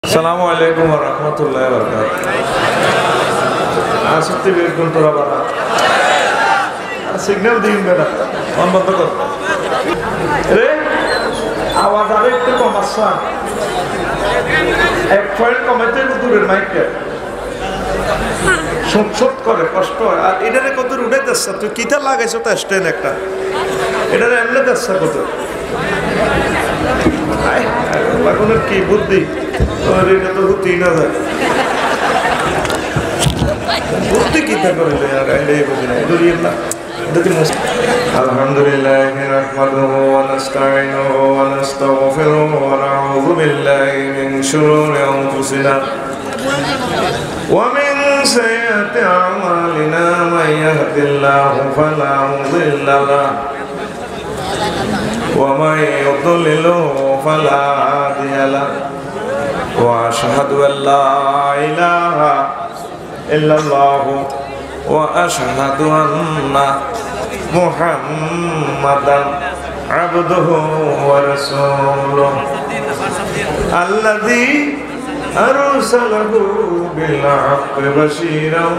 আসসালামু আলাইকুম ওয়া রাহমাতুল্লাহি ওয়া বারাকাতুহু। আসতে বেরকুন তোরা বাবা সিগন্যাল দিন বেটা ফোন বন্ধ কর রে আওয়াজ আর একটু কম আসছে এক পয়েন্ট কমাইতে দূরের মাইকটা সুট করে কষ্ট হয় আর এটারে কত উঠে যাচ্ছে তুই কিতা লাগাইছো তা স্ট্যান্ড একটা এটারে এমনি যাচ্ছে কত লাগুনের কি বুদ্ধি এটা তো হতেই না যায় বুদ্ধি কিতা করলে আর এই বুঝি না দূরিয়ে না আলহামদুলিল্লাহি নাহমাদুহু ওয়া নাস্তাঈনুহু ওয়া নাস্তাগফিরুহু ওয়া নাউযু বিল্লাহি মিন শুরুরি আনফুসিনা ওয়া মিন সাইয়্যাতি আ'মালিনা মান ইয়াহদিল্লাহু ফালা মুদিল্লা লাহু ওয়া মান ইউদ্লিলহু ফালা হাদিয়া লাহু ওয়া আশহাদু আল লা ইলাহা ইল্লাল্লাহু ওয়া আশহাদু আন্না মুহাম্মাদান আবদুহু ওয়া রাসূলুহু আল্লাযী আরসালাহু বিল হাক্কি বাশীরান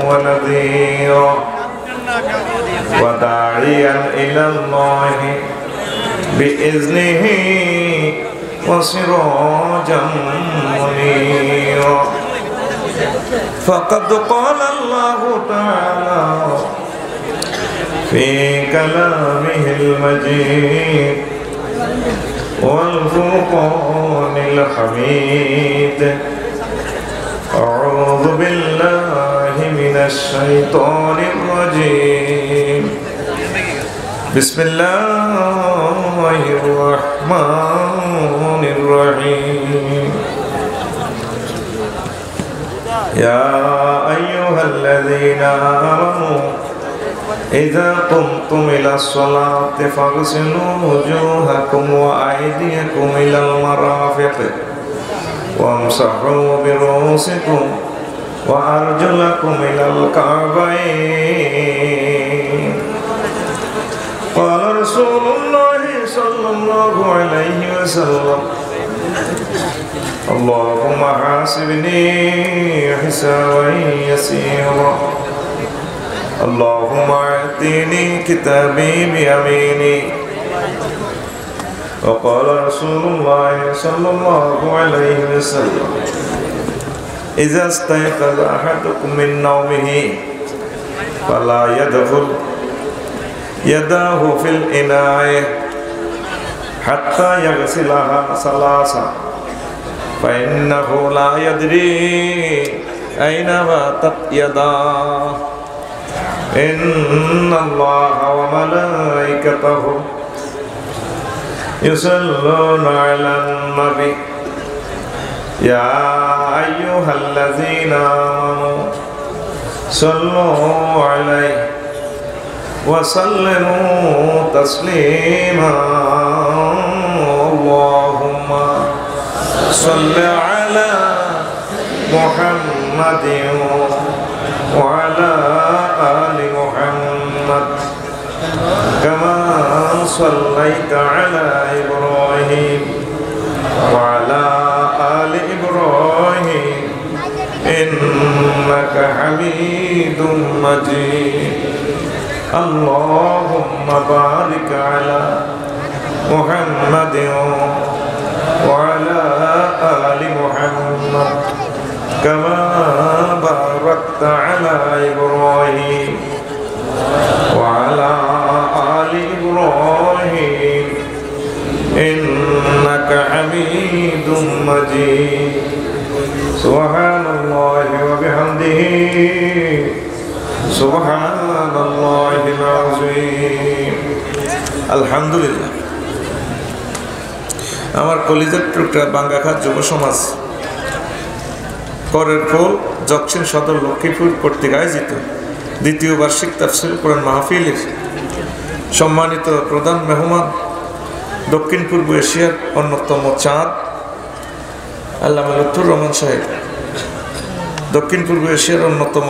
ওয়া নাযীরা ওয়া দাঈয়ান ইলাল্লাহি বিইজনিহি ওয়া সিরাজাম মুনীরা فقد قال الله تعالى في كلامه المجيد والفرقان الحميد أعوذ بالله من الشيطان الرجيم بسم الله الرحمن الرحيم يا أيها الذين آمنوا إذا قمتم إلى الصلاة فاغسلوا وجوهكم وأيديكم إلى المرافق وامسحوا برؤوسكم وأرجلكم إلى الكعبين قال رسول الله صلى الله عليه وسلم اللهم حاسبني حسابا يسيرا اللهم اعطني كتابي بيميني وقال رسول الله صلى الله عليه وسلم إذا استيقظ أحدكم من نومه فلا يدخل يداه في الإناء حتى يغسلها ثلاثا فإنه لا يدري أين باتت يداه إن الله وملائكته يصلون على النبي يا أيها الذين آمنوا صلوا عليه وسلموا تسليما اللهم صل على محمد وعلى آل محمد كما صليت على إبراهيم وعلى آل إبراهيم إنك حميد مجيد اللهم بارك على محمد وعلى آل محمد كما باركت على إبراهيم وعلى آل إبراهيم إنك حميد مجيد سبحان الله وبحمده سبحان الله العظيم الحمد لله আমার কলিজার টুকরা বাঙ্গাখাত যুব সমাজ করের ফুল দক্ষিণ সদর লক্ষ্মীপুর কর্তৃক আয়োজিত দ্বিতীয় বার্ষিক তাফসীর কোরআন মাহফিলের সম্মানিত প্রধান মেহমান দক্ষিণ পূর্ব এশিয়ার অন্যতম চাঁদ আল্লামা লুৎফুর রহমান সাহেব, দক্ষিণ পূর্ব এশিয়ার অন্যতম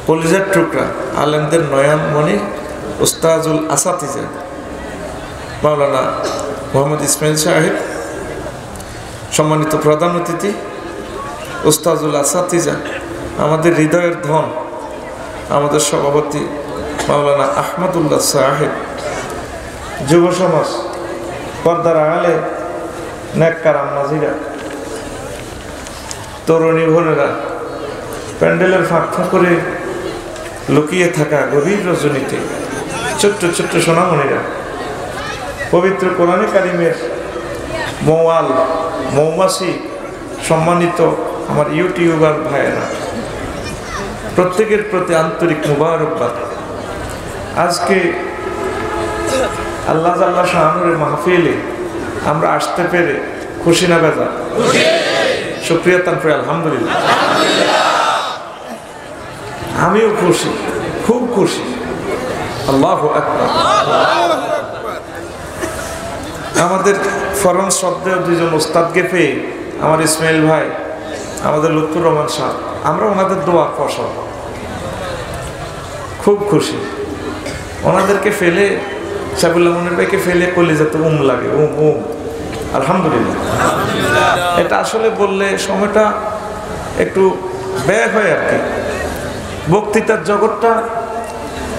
কলিজার টুকরা আলেমদের নয়নমণি উস্তাজুল আসাতিজা মাওলানা মোহাম্মদ ইসমাইল সাহেব, সম্মানিত প্রধান অতিথি উস্তাজুল আসাতিজা, আমাদের হৃদয়ের ধন, আমাদের সভাপতি মাওলানা আহমদুল্লাহ সাহেব, যুব সমাজ, পর্দার আড়ালে নেককার আম্মাজিরা, তরুণী বোনেরা, প্যান্ডেলের ফাঁক করে লুকিয়ে থাকা গভীর রজনীতে ছোট্ট ছোট্ট সোনামণিরা, পবিত্র কোরআনে কারিমের মৌয়াল মৌমাছি, সম্মানিত আমার ইউটিউবার ভাইয়েরা, প্রত্যেকের প্রতি আন্তরিক মুবারকবাদ। আজকে আল্লাহ জাল্লা শাহানুরের মাহফিলে আমরা আসতে পেরে খুশি না বেজা? শুকরিয়া তানফির আলহামদুলিল্লাহ। আমিও খুশি, খুব খুশি। আল্লাহু আকবার। আমাদের ফরন শব্দে দুইজন ওস্তাদকে পেয়ে আমার ইসমাইল ভাই, আমাদের লুৎফুর রহমান সাহেব, আমরা ওনাদের দোয়ার ফসল, খুব খুশি। ওনাদেরকে ফেলে, সাবিউল্লাহ মনির ভাইকে ফেলে কলিজাতে লাগে, আলহামদুলিল্লাহ। এটা আসলে বললে সময়টা একটু ব্যয় হয় আর কি। বক্তৃতার জগৎটা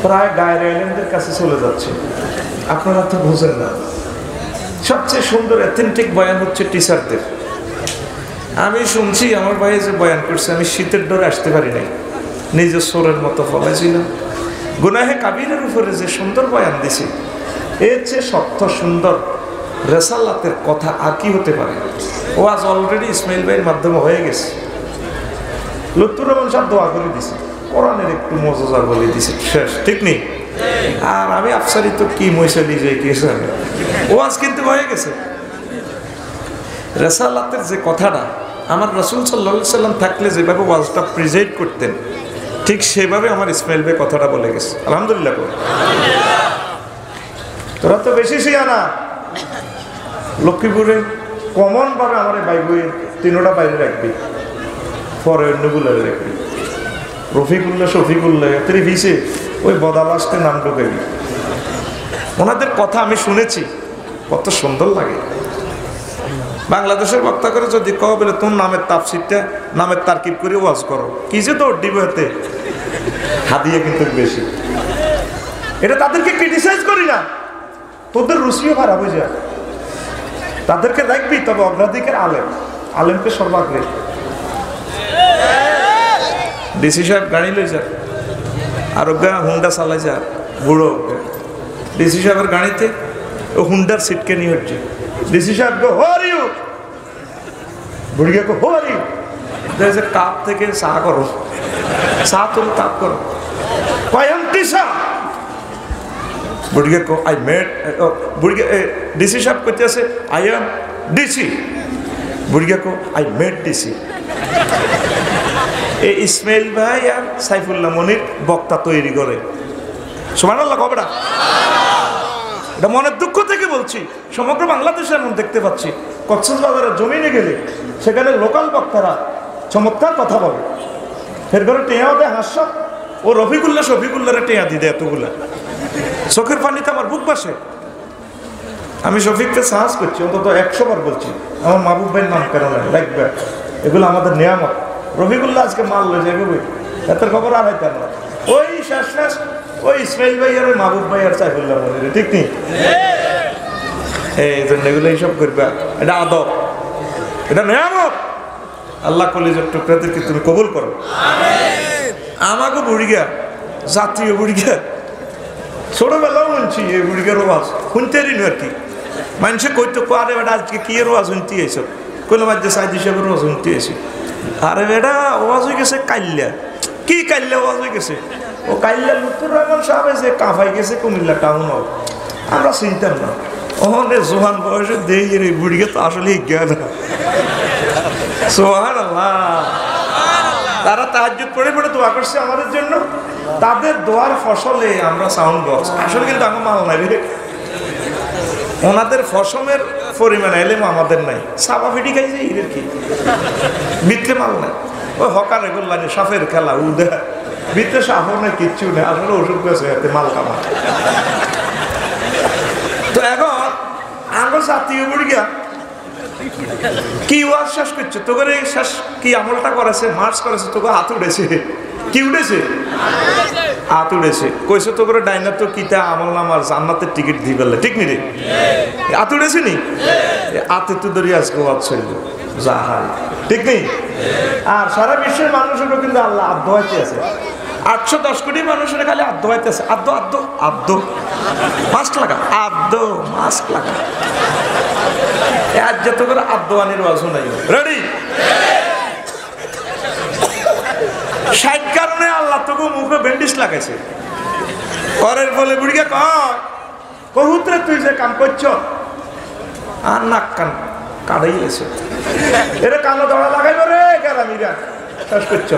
প্রায় গায়ের আইল্যান্ডের কাছে চলে যাচ্ছে, আপনারা তো বুঝেন না। সবচেয়ে সুন্দর অ্যাথেন্টিক বয়ান হচ্ছে টিচারদের। আমি শুনছি আমার ভাই যে বয়ান করছে, আমি শীতের ডরে আসতে পারি নাই, নিজের সোরের মতো ফলাইছিলাম। গুনাহে কাবিরের উপরে যে সুন্দর বয়ান দিছে, এর চেয়ে সত্য সুন্দর রেসালাতের কথা আর কি হতে পারে? ও আজ অলরেডি ইসমাইল ভাইয়ের মাধ্যমে হয়ে গেছে। লুৎফুর রহমান সাহেব দোয়া করে দিছে, কোরআনের একটু মজা বলে দিছে, শেষ, ঠিক নেই? আর আমি আফসারি তো কি মৈশালি যে ও আজ কিন্তু হয়ে গেছে। রেসালাতের যে কথাটা, আমার রাসূল সাল্লাল্লাহু আলাইহি সাল্লাম থাকলে যেভাবে ওয়াজটা প্রেজেন্ট করতেন, ঠিক সেভাবে আমার ইসমাইল ভাই কথাটা বলে গেছে, আলহামদুলিল্লাহ। তোরা তো বেশি শিয়ানা। লক্ষ্মীপুরে কমন ভাবে আমার এই ভাই বই তিনোটা বাইরে রাখবি, পরে অন্যগুলো রাখবি। রফিকুল্লাহ শফিকুল্লাহ এতে ভিসে ওই বদালাসকে নাম ঢুকাবি। ওনাদের কথা আমি শুনেছি, কত সুন্দর লাগে। বাংলাদেশের বক্তা করে যদি কও বলে তোর নামের তাফসিরটা, নামের তারকিব করে ওয়াজ করো, কি যে তোর দিবে হাতে হাদিয়ে কিন্তু বেশি। এটা তাদেরকে ক্রিটিসাইজ করি না, তোদের রুচিও খারাপ হয়ে যায়। তাদেরকে দেখবি, তবে অগ্রাধিকার আলেম, আলেমকে সর্বাগ্রে। ডিসি সাহেব গাড়ি লই যা, আর ওগা হুন্ডা চালাই যা, বুড়ো ডিসি সাহেবের গাড়িতে ও হুন্ডার সিটকে নিয়ে হচ্ছে। ডিসি সাহেব গো হো আর ইউ, বুড়িয়া গো হো আর ইউ, যে কাপ থেকে চা করো, চা তুমি কাপ করো, কয়ম টিসা বুড়িয়া কো আই মেড, বুড়িয়া ডিসি সাহেব করতে আছে আই এম ডিসি, বুড়িয়া কো আই মেড ডিসি। এই ইসমাইল ভাই আর সাইফুল্লাহ মনির বক্তা তৈরি করে, সুবহানাল্লাহ কবেটা। এটা মনের দুঃখ থেকে বলছি, সমগ্র বাংলাদেশে এমন দেখতে পাচ্ছি। কক্সবাজারের জমিনে গেলে সেখানে লোকাল বক্তারা চমৎকার কথা বলে, ফের করে টেয়াও দেয় হাস্য। ও রফিকুল্লাহ শফিকুল্লাহরে টেয়া দিয়ে দেয় এতগুলা, চোখের পানিতে আমার বুক বাসে। আমি শফিককে সাহস করছি, অন্তত 100 বার বলছি, আমার মাহবুব ভাইয়ের নাম কেন নেই, রাখবে, এগুলো আমাদের নিয়ামত। রফিকুল্লাহ আজকে মাল লয়ে যাবে বই, এত খবর আর হইতেন না। ওই শেষ ওই ইসমাইল ভাই আর মাহবুব ভাই আর সাইফুল্লাহ মনির, ঠিক নেই? এই জন্য এগুলো এইসব করবে, এটা আদব, এটা নিয়ামত। আল্লাহ কলিজার টুকরাদেরকে তুমি কবুল করো। আমাকে বুড়িগা, জাতীয় বুড়িগা, ছোটবেলাও শুনছি এই বুড়িগার ওয়াজ, শুনতেরই নয় আর কি। মানুষে কইতো আরে বেটা আজকে কি এর ওয়াজ শুনতে এইসব, কইলাম আজ সাইদ হিসাবের ওয়াজ শুনতে এসি। আরে বেটা ওয়াজ হয়ে গেছে কাইল্লা, কি কাইল্লা ওয়াজ হয়ে গেছে? ও কাইল্লা লুৎফুর রহমান সাহেব যে কাফাই গেছে কুমিল্লা টাউন হল, আমরা চিনতাম না। ওখানে জোহান বয়সে দেই এই বুড়িকে তো আসলে জ্ঞান। সুবহানাল্লাহ। তারা তাহাজ্জুদ পড়ে পড়ে দোয়া করছে আমাদের জন্য, তাদের দোয়ার ফসলে আমরা সাউন্ড বক্স, আসলে কিন্তু আমার মাল নাই রে, ওনাদের ফসলের পরিমাণ এলেম আমাদের নাই। সাবা ফিটি খাইছে ইরের কি বিত্রে মাল নাই, ওই হকার এগুলো সাফের খেলা উদে বিত্রে সাফর নাই, কিচ্ছু নেই, আসলে ওষুধ পেয়েছে হাতে মাল কামা। তো এখন আগে জাতীয় বুড়িয়া কি ওয়াজ শেষ করছো তোকে শেষ কি আমলটা করেছে মার্চ করেছে তোকে হাত উঠেছে কি উঠেছে হাত উঠেছে কইছে তো করে ডাইনার তো কিতা আমল নামার জান্নাতের টিকিট দিয়ে ফেললে ঠিক নি রে হাত উঠেছে নি হাতে তো ধরে আজকে ওয়াজ চলবে যাহাই ঠিক নেই আর সারা বিশ্বের মানুষেরও কিন্তু আল্লাহ আদ্য হইতে আছে 810 কোটি মানুষের খালি আদ্য হইতে আছে আদ্য আদ্য আদ্য মাস্ক লাগা আদ্য মাস্ক লাগা আজ যত করে আদ্যওয়ানির ওয়াজও নাই রেডি 60 কারণে আল্লাহ তোকে মুখে ব্যান্ডেজ লাগাইছে পরের বলে বুড়িকে কয় কহুতরে তুই যে কাম করছ আর নাক কান কাটাই গেছে এরা কানো দড়া লাগাইব রে গ্রামীরা শেষ করছ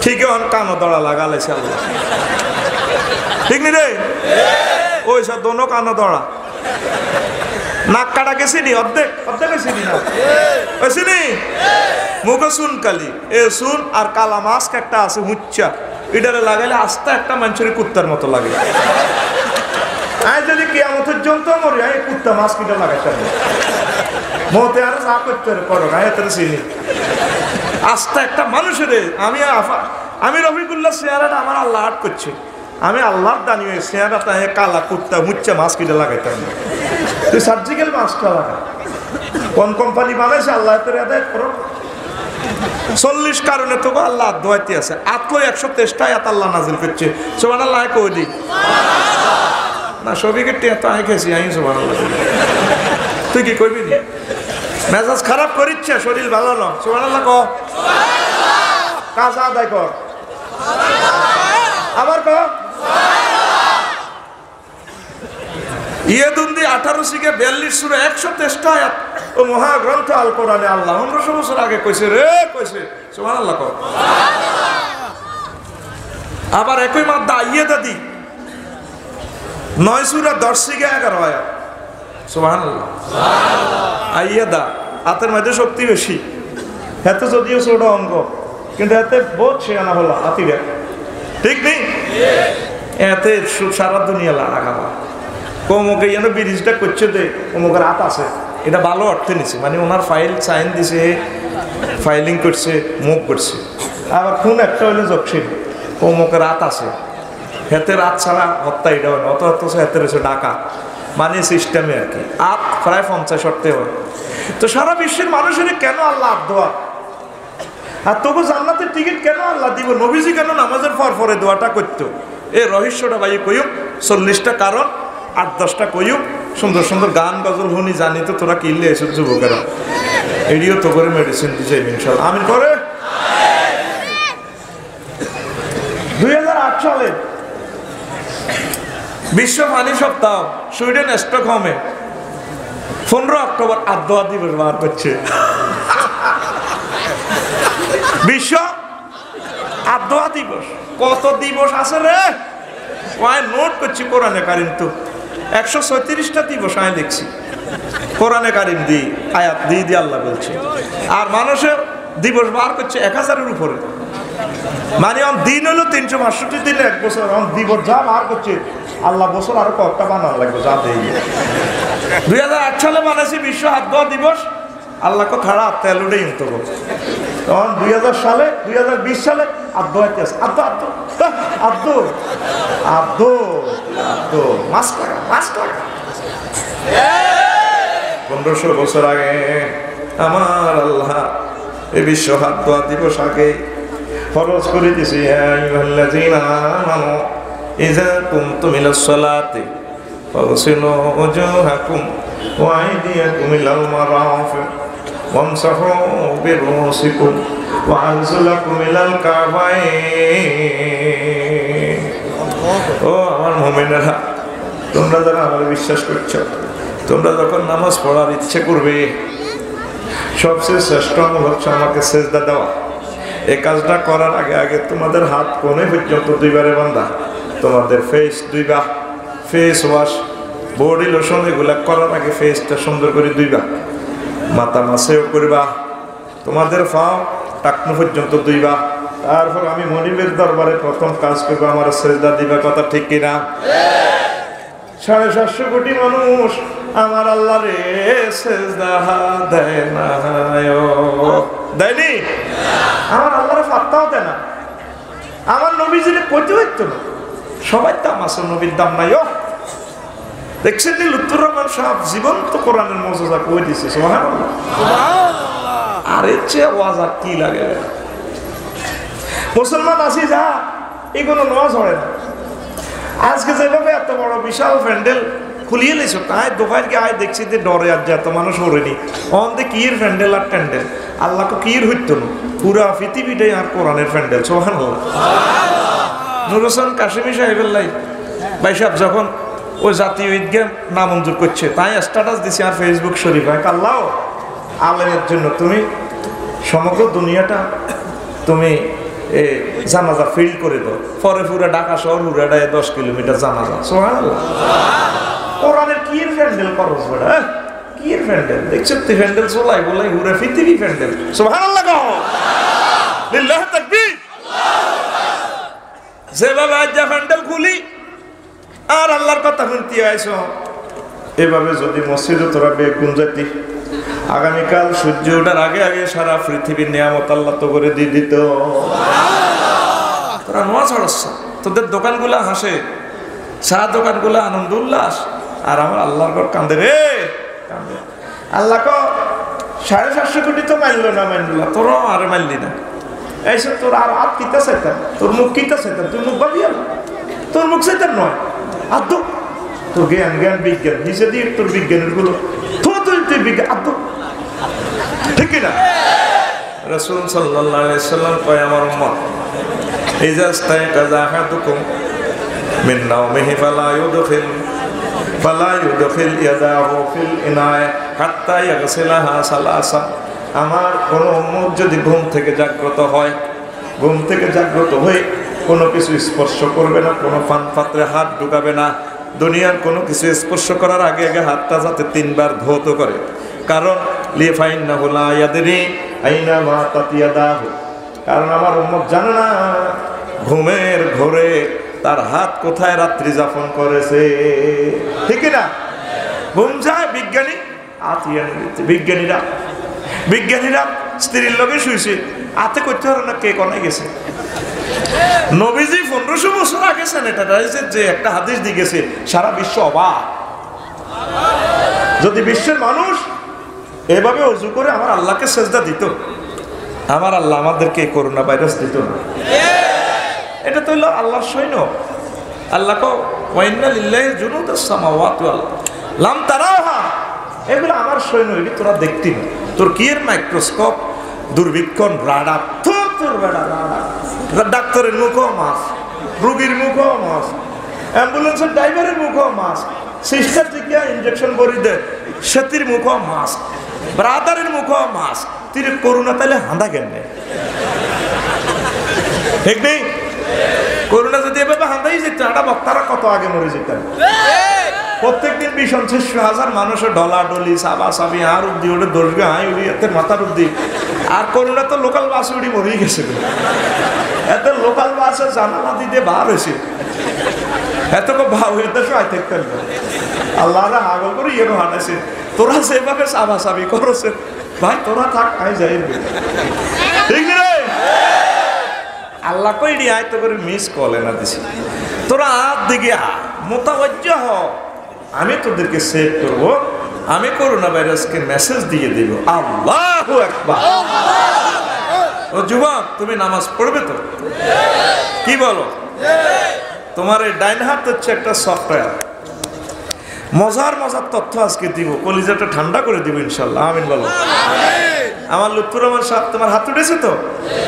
ঠিক কানো দড়া লাগালেছে আল্লাহ ঠিক নি রে ওই সব দোনো কানো দড়া নাক কাটা গেছি নি অর্ধেক অর্ধেক গেছি নি না গেছি নি মুখে শুন কালি এ শুন আর কালা মাস্ক একটা আছে হুচ্চা এটারে লাগাইলে আস্তে একটা মানুষের কুত্তার মতো লাগে আজ যদি কিয়ামতের জন্য মরি এই কুত্তা মাস্ক এটা লাগাইতে মতে আর যা করতে করো গায়ে তোর চিনি আস্তে একটা মানুষের আমি রফিকুল্লাহ চেহারাটা আমার আল্লাহ আট করছে আমি আল্লাহর দানি চেহারাটা কালা কুত্তা হুচ্চা মাস্ক এটা লাগাইতে তুই সার্জিক্যাল মাস্কটা লাগা কোন কোম্পানি বানাইছে আল্লাহ তোর আদায় করো 40 কারণে তো আল্লাহ দোয়াইতে আছে আতলো 123টা আয়াত আল্লাহ নাজিল করছে সুবহানাল্লাহ কই দি না সবিকে তো আই খেয়েছি আই সুবহানাল্লাহ তুই কি কইবি নি মেজাজ খারাপ করিচ্ছে শরীর ভালো না সুবহানাল্লাহ কও সুবহানাল্লাহ কাজ আদায় কর আবার কও ইয়েদুন্দি 18 থেকে 42 সূরা 123টা আয়াত ও মহাগ্রন্থ আল কোরআনে আল্লাহ 1500 বছর আগে কইছে রে কইছে সুবহানাল্লাহ কও সুবহানাল্লাহ আবার একই মাদ্দা ইয়েদা দি 9 সূরা 10 থেকে 11 আয়াত সুবহানাল্লাহ সুবহানাল্লাহ আইয়াদা হাতের মধ্যে শক্তি বেশি এত যদিও ছোট অঙ্গ কিন্তু এতে বহুত শেয়ানা হলো হাতিরা ঠিক নেই এতে সারা দুনিয়া লাগাবা কমকে যেন ব্রিজটা করছে দে কমকের হাত আছে এটা ভালো অর্থে নিছে মানে ওনার ফাইল সাইন দিছে ফাইলিং করছে মুখ করছে আবার খুন একটা হইলে জকশিল কমকের হাত আছে হেতে রাত ছাড়া হত্যা এটা হয় না অত হত্যা হেতে রয়েছে ডাকা মানে সিস্টেমে আর কি আপ প্রায় 50 অর্থে হয় তো সারা বিশ্বের মানুষের কেন আল্লাহ দোয়া আর তবু জান্নাতের টিকিট কেন আল্লাহ দিব নবীজি কেন নামাজের পরে দোয়াটা করতো এই রহস্যটা ভাই কইুক 40টা কারণ 8-10টা কইুক সুন্দর সুন্দর গান গজল শুনি জানি তো তোরা কিনলে এসব যুবকেরা এডিও তো করে মেডিসিন দিছে ইনশাআল্লাহ আমিন করে 2008 সালে বিশ্ব পানি সপ্তাহ সুইডেন স্টকহোমে 15 অক্টোবর আদ্যা দিবস বার করছে বিশ্ব আদ্যা দিবস কত দিবস আছে রে কয় নোট করছি কোরআনে কারিম তো 136টা দিবস আমি লিখছি কোরআনে কারিম দি আয়াত দিয়ে আল্লাহ বলছে আর মানুষের দিবস বার করছে 1000-এর উপরে মানে দিন হলো 362 দিন এক বছর দিবস যা বার করছে আল্লাহ বছর আরো কয়েকটা বানানো লাগবে যা দেই 2008 সালে বানাইছি বিশ্ব আদ্যা দিবস আল্লাহ কো খাড়া তেল উঠে ইন্ত তখন 2020 সালে আদ্যা আছে আদ্যা আদ্য আদ্য আদ্য মাস্ক লাগা 1500 বছর আগে আমার আল্লাহ এই বিশ্ব আদ্যা দিবস আগে ফরজ করে দিয়েছে আইয়ুহাল্লাযীনা আমানু ইযা কুমতুম ইলাস সালাতি ফাগসিলু ওয়াজহাকুম ওয়া আইদিয়াকুম ইলাল মারাফিক ওয়ামসাহু বিরুসিকুম ওয়া আরজুলাকুম ইলাল কাবাইন ও আমার মুমিনেরা তোমরা যারা আমার বিশ্বাস করছো তোমরা যখন নামাজ পড়ার ইচ্ছে করবে সবচেয়ে শ্রেষ্ঠ আমল হচ্ছে আমাকে সেজদা দেওয়া এই কাজটা করার আগে আগে তোমাদের হাত কোণে পর্যন্ত 2বারে বাঁধা তোমাদের ফেস 2বার ফেস ওয়াশ বডি লোশন এগুলা করার আগে ফেসটা সুন্দর করে 2বার মাথা মাসেও করবা তোমাদের পাও টাকনু পর্যন্ত 2বার তারপর আমি মনিবের দরবারে প্রথম কাজ করবো আমার সেজদা দিবা কথা ঠিক কিনা 750 কোটি মানুষ আমার আল্লাহ রে সেজদা দেয় না, দেয়নি? আমার আল্লাহরে ফাত্তাও দেয় না। আমার নবীজিরে কইতে হইতো না, সবাই দাম আছে, নবীর দাম নাই। ও দেখছেন নি লুৎফুর রহমান সাহেব জীবন্ত কোরআনের মজা কই দিছে, সুবহানাল্লাহ। আর এর চেয়ে ওয়াজ আর কি লাগে? মুসলমান আছি যা, এগুলো নোয়াজ হয় না। আজকে যেভাবে এত বড় বিশাল প্যান্ডেল খুলিয়ে লেছো, তাই দোকান কি আয় দেখছি যে ডরে আর যে এত মানুষ ওরেনি অন্ধে কিয়ের প্যান্ডেল আর প্যান্ডেল, আল্লাহকে কিয়ের হইতো না, পুরা পৃথিবীটাই আর কোরআনের প্যান্ডেল, সুবহানাল্লাহ। নুর হোসেন কাশিমি সাহেবের লাই ভাই সাহেব যখন ওই জাতীয় ঈদগাহ নামঞ্জুর করছে, তাই স্ট্যাটাস দিছে আর ফেসবুক শরীফ, আল্লাহ আলেমের জন্য তুমি সমগ্র দুনিয়াটা তুমি জানাজা ফিল করে দাও, পরে পুরা ঢাকা শহর উড়াডায় 10 কিলোমিটার জানাজা, সুবহানাল্লাহ। কোরআনের কিয়ের প্যান্ডেল করছ বড়, কিয়ের প্যান্ডেল দেখছো তুই? প্যান্ডেল চলাই বলাই উড়ে পৃথিবী প্যান্ডেল, সুবহানাল্লাহ। লিল্লাহ তাকবীর। যেভাবে আজ প্যান্ডেল খুলি আর আল্লাহর কথা শুনতে আইছো, এভাবে যদি মসজিদে তোরা বেগুন যেতি, আগামীকাল সূর্য ওঠার আগে আগে সারা পৃথিবীর নিয়ামত আল্লাহ তো করে দিয়ে দিত। তোরা নোয়া ছড়াচ্ছ, তোদের দোকানগুলা হাসে, চা দোকানগুলা আনন্দ উল্লাস, আর আমার আল্লাহর ঘর কান্দে রে, কান্দে। আল্লাহ ক 750 কোটি তো মানলো না, মানল তোর আর মানলি না। এইসব তোর আর হাত কিতা চাইতাম, তোর মুখ কিতা চাইতাম, তুই মুখ বাদিয়া তোর মুখ চাইতাম নয়, আদ্য তোর জ্ঞান জ্ঞান বিজ্ঞান নিচে দিয়ে তোর বিজ্ঞানের গুলো তুই বিজ্ঞান আদ্য, ঠিক না? রাসূল সাল্লাল্লাহু আলাইহি সাল্লাম কয় আমার উম্মত ইজা ইস্তায়কাযা আহাদুকুম মিন নাওমিহি ফালা ইউদখিল ইয়াদাহু ফিল ইনায় হাত্তা ইয়াগসিলাহা সালাসা। আমার কোন উম্মত যদি ঘুম থেকে জাগ্রত হয়, ঘুম থেকে জাগ্রত হয়ে কোনো কিছু স্পর্শ করবে না, কোনো পান পাত্রে হাত ঢুকাবে না, দুনিয়ার কোনো কিছু স্পর্শ করার আগে আগে হাতটা যাতে 3 বার ধৌত করে, কারণ লিফাইন্নাহু লা ইয়াদরি আইনা মা তাতিয়াদাহু, কারণ আমার উম্মত জানে না ঘুমের ঘোরে তার হাত কোথায় রাত্রি যাপন করেছে, ঠিক না? ঘুম যায় বিজ্ঞানী বিজ্ঞানীরা স্ত্রীর লগে শুয়েছে, হাতে করতে পারে না কে কোনায় গেছে। নবীজি 1500 বছর আগে স্যানিটাইজার যে একটা হাদিস দিয়ে গেছে, সারা বিশ্ব অবাক। যদি বিশ্বের মানুষ এভাবে ওযু করে আমার আল্লাহকে সেজদা দিত, আমার আল্লাহ আমাদেরকে করোনা ভাইরাস দিত না। এটা তো হলো আল্লাহর সৈন্য। আল্লাহ কো ওয়া ইন্না লিল্লাহি জুনুদাস সামাওয়াতি ওয়াল লাম তারাহা, এগুলো আমার সৈন্য, এগুলো তোরা দেখতি না। তোর কিয়ের মাইক্রোস্কোপ, দূরবীক্ষণ, রাডার, তোর রাডার, ডাক্তারের মুখও মাছ, রোগীর মুখও মাছ, অ্যাম্বুলেন্সের ড্রাইভারের মুখও মাছ, সিস্টার থেকে ইনজেকশন ভরি দেয় সেতির মুখও মাছ, ব্রাদারের মুখও মাছ, তুই করোনা তাইলে হাঁদা কেন? ঠিক নেই? করোনা যদি এভাবে হাঁদাই যেত, একটা বক্তারা কত আগে মরে যেতেন। প্রত্যেকদিন 20-25,000 মানুষের ডলাডলি সাবা সাবি আর উদ্দি ওটা দর্গা হাই উড়ি এতে মাথার উদ্দি। আর করোনা তো লোকাল বাসে উড়ি মরেই গেছে, এত লোকাল বাসে জানালা দিতে বার হয়েছে, এত ভাও এতে সবাই থাকতেন না। আল্লাহ আগল করে ইয়ে হানাইছে, তোরা সেভাবে সাবা সাবি করছে, ভাই তোরা থাক আই যাই, ঠিক রে? আল্লাহ কই রি আয় তো করে মিস কলে না দিছি, তোরা হাত দিকে মোতাবজ্জ হ, আমি তোদেরকে সেভ করব, আমি করোনা ভাইরাসকে মেসেজ দিয়ে দিব। আল্লাহু আকবার। ও যুবক, তুমি নামাজ পড়বে তো? কি বলো? তোমার এই ডাইন হাত হচ্ছে একটা সফটওয়্যার, মজার তথ্য আজকে দিব, কলিজাটা ঠান্ডা করে দিব ইনশাল্লাহ, আমিন বলো। আমার লুৎফুর রহমান সাহেব তোমার হাত উঠেছে তো,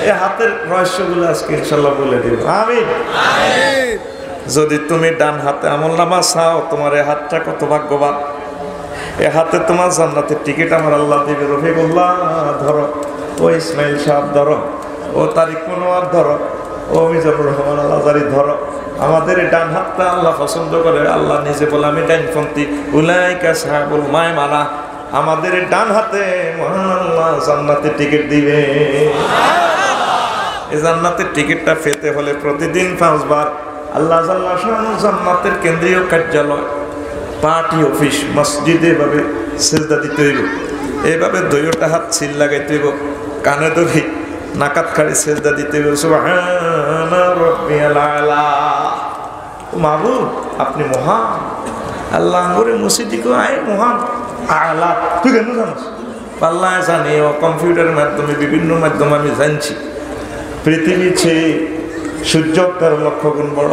এই হাতের রহস্যগুলো আজকে ইনশাল্লাহ বলে দিব, আমিন। যদি তুমি ডান হাতে আমলনামা চাও, তোমার এই হাতটা কত ভাগ্যবান, এই হাতে তোমার জান্নাতের টিকিট আমার আল্লাহ দিবে। রফিকুল্লাহ ধরো, ও ইসমাইল সাহেব ধরো, ও তারিক মনোয়ার ধরো, ও মিজানুর রহমান আল আজারি ধরো, আমাদের এই ডান হাতটা আল্লাহ পছন্দ করে। আল্লাহ নিজে বলে আমি ডাইনপন্থী, উলাইকা সাহাবুল মায়মানা, আমাদের এই ডান হাতে মহান আল্লাহ জান্নাতের টিকিট দিবে। এই জান্নাতের টিকিটটা পেতে হলে প্রতিদিন 5 বার আল্লাহ জান্নাতের কেন্দ্রীয় কার্যালয় পার্টি অফিস মসজিদে এভাবে সেজদা দিতে হইব, এইভাবে দুইটা হাত সিল লাগাইতে হইব, কানে ধরে নাকাত খাড়ি সেজদা দিতে হইব। সুবহানা রাব্বিয়াল আলা। মাবুদ আপনি মহান, আল্লাহ করে মসজিদে আয় মহান আলা। তুই কেন জানিস? আল্লাহ জানি, ও কম্পিউটারের মাধ্যমে বিভিন্ন মাধ্যমে আমি জানছি পৃথিবীর চেয়ে সূর্য 13 লক্ষ গুণ বড়।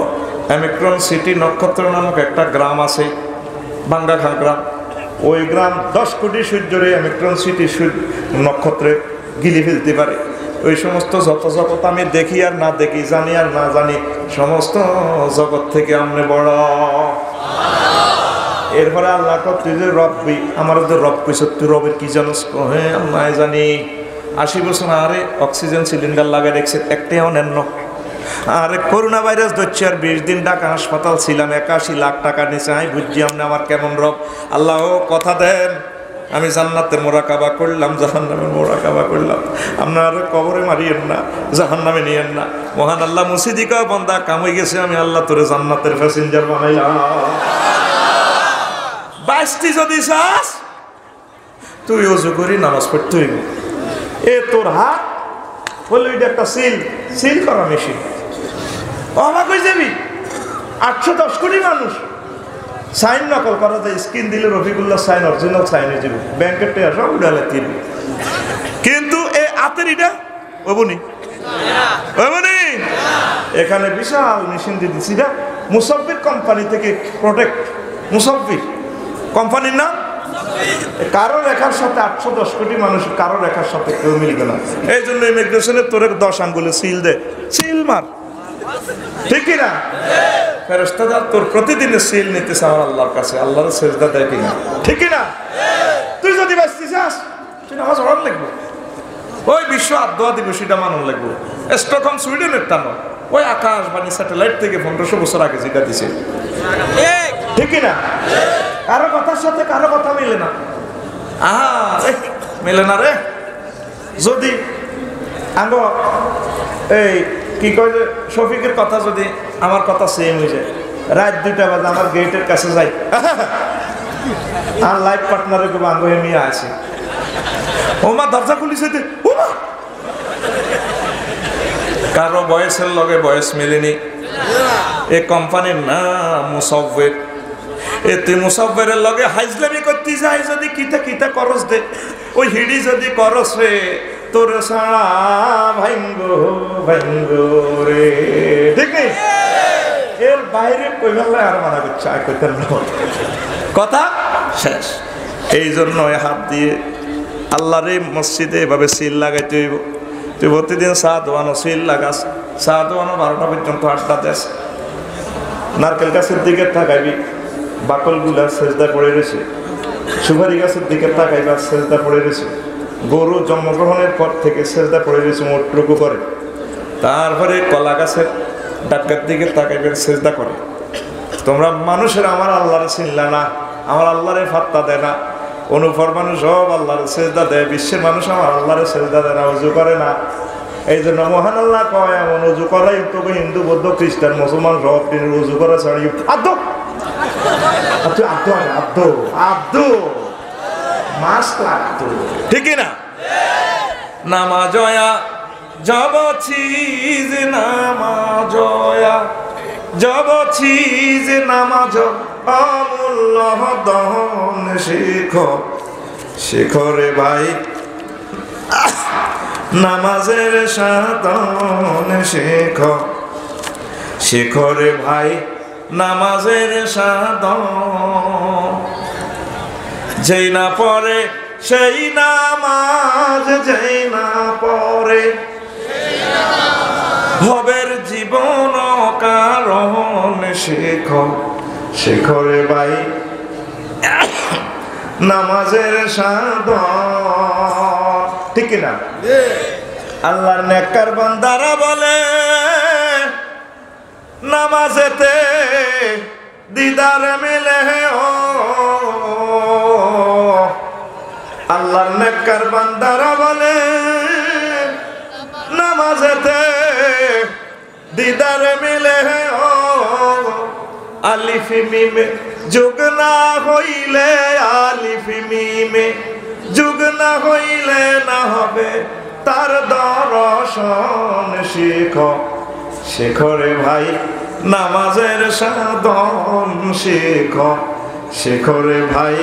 অ্যামিক্রন সিটি নক্ষত্র নামক একটা গ্রাম আছে, বাঙ্গাখা গ্রাম। ওই গ্রাম 10 কোটি সূর্যরে অ্যামিক্রন সিটি নক্ষত্রে গিলি ফেলতে পারে। ওই সমস্ত যত জগৎ আমি দেখি আর না দেখি, জানি আর না জানি, সমস্ত জগৎ থেকে আমনে বড়। এরপরে আল্লাহ তুই যে রব্বি, আমার যে রব কইস, তুই রবের কি জানোস? হ্যাঁ আল্লাহ জানি। 80 বছর আরে অক্সিজেন সিলিন্ডার লাগাই রেখেছে, একটাই অন্যান্য। আরে করোনা ভাইরাস ধরছে, আর 20 দিন ঢাকা হাসপাতাল ছিলাম, 81 লাখ টাকা নিচে। আমি বুঝছি আপনি আমার কেমন রব। আল্লাহ কথা দেন, আমি জান্নাতের মোরাকাবা করলাম, জাহান্নামের মোরাকাবা করলাম। আপনার কবরে মারিয়েন না, জাহান্নামে নিয়েন না। মহান আল্লাহ মুসিদিকা বান্দা কাম হয়ে গেছে, আমি আল্লাহ তোরে জান্নাতের প্যাসেঞ্জার বানাইলাম। বাইশটি যদি চাস তুই ওযু করি নামাজ পড়তে হইব। এ তোর হাত বলে এটা একটা সিল করা মেশিন। অবাক হয়ে যাবি, 810 কোটি মানুষ সাইন নকল করা যায়। স্ক্রিন দিলে রফিকুল্লাহ সাইন, অরিজিনাল সাইন হয়ে যাবে, ব্যাংকের টাকা সব উড়ালে তিন। কিন্তু এই হাতের এটা ওবনি এখানে বিশাল মেশিন দিয়ে দিচ্ছি। মুসাফির কোম্পানি থেকে প্রোটেক্ট, মুসাফির কোম্পানির নাম। কারো রেখার সাথে 810 কোটি মানুষ, কারো রেখার সাথে কেউ মিলবে না। এই জন্য ইমিগ্রেশনে তোরে 10 আঙ্গুলে সিল দে, সিল মার, ঠিক না? ফেরেশতারা তোর প্রতিদিনের সিল নিতেছে আমার আল্লাহর কাছে, আল্লাহর সেজদা দেয় কিনা, ঠিক না? তুই যদি বাঁচতে চাস তুই নামাজ পড়ার লাগবে। ওই বিশ্ব আদোয়া দিবসটা মানন লাগবে। স্টকহোম সুইডেনের টা নয়, ওই আকাশবাণী স্যাটেলাইট থেকে 1500 বছর আগে যেটা দিছে, ঠিক না? কারো কথার সাথে কারো কথা মিলে না। মিলে না রে। যদি আঙ্গ এই কি কয় যে শফিকের কথা যদি আমার কথা সেম হয়ে যায়, রাত 2টা বাজে আমার গেটের কাছে যাই, আর লাইফ পার্টনারে কেউ আঙ্গ মিয়া আছে, ওমা দরজা খুলিছে, ওমা কারো বয়সের লগে বয়স মিলেনি। এ কোম্পানির নাম মুসাফির। এতে মুসাফিরের লগে হাইজলামি করতে যাই, যদি কিতা কিতা করস দে, ওই হিড়ি যদি করস রে, তোর সারা ভাঙ্গো রে, ঠিক নেই? এর বাইরে কইলে আর মানা করছে, আর কইতেন না, কথা শেষ। এই জন্য হাত দিয়ে আল্লাহর মসজিদে এভাবে সিল লাগাইতে হইব। তুই প্রতিদিন চা দোয়ানো সিল লাগাস, চা দোয়ানো 12টা পর্যন্ত আড্ডা দেস। নারকেল গাছের দিকে তাকাইবি, বাকলগুলা সেজদা পড়ে রয়েছে। সুপারি গাছের দিকে তাকাইবা, সেজদা পড়ে রয়েছে। গরু জন্মগ্রহণের পর থেকে সেজদা পড়ে রয়েছে, মোটরুকু করে। তারপরে কলা গাছের ডাক্কার দিকে তাকাইবে, সেজদা করে। তোমরা মানুষের আমার আল্লাহরে চিনলা না, আমার আল্লাহরে ফাত্তা দেয় না। অনুপর মানুষ সব আল্লাহরে সেজদা দেয়, বিশ্বের মানুষ আমার আল্লাহরে সেজদা দেয় না, উজু করে না। এই জন্য মহান আল্লাহ কয়, এমন উজু করাই তোকে হিন্দু বৌদ্ধ খ্রিস্টান মুসলমান সব দিন উজু করা ছাড়িয়ে আদো মাস লাগতো, ঠিক না? নামাজয়া জবছিজ নামাজয়া জবছিজ নামাজ অমূল্য দহন শেখরে ভাই, নামাজের সাধন শেখরে ভাই, নামাজের সাধন। যেই না পড়ে সেই নামাজ, যেই না পড়ে ভবের জীবন কারণ শেখরে ভাই, নামাজের সাধন, ঠিক না? আল্লাহর নেককার বান্দারা বলে, নামাজেতে দিদার মিলে ও, আল্লাহর নেককার বান্দারা বলে, নামাজেতে দিদার মিলে ও। আলিফ মিম যুগ না হইলে আলিফ মিমে, যুগ না হইলে না হবে তার দর্শন শিখ। শেখরে ভাই নামাজের সাধন শিখ, শেখরে ভাই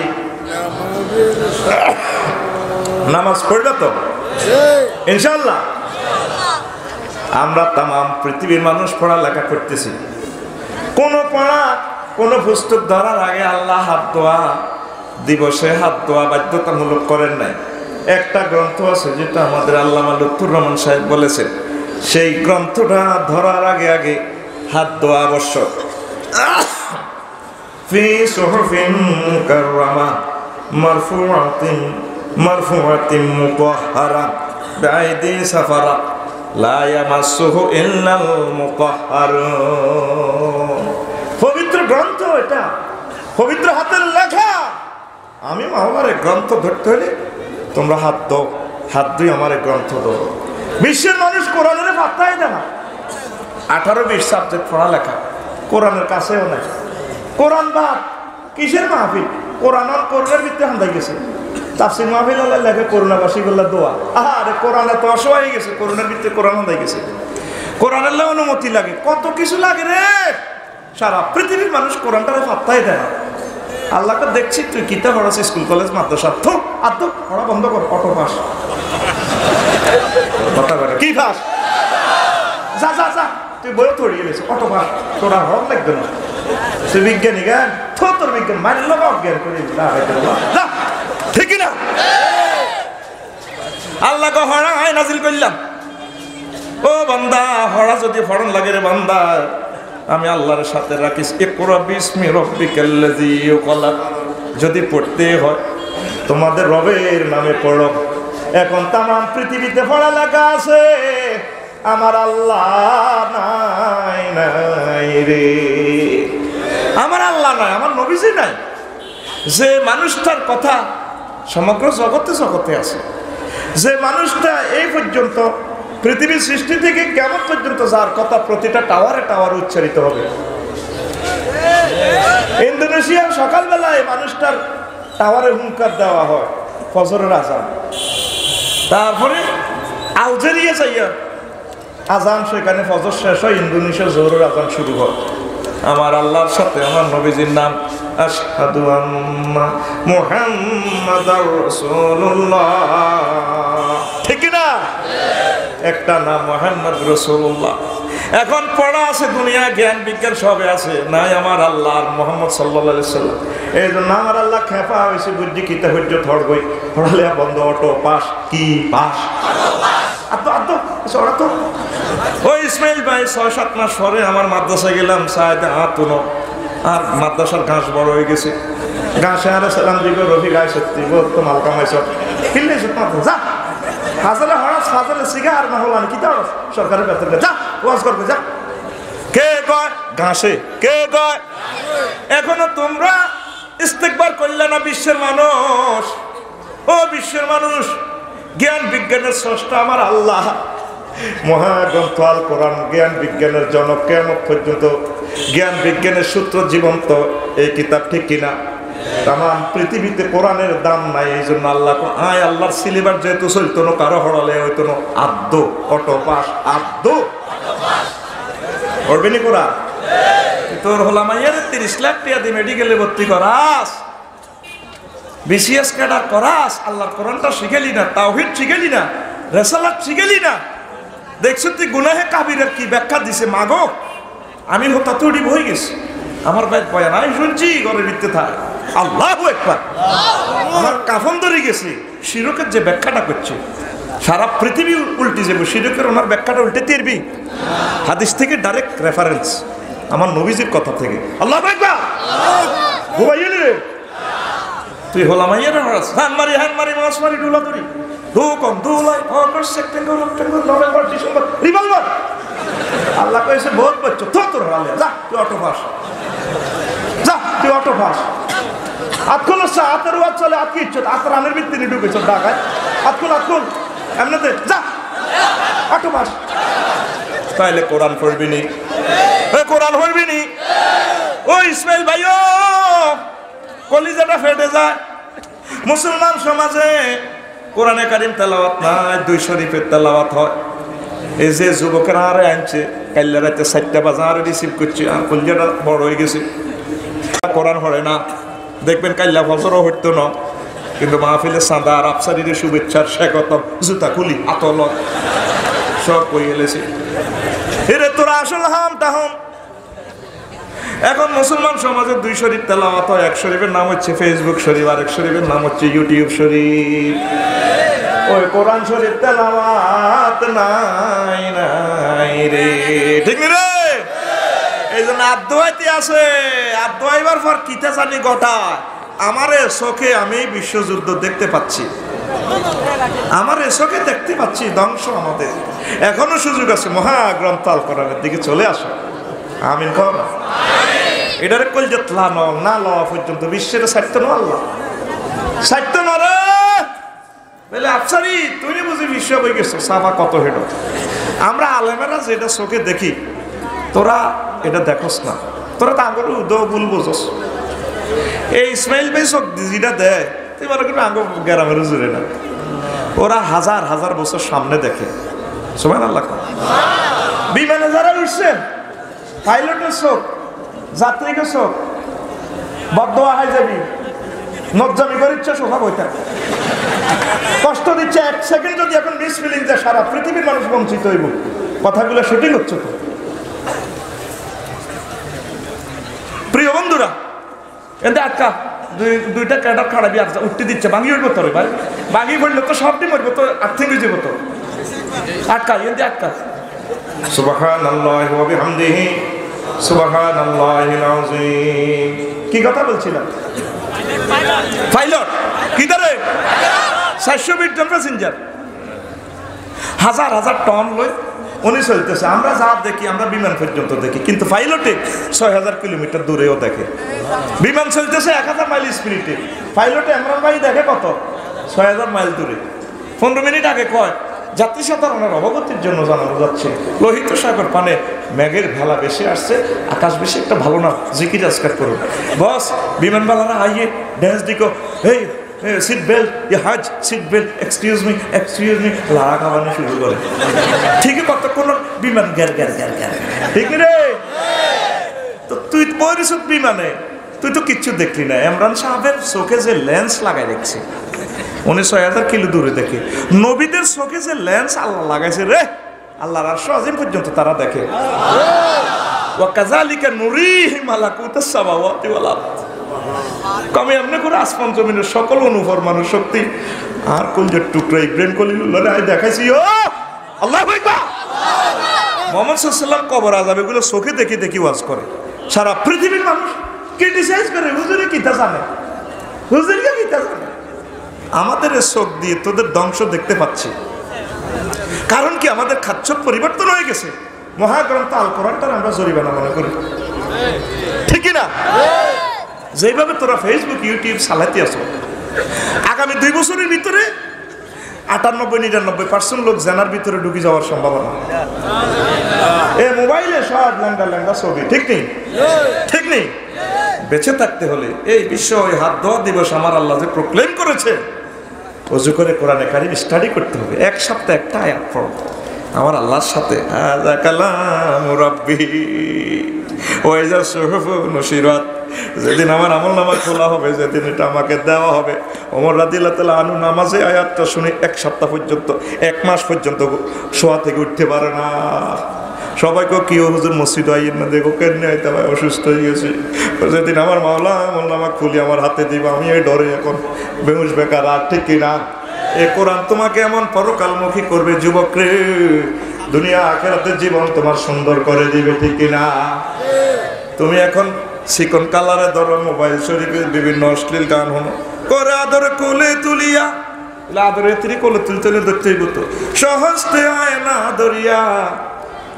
নামাজ পড়বে তো ইনশাআল্লাহ। আমরা তাম পৃথিবীর মানুষ পড়ালেখা করতেছি, কোন পড়া কোন পুস্তক ধরার আগে আল্লাহ হাত ধোয়া দিবসে হাত ধোয়া বাধ্যতামূলক করেন নাই। একটা গ্রন্থ আছে যেটা আমাদের আল্লামা লুৎফুর রহমান সাহেব বলেছেন, সেই গ্রন্থটা ধরার আগে আগে হাত ধোয়া আবশ্যক। ফি সুহুফিন মুকাররামা মারফুআতিন মুতাহহারা বিআইদি সাফারা লা ইয়ামাসসুহু ইল্লাল মুতাহহারুন। পবিত্র গ্রন্থ, এটা পবিত্র হাতের লেখা। আমি আমার গ্রন্থ ধরতে হলে তোমরা হাত দাও, হাত দিয়ে আমার গ্রন্থ দাও। বিশ্বের মানুষ কোরআনের পাত্তাই দেয় না। 18-20 সাবজেক্ট পড়ালেখা, কোরআনের কাছেও নাই। কোরআন বাদ কিসের মাহফিল? কোরআন আর কোরআনের ভিত্তি হান্দাই গেছে। তাফসীর মাহফিল আল্লাহ লেখে করুণাবাসী বললা দোয়া। আরে কোরআনে তো অসহায় গেছে, কোরআনের ভিত্তি কোরআন হান্দাই গেছে। কোরআনের অনুমতি লাগে, কত কিছু লাগে রে। সারা পৃথিবীর মানুষ কোরআনটারে পাত্তাই দেয় না। আল্লাহকে দেখছি তুই কিতাব পড়াস স্কুল কলেজ মাদ্রাসা, থো আদব পড়া বন্ধ কর, অটো পাস কথা বলে কি পাস, যা যা যা তুই বইও থড়িয়ে গেছিস, অটো পাস, তোরা হক লাগবে না। তুই বিজ্ঞানী জ্ঞান, থো তোর বিজ্ঞান মাইনের লোক অজ্ঞান করে যা, ঠিক না? আল্লাহকে হড়া আয় নাজিল করলাম। ও বান্দা, হড়া যদি ফড়ন লাগে রে বান্দা, আমি আল্লাহর সাথে রাখিস। ইকরা বিসমি রাব্বিকাল্লাযী খালাক। যদি পড়তে হয় তোমাদের রবের নামে পড়ো। এখন তাম পৃথিবীতে পড়া লেখা আছে, আমার আল্লাহ নাই নাই রে, আমার আল্লাহ নাই, আমার নবীজি নাই। যে মানুষটার কথা সমগ্র জগতে জগতে আছে, যে মানুষটা এই পর্যন্ত পৃথিবীর সৃষ্টি থেকে কিয়ামত পর্যন্ত যার কথা প্রতিটা টাওয়ারে টাওয়ারে উচ্চারিত হবে। ইন্দোনেশিয়ার সকালবেলায় মানুষটার টাওয়ারে হুঙ্কার দেওয়া হয় ফজরের আজান। তারপরে আলজেরিয়া যাইয়া আজান, সেখানে ফজর শেষ হয়, ইন্দোনেশিয়া জোহরের আজান শুরু হয়। আমার আল্লাহর সাথে আমার নবীজির নাম আশহাদু আন্না মুহাম্মাদার রাসূলুল্লাহ, ঠিক না? একটা নাম মুহাম্মদ রাসূলুল্লাহ। এখন পড়া আছে দুনিয়া, জ্ঞান বিজ্ঞান সবে আছে, নাই আমার আল্লাহ আর মুহাম্মদ সাল্লাল্লাহু আলাইহি সাল্লাম। এই জন্য আমার আল্লাহ খেপা হয়েছে, বুদ্ধি কিতা হজ্জ থড় গই পড়ালে বন্ধ, অটো পাস কি পাস তো। ওই ইসমাইল ভাই 6-7 মাস পরে আমার মাদ্রাসায় গেলাম, সাহেদে আতুনো, আর মাদ্রাসার ঘাস বড় হয়ে গেছে। ঘাসে আর সালাম দিব, রফি গায়ে সত্যি তো মাল কামাইছ কিনলে যা হাজারে হরাস হাজারে সিগা আর না হলাম কি তার সরকারের বেতন যা ওয়াজ করবে যা। কে কয় ঘাসে, কে কয়? এখনো তোমরা ইস্তেকবার করলে না বিশ্বের মানুষ। ও বিশ্বের মানুষ, জ্ঞান বিজ্ঞানের স্রষ্টা আমার আল্লাহ। মহাগ্রন্থ আল কোরআন জ্ঞান বিজ্ঞানের জনক, কিয়ামত পর্যন্ত জ্ঞান বিজ্ঞানের সূত্র জীবন্ত এই কিতাব, ঠিক কিনা? তামাম পৃথিবীতে কোরআনের দাম নাই। এই জন্য আল্লাহ আয় আল্লাহর সিলেবাস যেহেতু চলতো না, কারো হড়ালে হইতো না, আদ্য অটো পাস আদ্য পড়বেনি কোরআন। তোর হলাম 30 লাখ টাকা দিয়ে মেডিকেলে ভর্তি করাস, বিসিএস ক্যাডার করাস, আল্লাহর কোরআনটা শিখেলি না, তাওহীদ শিখেলি না, রিসালাত শিখেলি না। দেখছো তুই গুনাহে কাবিরের কি ব্যাখ্যা দিছে, মাগো আমি হতা তৈরি হয়ে গেছি। আমার ভাই বয়ান আমি শুনছি, ঘরের ভিতরে থাকে আল্লাহু আকবার, আমার কাফন ধরে গেছে। শিরকের যে ব্যাখ্যাটা করছে সারা পৃথিবী উল্টে যাবে, শিরকের ওনার ব্যাখ্যাটা উল্টে দিবি। হাদিস থেকে ডাইরেক্ট রেফারেন্স, আমার নবীজির কথা থেকে। আল্লাহু আকবার। ঘুমাইলি রে তুই হলাম হান মারি মাছ মারি ডুলা ধরি কম দুলাই August September October November December revolver. Allah কইছে বহুত বচ্চো তোর হালে যা, তুই অটো পাস, যা তুই অটো পাস। আতকুল হাতের ওয়াজ চলে, আতকি ইচ্ছত আত রানের ভিত্তি ঢুকেছ ঢাকায়, আতকুল এমনিতে যা অটো পাস। তাইলে কোরআন পড়বি নি, কোরআন পড়বি নি। ও ও ইসমাইল ভাইও কলিজাটা ফেটে যায়। মুসলমান সমাজে কোরআনে কারিম তেলাওয়াত নাই, দুই শরীফের তেলাওয়াত হয়। এই যে যুবকেরা আরে আনছে, কাল্লা রাতে 4টা বাজে আরে রিসিভ করছে, আর কলিজাটা বড় হয়ে গেছে, কোরআন হরে না। দেখবেন কাল্লা ফজরও হইতো না, কিন্তু মাহফিলে সাদা আর আফসারিদের শুভেচ্ছার স্বাগতম, জুতা খুলি আতল সব কই এলেছে। এরে তোরা আসল হাম তাহম। এখন মুসলমান সমাজের 2 শরীফ তেলাওয়াত হয়। এক শরীফের নাম হচ্ছে ফেসবুক শরীফ, আর এক শরীফের নাম হচ্ছে ইউটিউব শরীফ। ওই কোরআন শরীফ তেলাওয়াত নাই নাই রে, ঠিক রে? এই জন্য আব্দুয়াইতে আছে, আব্দুয়াইবার পর কিতা জানি ঘটায়। আমারে চোখে আমি বিশ্বযুদ্ধ দেখতে পাচ্ছি, আমার চোখে দেখতে পাচ্ছি ধ্বংস আমাদের। এখনো সুযোগ আছে, মহাগ্রন্থ আল কোরআনের দিকে চলে আসো। আমিন কর। এটারে কলজাত লানো না লওয়া পর্যন্ত বিশ্বের সাহিত্য না আল্লাহ সাহিত্য না রে। বলে আফসারি তুই বুঝি বিশ্ব হয়ে গেছো, সাফা কত হেড। আমরা আলেমেরা যেটা চোখে দেখি, তোরা এটা দেখোস না, তোরা তো আঙ্গুর উদয় ভুল বোঝস। এই ইসমাইল ভাই চোখ যেটা দেয়, তুই মনে করবি আঙ্গুর গ্রামের জুড়ে না, ওরা হাজার হাজার বছর সামনে দেখে। সুবহানাল্লাহ। বিমানে যারা উঠছেন, পাইলটের চোখ, যাত্রীকে চোখ, বদদোয়া হাই যাবি, নজ্জামি করে ইচ্ছা সোফা বইটা কষ্ট দিচ্ছে। 1 সেকেন্ড যদি এখন মিস ফিলিং যায়, সারা পৃথিবীর মানুষ বঞ্চিত হইব। কথাগুলো শুটিং হচ্ছে তো। প্রিয় বন্ধুরা, এতে আটকা দুইটা ক্যাডার খাড়াবি আর উঠতে দিচ্ছে, ভাঙি উঠবো তোর ভাই, ভাঙি পড়লে তো সবটি মরবো, তো আর্থিক হয়ে যাবো তো। আটকা এতে আটকা। সুবহানাল্লাহি ওয়া বিহামদিহি সুবহানাল্লাহিল আযীম। কি কথা বলছিলাম? পাইলট কি ধরে 420 জন প্যাসেঞ্জার, হাজার হাজার টন লই উনি চলতেছে। আমরা যা দেখি, আমরা বিমান পর্যন্ত দেখি, কিন্তু পাইলটে 6000 কিলোমিটার দূরেও দেখে। বিমান চলতেছে 1000 মাইল স্পিডে, পাইলটে ইমরান ভাই দেখে কত 6000 মাইল দূরে। 15 মিনিট আগে কয় যাত্রী সাধারণের অবগতির জন্য জানানো যাচ্ছে, লোহিত সাগর পানে মেঘের ভেলা বেশি আসছে, আকাশ বেশি একটা ভালো না, জিকির আজকার করুন। বস বিমানবালারা আইয়ে ড্যান্স দিকো, এই সিট বেল্ট, হাজ সিট বেল্ট, এক্সকিউজ মি লাড়া খাওয়ানো শুরু করে। ঠিকই কতক্ষণ বিমান গ্যার গ্যার গ্যার গ্যার, ঠিক রে? তো তুই পরিশুদ্ধ বিমানে, তুই তো কিচ্ছু দেখলি না। ইমরান সাহেবের চোখে যে লেন্স লাগাই দেখছে, উনি 6000 কিলো দূরে দেখে। নবীদের চোখে যে লেন্স আল্লাহ লাগাইছে রে, আল্লাহর আরশ আজিম পর্যন্ত তারা দেখে। ওয়া কাযালিকা নুরিহি মালাকুতাস সামাওয়াতি ওয়াল আরদ। কমে এমনি করে আসমান জমিনের সকল অনুপরমাণু শক্তি আর কলজের টুকরা ইব্রাহিম খলিলুল্লাহর আয় দেখাইছি। ও আল্লাহু আকবার। মুহাম্মদ সাল্লাল্লাহু আলাইহি ওয়াসাল্লাম কবর আযাব এগুলো চোখে দেখে দেখি ওয়াজ করে। সারা পৃথিবীর মানুষ ক্রিটিসাইজ করে, হুজুরে কিতা জানে, হুজুরকে কিতা জানে। আমাদের চোখ দিয়ে তোদের ধ্বংস দেখতে পাচ্ছি। কারণ কি? আমাদের খাদ্য পরিবর্তন হয়ে গেছে। মহাগ্রন্থ আল কোরআনটার আমরা জরিমানা মনে করি, ঠিক না? যেভাবে তোরা ফেসবুক ইউটিউব চালাতে আসো, আগামী 2 বছরের ভিতরে 98-99% লোক জানার ভিতরে ঢুকে যাওয়ার সম্ভাবনা। এই মোবাইলে সব ল্যাংডা ল্যাংডা ছবি, ঠিক নেই? ঠিক নেই? বেঁচে থাকতে হলে এই বিশ্ব ওই হাত ধোয়া দিবস আমার আল্লাহ যে প্রক্লেম করেছে, ওযু করে কোরআনে কারিম স্টাডি করতে হবে। 1 সপ্তাহ একটা আয়াত পড়ো আমার আল্লাহর সাথে। হাযা কালামু রাব্বি ওয়া ইযা সুহুফু নুশিরাত। যেদিন আমার আমলনামা খোলা হবে, যেদিন এটা আমাকে দেওয়া হবে, ওমর রাদিয়াল্লাহু তাআলা আনহু নামাজে আয়াতটা শুনে 1 সপ্তাহ পর্যন্ত, 1 মাস পর্যন্ত শোয়া থেকে উঠতে পারে না। সবাইকে কি হুজুর মসজিদ আইয়েন না, দেখো কেন আইতে ভাই অসুস্থ হয়ে গেছে। যেদিন আমার মাওলা আমলনামা খুলি আমার হাতে দিব, আমি এই ডরে এখন বেহুশ বেকার। আর ঠিক কিনা? এ কোরআন তোমাকে এমন পরকালমুখী করবে যুবক রে, দুনিয়া আখিরাতের জীবন তোমার সুন্দর করে দিবে, ঠিক কিনা? তুমি এখন চিকন কালারে ধরো মোবাইল শরীফের বিভিন্ন অশ্লীল গান হলো করে আদরে কোলে তুলিয়া, আদরে তিরি কোলে তুলতে ধরতে হইব তো। সহজতে হয় না দরিয়া,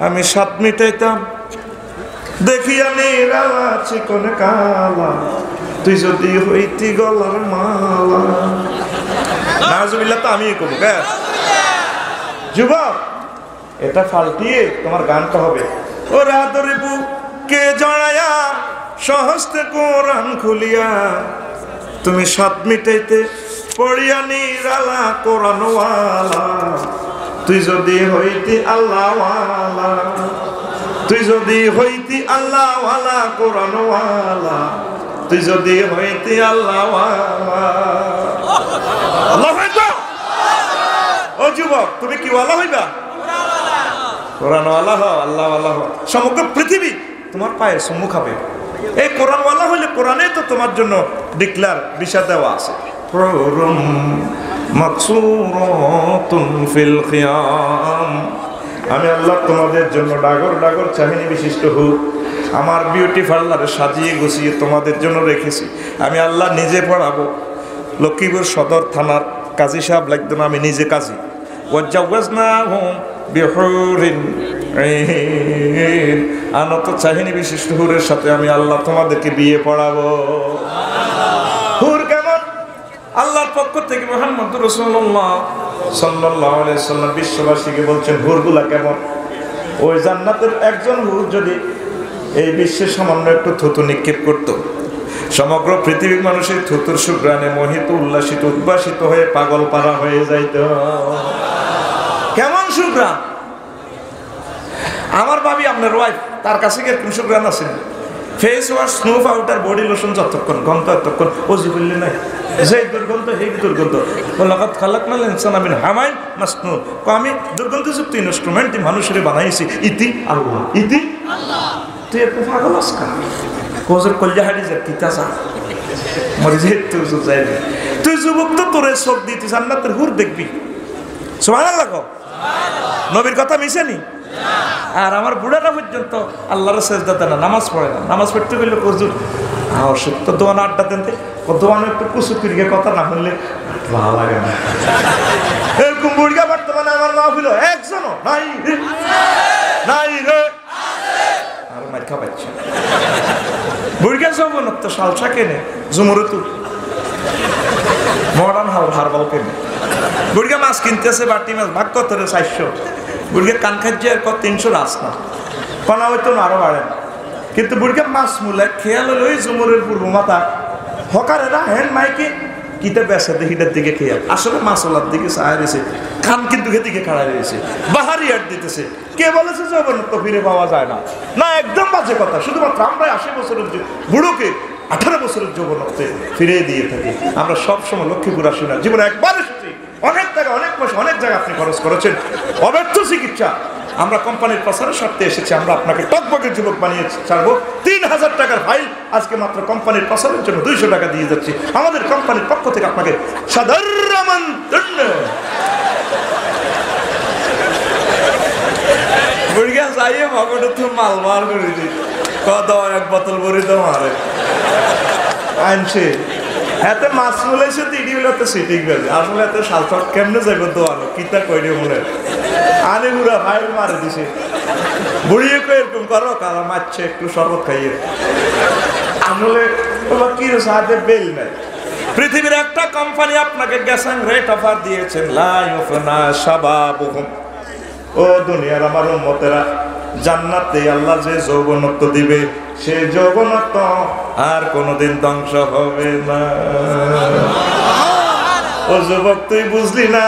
আমি 7 মিটাইতাম দেখিয়া নিরালা চিকন কালা, তুই যদি হইতি গলার মালা। নাজুবিল্লাহ তো আমি করবো। যুবক, এটা ফালটিয়ে তোমার গানটা হবে, ওরা আদরে বুকে জড়ায়া সহস্তে কোরআন খুলিয়া তুমি সাত মিটাইতে পড়িয়া নিরালা কোরআনওয়ালা তুই যদি হইতি আল্লাহওয়ালা তুই যদি হইতি আল্লাহওয়ালা কোরআনওয়ালা তুই যদি হইতি আল্লাহওয়ালা আল্লাহু আকবার ও যুবক তুমি কি ওয়ালা হইবা কোরআনওয়ালা হও আল্লাহওয়ালা হও সমগ্র পৃথিবী তোমার পায়ের সম্মুখ হবে এই কোরআনওয়ালা হইলে কোরআনে তো তোমার জন্য ডিক্লার দিশা দেওয়া আছে প্ররম মাকসুরাতুন ফিল খিয়াম আমি আল্লাহ তোমাদের জন্য ডাগর ডাগর চাহিনী বিশিষ্ট হুক আমার বিউটি পার্লারে সাজিয়ে গুছিয়ে তোমাদের জন্য রেখেছি আমি আল্লাহ নিজে পড়াবো লক্ষ্মীপুর সদর থানার কাজী সাহেব লাগতো না আমি নিজে কাজী ওয়াজাওয়াজনাহুম বিহুরিন আনত চাহিনী বিশিষ্ট হুরের সাথে আমি আল্লাহ তোমাদেরকে বিয়ে পড়াবো হুর কেমন আল্লাহর পক্ষ থেকে মুহাম্মদুর রাসূলুল্লাহ সাল্লাল্লাহু আলাইহি সাল্লাম বিশ্ববাসীকে বলছেন হুরগুলা কেমন ওই জান্নাতের একজন হুর যদি এই বিশ্বে সামান্য একটু থুতু নিক্ষেপ করত সমগ্র পৃথিবীর মানুষের থুতুর সুঘ্রাণে মোহিত উল্লাসিত উদ্ভাসিত হয়ে পাগল পারা হয়ে যাইত কেমন সুঘ্রাণ আমার ভাবি আপনার ওয়াইফ তার কাছে গিয়ে কোন সুঘ্রাণ আছে face wash snow powder body lotion যতক্ষণ গন্ধ ততক্ষণ ওজি করলে নাই যে দুর্গন্ধ এই দুর্গন্ধ লাকাদ খালাকনাল ইনসানা মিন হামাইন মাসনুন আমি দুর্গন্ধযুক্ত ইনস্ট্রুমেন্ট মানুষের বানাইছি ইতি আল্লাহ ইতি আল্লাহ তুই একটু পাগল আজকা কোজের কলজা হাড়ি যা কিতা যা মরে যে তুই যুবক তো তোরে সব দিতি জান্নাতের হুর দেখবি সুবহানাল্লাহ নবীর কথা মিশেনি আর আমার বুড়াটা পর্যন্ত আল্লাহর সেজদাতে না নামাজ পড়ে না নামাজ পড়তে গেলে হুজুর সত্য দোয়ান আড্ডা দেন দোয়ানো একটু কুসু ফিরিয়ে কথা না শুনলে ভালো লাগে না এরকম বুড়িয়া বর্তমানে আমার মাহফিল একজনও নাই নাই রে আর মার খাবাচ্ছে বুড়িয়া যৌবনত্ব সালসা কেনে জুমরুতু মডার্ন হারবাল কেনে বুড়িয়া মাছ কিনতেছে বাটি মাছ ভাগ কত রে 400 বুড়িয়া কান খাচ্ছে আর কত 300 রাস না কনা হয়তো আরো বাড়ে না কিন্তু বুড়িয়া মাছ মূলে খেয়াল হলো ওই জুমরের পূর্ব মাথা হকারেরা হ্যান্ড মাইকে কিতে বেসে দেহিটার দিকে খেয়াল আসলে মাছলার দিকে চায় রয়েছে কান কিন্তু দিকে খাড়া রয়েছে বাহারি আট দিতেছে কে বলেছে যৌবনত্ব ফিরে পাওয়া যায় না না একদম বাজে কথা শুধুমাত্র আমরা 80 বছরের বুড়োকে 18 বছরের যৌবনত্বে ফিরে দিয়ে থাকি আমরা সবসময় লক্ষ্মীপুর আসি না জীবনে একবার এসেছি অনেক টাকা অনেক পয়সা অনেক জায়গায় আপনি খরচ করেছেন অব্যর্থ চিকিৎসা আমরা কোম্পানির প্রচারের স্বার্থে এসেছি আমরা আপনাকে টকবকের যুবক বানিয়ে ছাড়বো 3000 টাকার ফাইল আজকে মাত্র কোম্পানির প্রচারের জন্য 200 টাকা দিয়ে যাচ্ছি আমাদের কোম্পানির পক্ষ থেকে আপনাকে সাদর আমন্ত্রণ বুড়িয়া যাইয়ে ভগটা তো মাল মার করে দিই কত এক বোতল ভরি তো মারে আনছে এতে মাছ বলেছে দিদিগুলোতে সিটিং গেছে আসলে এত সালসট কেমনে যাবে দোয়ানো কিতা কইরে মনে আনে বুড়া ফাইল মারে দিছে বুড়িয়ে কই এরকম করো কারা মারছে একটু শরবত খাইয়ে আসলে তোমার কি সাথে বেল নাই পৃথিবীর একটা কোম্পানি আপনাকে গ্যাসাং রেট অফার দিয়েছেন লা ইউফনা শাবাবুহুম ও দুনিয়ার আমার উম্মতেরা জান্নাতে আল্লাহ যে যৌবনত্ব দিবে সে যৌবনত্ব আর কোনোদিন ধ্বংস হবে না ও যুবক তুই বুঝলি না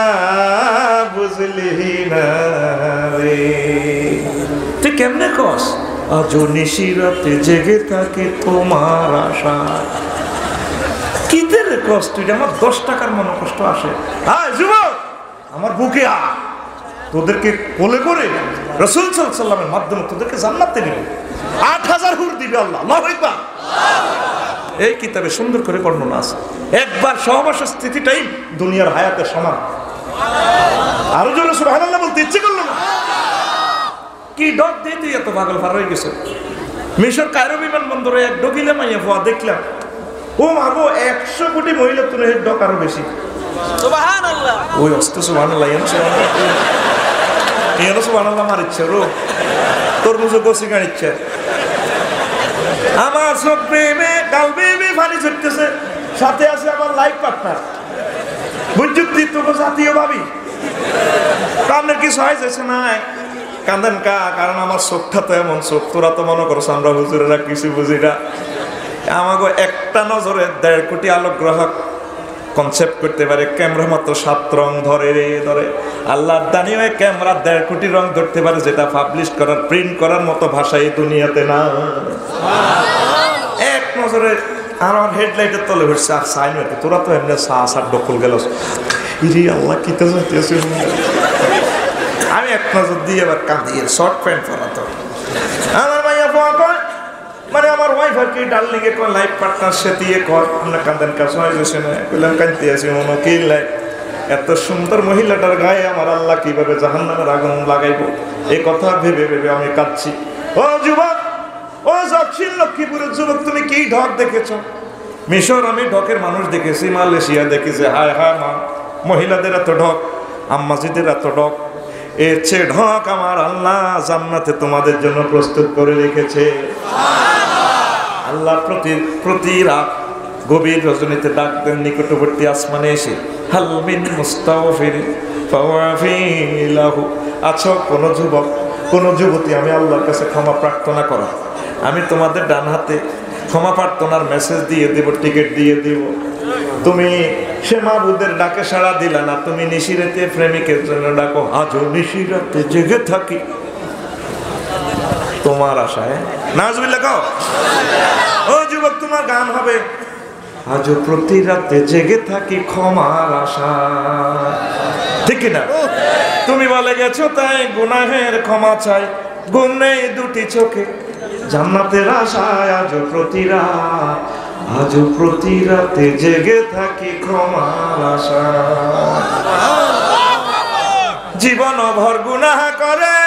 রে তুই কেমনে কস আজ নিশিরাতে জেগে থাকে তোমার আশা কিদের কষ্ট তুই আমার 10 টাকার মনে কষ্ট আসে হ্যাঁ যুবক আমার বুকে তোদেরকে কোলে করে রাসূল সাল্লাল্লাহু আলাইহি ওয়াসাল্লামের মাধ্যমে তোদেরকে জান্নাতে নিবে 8000 হুর দিবে আল্লাহ আল্লাহু আকবার এই কিতাবে সুন্দর করে বর্ণনা আছে একবার সহবাসের স্থিতিটাই দুনিয়ার হায়াতের সমান আরো জোরে সুবহানাল্লাহ বলতে ইচ্ছে করলো না কি ডক দিয়ে তুই এত পাগল ফার হয়ে গেছে মিশর কায়রো বিমানবন্দরে এক ডকিলে মাইয়া ফোয়া দেখলাম ও মাগো 100 কোটি মহিলা তুলে ডক আরো বেশি সুবহানাল্লাহ ওই অস্ত সুবহানাল্লাহ এর সুবহানাল্লাহ মারিচ্ছে রো তরমুজও গোসি গাড়িচ্ছে আমার সব প্রেমে গালবে পানি ছুটতেছে সাথে আছে আমার লাইফ পার্টনার বুঝুক্তি তো জাতীয় ভাবি আপনার কিছু হয় যাচ্ছে না কান্দেন কা কারণ আমার চোখটা তো এমন চোখ তোরা তো মনে করছো আমরা হুজুরেরা কিছু বুঝি না আমাকে একটা নজরে 1.5 কোটি আলোকগ্রহ কনসেপ্ট করতে পারে, ক্যামেরা মাত্র 7 রং ধরে আল্লাহর দানিও ক্যামেরা 1.5 কোটি রং ধরতে পারে, যেটা পাবলিশ করার প্রিন্ট করার মতো ভাষা এই দুনিয়াতে না। এক নজরে আমার হেডলাইটের তলে উঠছে আর সাইন হইতে, তোরা তো এমনি সার দখল গেল, ইরি আল্লাহ কি তো আমি এক নজর দিয়ে এবার কাঁদি, শর্ট প্যান্ট পরা তো আমার মাইয়া কয়, মানে আমার ওয়াইফ আর কি ডার্লিং এ কয় লাইফ পার্টনার সে দিয়ে কয় আমরা কাঁদেন কাছে হয় যে না কইলাম কাঁদতে আছি মনে কি লাই, এত সুন্দর মহিলাটার গায়ে আমার আল্লাহ কিভাবে জাহান্নামের আগুন লাগাইবো এই কথা ভেবে ভেবে আমি কাঁদছি। ও যুবক, ও দক্ষিণ লক্ষ্মীপুরের যুবক, তুমি কি ঢক দেখেছ? মিশর আমি ঢকের মানুষ দেখেছি, মালয়েশিয়া দেখেছি, হায় হায় মা মহিলাদের এত ঢক, আম্মাজিদের এত ঢক, এর চেয়ে ঢক আমার আল্লাহ জান্নাতে তোমাদের জন্য প্রস্তুত করে রেখেছে। আল্লাহ প্রতি রাত গভীর রজনীতে ডাক দেন নিকটবর্তী আসমানে এসে, হাল মিন মুস্তাগফির ফাওয়াফিলাহু, আছো কোন যুবক কোন যুবতী আমি আল্লাহর কাছে ক্ষমা প্রার্থনা করা, আমি তোমাদের ডান হাতে ক্ষমা প্রার্থনার মেসেজ দিয়ে দেব, টিকিট দিয়ে দিব। তুমি সে মাবুদের ডাকে সাড়া দিলা না, তুমি নিশিরাতে প্রেমিকের জন্য ডাকো, আজও নিশিরাতে জেগে থাকি তোমার আশায়, নাউজুবিল্লাহ কও। ও যুবক, তোমার গান হবে, আজও প্রতি রাতে জেগে থাকি ক্ষমার আশায়, ঠিক না? তুমি বলে গেছো তাই গুনাহের ক্ষমা চাই, গুণ নেই 2টি চোখে জান্নাতের আশায়, আজও প্রতি রাতে জেগে থাকি ক্ষমার আশায়। জীবন ভর গুনাহ করে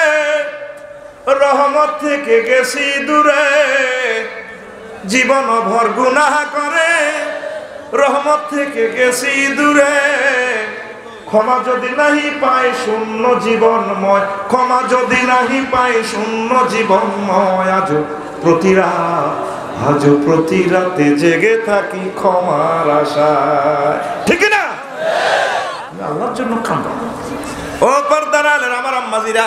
রহমত থেকে গেছি দূরে, জীবন ভর গুনাহ করে রহমত থেকে গেছি দূরে, ক্ষমা যদি নাহি পাই শূন্য জীবনময়, ক্ষমা যদি নাহি পাই শূন্য জীবনময়, আজও প্রতি রাতে জেগে থাকি ক্ষমার আশায়, ঠিক না? আল্লাহর জন্য কাঁদো। ও পর্দার আলের আমার আম্মাজিরা,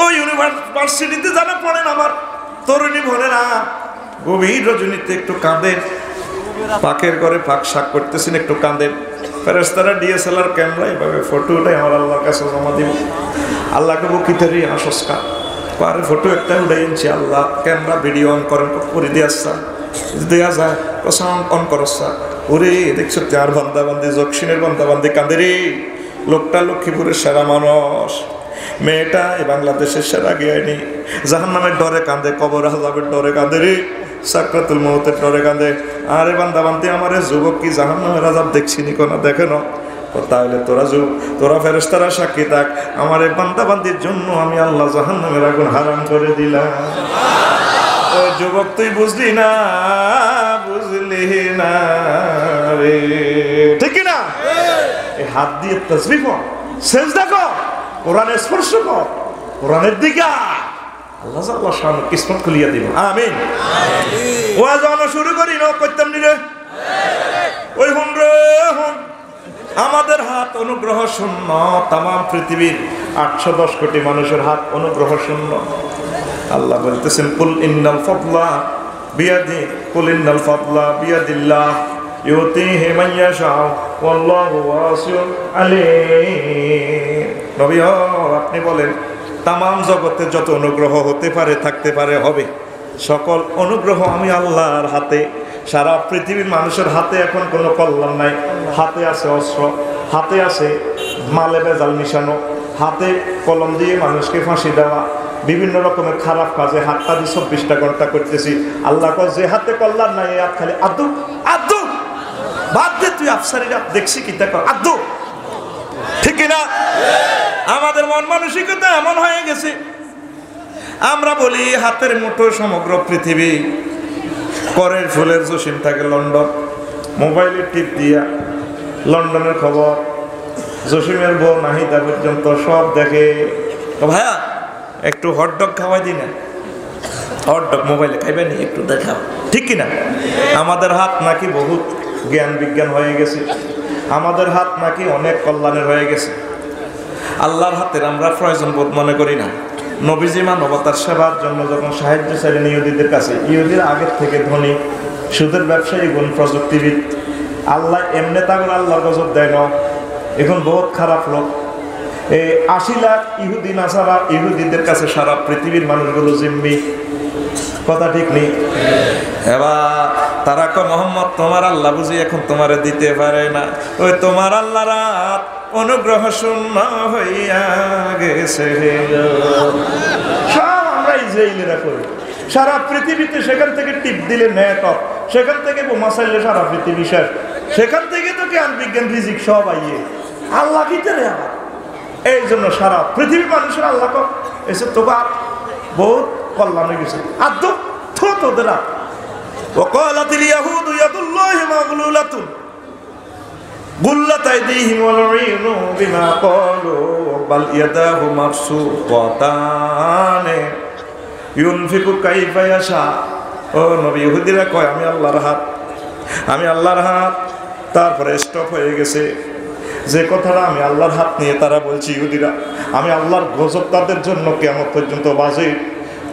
ও ইউনিভার্সিটিতে যারা পড়েন আমার তরুণী বোনেরা, গভীর রজনীতে একটু কাঁদেন, পাকের ঘরে পাক শাক করতেছেন, একটু কাঁদেন। ফেরেশতারা ডিএসএলআর ক্যামেরা এভাবে ফটো উঠাই আমার আল্লাহর কাছে জমা দিব, আল্লাহকে বুকিতেরই আসস্কা পারে ফটো একটা উঠাই আনছি, আল্লাহ ক্যামেরা ভিডিও অন করেন করে দিয়ে আসছা দেওয়া যায়, সাউন্ড অন করছা, ওরে দেখছো তার বান্দাবান্দি জকশিনের বান্দাবান্দি কাঁদে রে, লোকটা লক্ষ্মীপুরের সেরা মানুষ, মেয়েটা এই বাংলাদেশের সেরা জ্ঞানী, জাহান্নামের ডরে কাঁদে, কবর আযাবের ডরে কাঁদে রে, সাকরাতুল মউতের ডরে কাঁদে। আরে বান্দাবান্দি আমার যুবক কি জাহান্নামের আযাব দেখছিনি কোন দেখে না? তাহলে তোরা ফেরেশতারা সাক্ষী থাক, আমার এই বান্দাবান্দির জন্য আমি আল্লাহ জাহান্নামের আগুন হারাম করে দিলাম। ও যুবক, তুই বুঝলি না রে, ঠিক না? এই হাত দিয়ে তাসবিহ কর, সেজদা কর, কোরআনের স্পর্শ কর, কোরআনের দিকে আল্লাহ শান কিসমত খুলিয়া দিব। আমিন। ওয়াজ শুরু করি না করতাম নি রে, ওই হুন রে হুন, আমাদের হাত অনুগ্রহ শূন্য, তাম পৃথিবীর 810 কোটি মানুষের হাত অনুগ্রহ শূন্য। আল্লাহ বলতেছেন কুল ইন্নাল ফাদলা বিয়াদিল্লাহ ইউতিহি মান ইয়াশা ওয়াল্লাহু ওয়াসিউন আলিম। নবী আপনি বলেন তামাম জগতে যত অনুগ্রহ হতে পারে, থাকতে পারে, হবে, সকল অনুগ্রহ আমি আল্লাহর হাতে। সারা পৃথিবীর মানুষের হাতে এখন কোনো কল্যাণ নাই, হাতে আছে অস্ত্র, হাতে আছে মালে বেজাল মিশানো, হাতে কলম দিয়ে মানুষকে ফাঁসি দেওয়া, বিভিন্ন রকমের খারাপ কাজে হাতটা দিয়ে 24টা ঘন্টা করতেছি। আল্লাহ কয় যে হাতে কল্যাণ নাই এই হাত খালি আদু আদু, বাদ দে তুই আফসারিরা দেখছি কি দেখো আদু, ঠিক না? আমাদের মন মানসিকতা এমন হয়ে গেছে, আমরা বলি হাতের মুঠো সমগ্র পৃথিবী, করের ফুলের জসিম থাকে লন্ডন, মোবাইলের টিপ দিয়া লন্ডনের খবর, জসিমের বউ নাহিদা পর্যন্ত সব দেখে। ভাইয়া একটু হটডগ খাওয়াই দি না, হটডগ মোবাইলে খাইবে নি, একটু দেখাও, ঠিক কিনা? আমাদের হাত নাকি বহুত জ্ঞান বিজ্ঞান হয়ে গেছে, আমাদের হাত নাকি অনেক কল্যাণের হয়ে গেছে। আল্লাহর হাতের আমরা প্রয়োজন বোধ মনে করি না। নবীজি মানবতার সেবার জন্য যখন সাহায্য চাইলেন ইহুদিদের কাছে, ইহুদিরা আগের থেকে ধনী, সুদের ব্যবসায়ী গুণ প্রযুক্তিবিদ, আল্লাহ এমনি তাগর আল্লাহর গজব দেয় না, এখন বহুত খারাপ লোক। এই ৮০ লাখ ইহুদি নাসারা, ইহুদিদের কাছে সারা পৃথিবীর মানুষগুলো জিম্মি, কথা ঠিক নেই? এবার তারা কয় মোহাম্মদ তোমার আল্লাহ বুঝি এখন তোমারে দিতে পারে না, ওই তোমার আল্লাহ রাত অনুগ্রহ শূন্য হইয়া গেছে। সব আমরা ইসরায়েলিরা করি, সারা পৃথিবীতে সেখান থেকে টিপ দিলে নেটওয়ার্ক, সেখান থেকে বোমা চাইলে সারা পৃথিবী শেষ, সেখান থেকে তো জ্ঞান বিজ্ঞান ফিজিক্স সব আইয়ে আল্লাহ ভিতরে আবার। এই জন্য সারা পৃথিবীর মানুষের আল্লাহ এসে তোকে বহুত কল্যাণ হয়ে গেছে। আর তো তোদের وقالت اليهود يد الله مغلولة غلت أيديهم ولعنوا بما قالوا بل يداه مبسوطتان ينفق كيف يشاء। ও নবী, ইহুদিরা কয় আমি আল্লাহর হাত, আমি আল্লাহর হাত, তারপরে স্টপ হয়ে গেছে। যে কথাটা আমি আল্লাহর হাত নিয়ে তারা বলছি ইহুদিরা, আমি আল্লাহর গজব তাদের জন্য কিয়ামত পর্যন্ত বাজে।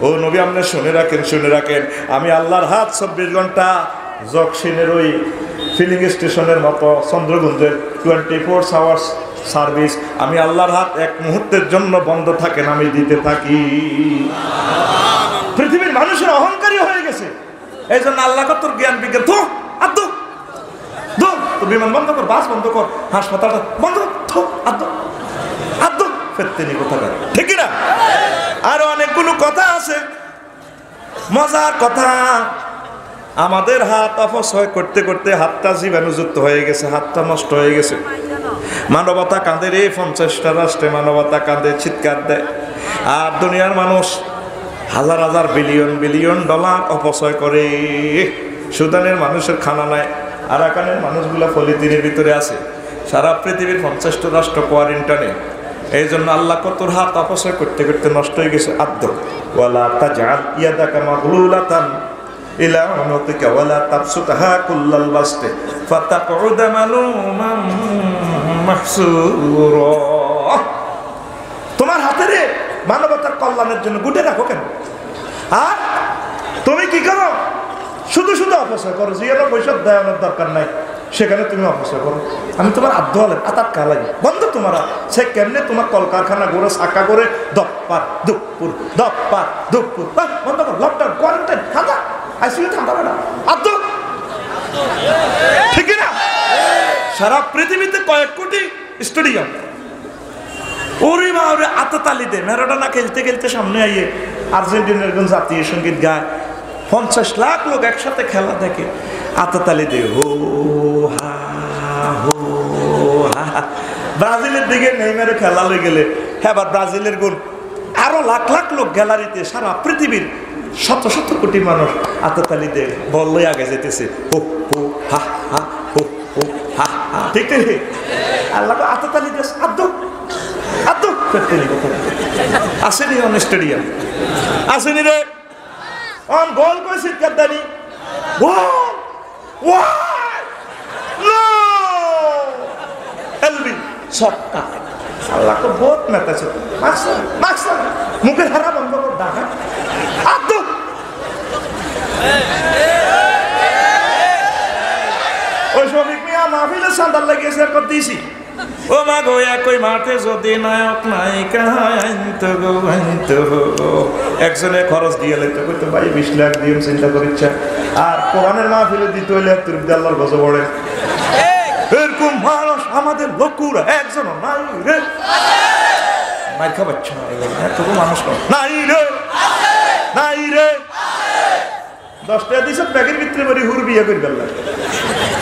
ও নবী আপনি শুনে রাখেন, শুনে রাখেন, আমি আল্লাহর হাত ২৪ ঘন্টা জকসিনের ওই ফিলিং স্টেশনের মতো চন্দ্রগঞ্জের 24 আওয়ার্স সার্ভিস, আমি আল্লাহর হাত এক মুহূর্তের জন্য বন্ধ থাকে না, আমি দিতে থাকি। পৃথিবীর মানুষের অহংকারী হয়ে গেছে, এই জন্য আল্লাহ তোর জ্ঞান বিজ্ঞান তো আদৌ তো বিমান বন্ধ কর, বাস বন্ধ কর, হাসপাতালটা বন্ধ কর, আদৌ ফেরতেনি কোথাকার, ঠিক না? আরো অনেকগুলো কথা আছে, মজার কথা। আমাদের হাত অপচয় করতে করতে হাতটা জীবাণুযুক্ত হয়ে গেছে, হাতটা নষ্ট হয়ে গেছে। মানবতা কাঁদে রে, 50টা রাষ্ট্রে মানবতা কাঁদে, চিৎকার দেয়। আর দুনিয়ার মানুষ হাজার হাজার বিলিয়ন বিলিয়ন ডলার অপচয় করে। সুদানের মানুষের খানা নাই, আরাকানের মানুষগুলা পলিথিনের ভিতরে আছে, সারা পৃথিবীর 50টা রাষ্ট্র কোয়ারেন্টাইনে। এই জন্য আল্লাহ কতর হাত অপচয় করতে করতে নষ্ট হয়ে গেছে। আদ্দ ওয়ালা তাজআল ইয়াদাকা মাগলুলাতান ইলা উনুকিকা ওয়ালা তাবসুতহা কুল্লাল বাসতি ফাতাকউদা মালুমান মাহসুরা। তোমার হাতে রে মানবতার কল্যাণের জন্য গুটে রাখো কেন? আর তুমি কি করো? শুধু শুধু অপচয় করো, জিয়ানো পয়সা দেওয়ানোর দরকার নাই, সেখানে তুমি অপচয় করো। আমি তোমার আধ্য হলেন আতাত কালাই বন্ধ তোমার, সে কেমনে তোমার কলকারখানা করে সাকা করে দপ্পার দুপুর দপ্পার দুপুর বন্ধ কর, লকডাউন কোয়ারেন্টাইন ঠান্ডা আইসিইউ ঠান্ডা না আধ্য, ঠিক না? সারা পৃথিবীতে কয়েক কোটি স্টেডিয়াম, ওরে মা ওরে আততালি দে, ম্যারাডোনা খেলতে খেলতে সামনে আইয়ে আর্জেন্টিনার কোন জাতীয় সঙ্গীত গায়, 50 লাখ লোক একসাথে খেলা দেখে, আততালি দে হো হা হো হা। ব্রাজিলের দিকে নেইমারে খেলা লই গেলে হ্যাঁ, ব্রাজিলের গুণ আরো লাখ লাখ লোক গ্যালারিতে, সারা পৃথিবীর শত শত কোটি মানুষ আততালি দে, বল লই আগে যেতেছে হো হো হা হা হো হো হা হা, ঠিক ঠিক? আল্লাহ আততালি দে আদৌ আদৌ ফেরতেনি কথা আসেনি, অন স্টেডিয়াম আসেনি রে, অন গোল করে চিৎকার দানি গোল ওয়াই নো এলবি ছক্কা। আল্লাহ তো বহুত মেতেছে, মুখের হারা বন্ধ কর, ডাকা আদৌ। ওই শ্রমিক মিয়া মাহফিলে সান্দাল লাগিয়েছে আর কর দিয়েছি, ও মা গো একই মাঠে যদি নায়ক নায়িকা আইনতো গো আইনতো, একজনে খরচ দিয়ে লাইতো কইতো ভাই 20 লাখ দিয়ে চিন্তা করিচ্ছা, আর কোরআনের মাহফিলে দিতে হইলে তুরবি আল্লাহর গজব পড়ে। এরকম মানুষ আমাদের লোকুরা একজন নাই রে, মাই খাবাচ্ছ না এত মানুষ নাই রে, নাই রে। 10 টাকা দিছে ব্যাগের ভিতরে ভরি হুর বিয়ে করে ফেললাম।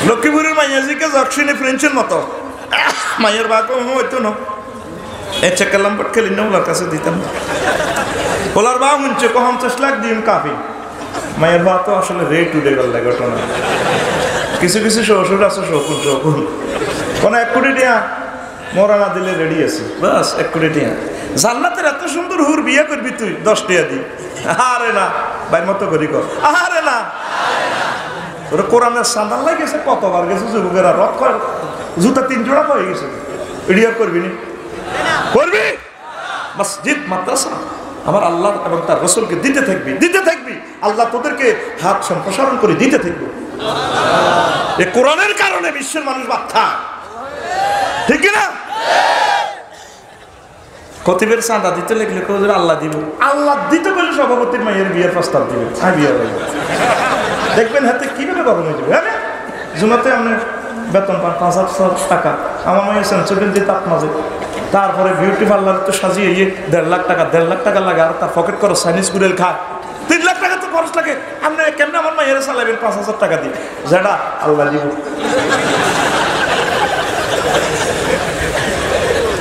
লক্ষ্মীপুরের মাইয়াজিকে জকশনে ফ্রেঞ্চের মতো মায়ের বাপ হইতো না, এসে কালাম পট খেলি না, ওলার কাছে দিতাম, ওলার বা শুনছে 50 লাখ দিন কাফি। মায়ের বা তো আসলে রেট উঠে গেল ঘটনা। কিছু কিছু শ্বশুর আছে শকুন শকুন, কোনো 1 কোটি টাকা মরা না দিলে রেডি আছে, বাস 1 কোটি টাকা। জান্নাতের এত সুন্দর হুর বিয়ে করবি তুই 10 টাকা দি, আরে না ভাই মতো করি কর, আরে না ওরা কোরআনের সান্দাল লাগেছে, কতবার গেছে যুবকেরা রথ কর, জুতা 3 জোড়া হয়ে গেছে, রিয়ার করবি নি? করবি? মসজিদ মাদ্রাসা আমার আল্লাহ এবং তার রসুলকে দিতে থাকবি, দিতে থাকবি। আল্লাহ তোদেরকে হাত সম্প্রসারণ করে দিতে থাকবে। এই কোরআনের কারণে বিশ্বের মানুষ বাচ্চা, ঠিক না? খতিবের চাঁদা দিতে লাগলে আল্লাহ দিব, আল্লাহ দিতে বলে সভাপতির মায়ের বিয়ের প্রস্তাব দিবে, বিয়ে হবে দেখবেন হাতে কিভাবে গরম হয়ে যাবে। হ্যাঁ, জুমাতে আপনার বেতন পান 5,000 টাকা, আমার মায়ের সেন্সুরিন দিয়ে তাপ মাঝে, তারপরে বিউটি পার্লার তো সাজিয়ে 1.5 লাখ টাকা লাগে, আর তার পকেট করো চাইনিজ গুড়েল খায়, 3 লাখ টাকা তো খরচ লাগে। আপনি কেমন আমার মায়ের চালাবেন 5,000 টাকা দিয়ে? যেটা আল্লাহ দিব।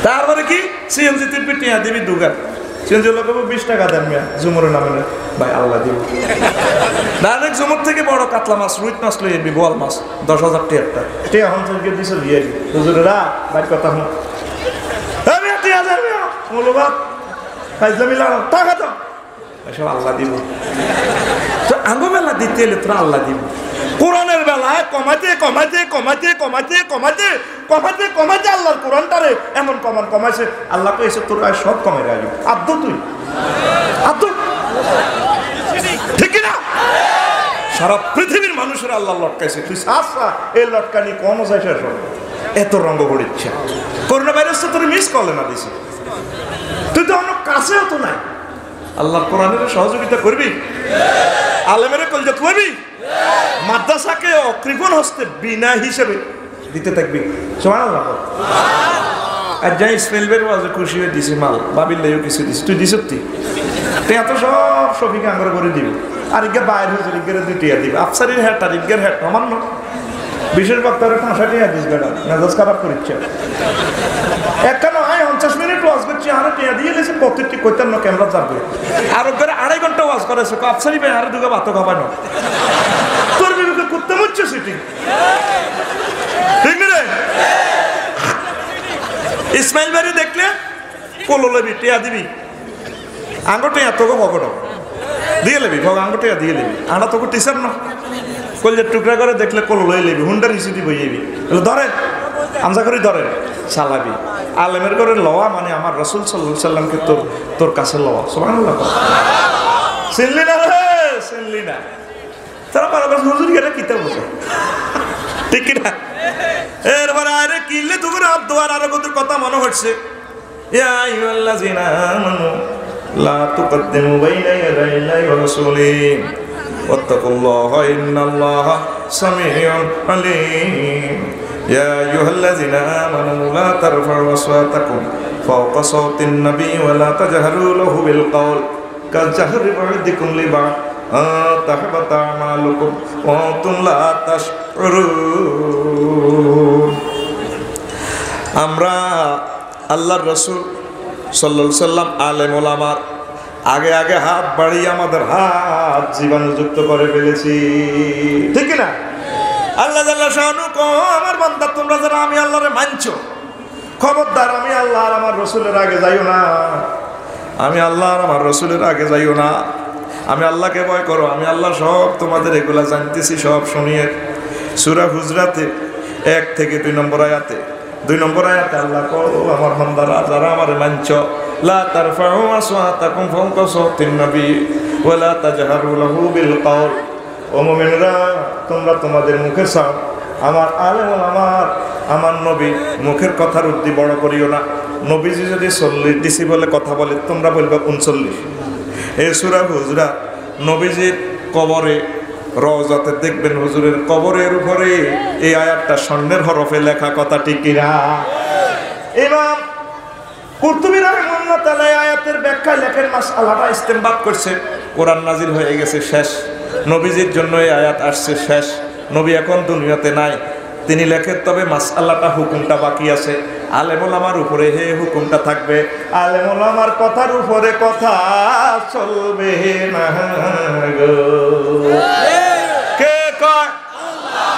তারপরে কি সিএনজি টিপি টিয়া দিবি দুগান, সিএনজি লোক 20 টাকা দেন মিয়া জুমুরের নামে, ভাই আল্লাহ দিব। ডাইরেক্ট জুমুর থেকে বড় কাতলা মাছ, রুইত মাছ লই এবি, বোয়াল মাছ 10,000 টাকা টিয়া হন থেকে দিছে লিয়ে হুজুরেরা বাইর কথা হন, আমি টিয়া যাবে মূল্যবাদ ফাইজলামি লাগা টাকা দাও, এসব আল্লাহ দিব। তো আঙ্গো বেলা দিতে এলে তোরা আল্লাহ দিব। কোরআনের বেলায় কমাইতে কমাইতে কমাইতে কমাইতে কমাইতে কমাইতে কমাইতে আল্লাহর কোরআনটারে এমন কমাইছে, আল্লাহ কইছে তোর সব কমে গেল, আব্দ তুই আব্দ, ঠিক না? সারা পৃথিবীর মানুষের আল্লাহ লটকাইছে, তুই আচ্ছা এই লটকানি কম যায় শেষ হবে, এত রঙ্গ গড়িচ্ছে। করোনা ভাইরাস তো তোর মিস করলে না দিছি, তুই তো অন্য কাছেও তো নাই। আল্লাহর কোরআনের সহযোগিতা করবি, আলেমের কলজা করবি, মাদ্রাসাকে কৃপণ হস্তে বিনা হিসেবে দিতে থাকবি। সুবহানাল্লাহ। আর যাই ইসমাইল ভাইয়ের ওয়াজে খুশি হয়ে দিছি মাল, বাবির লাইও কিছু দিছি, তুই দিস তুই এত সব শফিকে আঙ্গর করে দিবি, আর ইগে বাইর হুজুর ইগের 2 টিয়া দিবি, আফসারির হ্যাট আর ইগের হ্যাট আমার না, বিশেষ বক্তারে 5 টিয়া দিস গাড়া, মেজাজ খারাপ করিচ্ছে। একখানে 50 মিনিট ওয়াজ করছি, আর টিয়া দিয়ে গেছে প্রত্যেকটি কইতেন না ক্যামেরা যাবে, আর ওপরে 2.5 ঘন্টা ওয়াজ করেছে, আফসারি ভাই আর 2 ভাত খাবানো, তোর বিবেকে করতে হচ্ছে সেটি, ঠিক না রে? ইসমাইল ভাইরে দেখলে কোলো লবি, টিয়া দিবি, আঙ্গো টিয়া তোকে ভগট দিয়ে লেবি, আঙ্গো টিয়া দিয়ে লেবি, আনা তোকে টিচার না, কলজের টুকরা করে দেখলে কোলো লই লেবি, হুন্ডার হিসেবে বই যাবি, ধরে আমজা করে ধরে চালাবি। আলেমের করে লওয়া মানে আমার রাসূল সাল্লাল্লাহু আলাইহি সাল্লামকে তোর কাছে লওয়া। সুবহানাল্লাহ। চিনলি না রে, চিনলি না, তারা বারবার হুজুর গেলে কিতাব বসে, ঠিক না? এরপরে আরে কিনলে তোমার হাত দোয়ার আরো কত কথা মনে হচ্ছে, ইয়া আইয়ুহাল্লাযিনা আমানু লা তুকদ্দিমু বাইনা ইয়াদাইল্লাহি ওয়া রাসূলিহি ওয়াত্তাকুল্লাহা ইন্নাল্লাহা সামিউন আলীম। ইয়া আইয়ুহাল্লাযিনা আমানু লা তারফা'উ আসওয়াতাকুম ফাওকা সাওতিন নবী ওয়া লা তাজহারু লাহু বিল কওল কাজহারি বা'দিকুম লিবা'দ তাহবাতা আমালুকুম ওয়া আনতুম লা তাশউরুন। আমরা আল্লাহর রাসূল সাল্লাল্লাহু আলাইহি সাল্লাম আলেম ওলামার আগে আগে হাত বাড়িয়ে আমাদের হাত জীবাণুযুক্ত করে ফেলেছি, ঠিক না? আল্লাহ জাল্লা শানু কো আমার বান্দা তোমরা যারা আমি আল্লাহরে মানছো, খবরদার আমি আল্লাহ আর আমার রাসূলের আগে যাইও না, আমি আল্লাহ আর আমার রাসূলের আগে যাইও না, আমি আল্লাহকে ভয় করো, আমি আল্লাহ সব তোমাদের এগুলা জানতেছি, সব শুনিয়ে। সূরা হুজরাতে 1 থেকে 2 নম্বর আয়াতে, 2 নম্বর আয়াতে আল্লাহ কো আমার বান্দারা যারা আমারে মানছো, লা তারফা'উ আসওয়াতাকুম ফাওকা সাওতিন নবী ওয়া লা তাজহারু লাহু বিল কওল। ও মুমিনরা তোমরা তোমাদের মুখের সাউন্ড আমার আলেম আমার নবী মুখের কথার উদ্দি বড় করিও না। নবীজি যদি 40 ডেসিবেলে কথা বলে তোমরা বলবে 39। এই সূরা হুজরাত নবীজির কবরে রওজাতে দেখবেন হুজুরের কবরের উপরে এই আয়াতটা স্বর্ণের হরফে লেখা, কথা ঠিক কিনা? ইমাম কুরতুবী রাহিমাহুল্লাহ তাআলা আয়াতের ব্যাখ্যা লেখেন, মাসআলাটা ইস্তেমবাত করছে, কোরআন নাজিল হয়ে গেছে শেষ, নবীজির জন্য এই আয়াত আসছে শেষ, নবী এখন দুনিয়াতে নাই, তিনি লেখেন তবে মাসআলাটা হুকুমটা বাকি আছে, আলেম ওলামার উপরে হে হুকুমটা থাকবে, আলেম ওলামার কথার উপরে কথা চলবে না গো। কে কয়? আল্লাহ।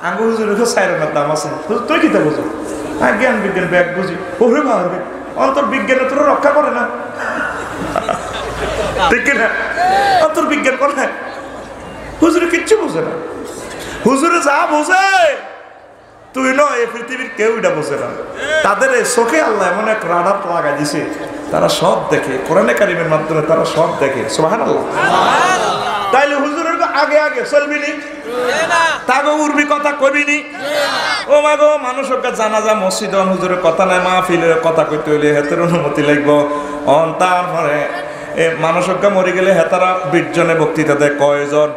আঙ্গুর হুজুরের সাইরের দাম আছে, তুই কি তা বুঝো? জ্ঞান বিজ্ঞান ব্যাগ বুঝি, ওরে বাবা অন্তর বিজ্ঞানে তোর রক্ষা করে না, ঠিক না? অন্তর বিজ্ঞান করে না, হুজুরে কিচ্ছু বোঝে না, হুজুরে যা বোঝে তুই নয়, এই পৃথিবীর কেউ এটা বোঝে না। তাদের চোখে আল্লাহ এমন এক রাডার লাগাই দিছে, তারা সব দেখে, কোরআনে কারিমের মাধ্যমে তারা সব দেখে। সুবহানাল্লাহ। তাইলে আগে আগে চলবি নি তাগো উর্বি কথা কবি নি ও মাগো মানুষকে জানাজা মসজিদ হুজুরের কথা নাই মাহফিলের কথা কইতে হইলে হেতের অনুমতি লাগবো অন তারপরে এ মানুষকে মরে গেলে হেতারা 20 জনে বক্তৃতা দেয় কয়জন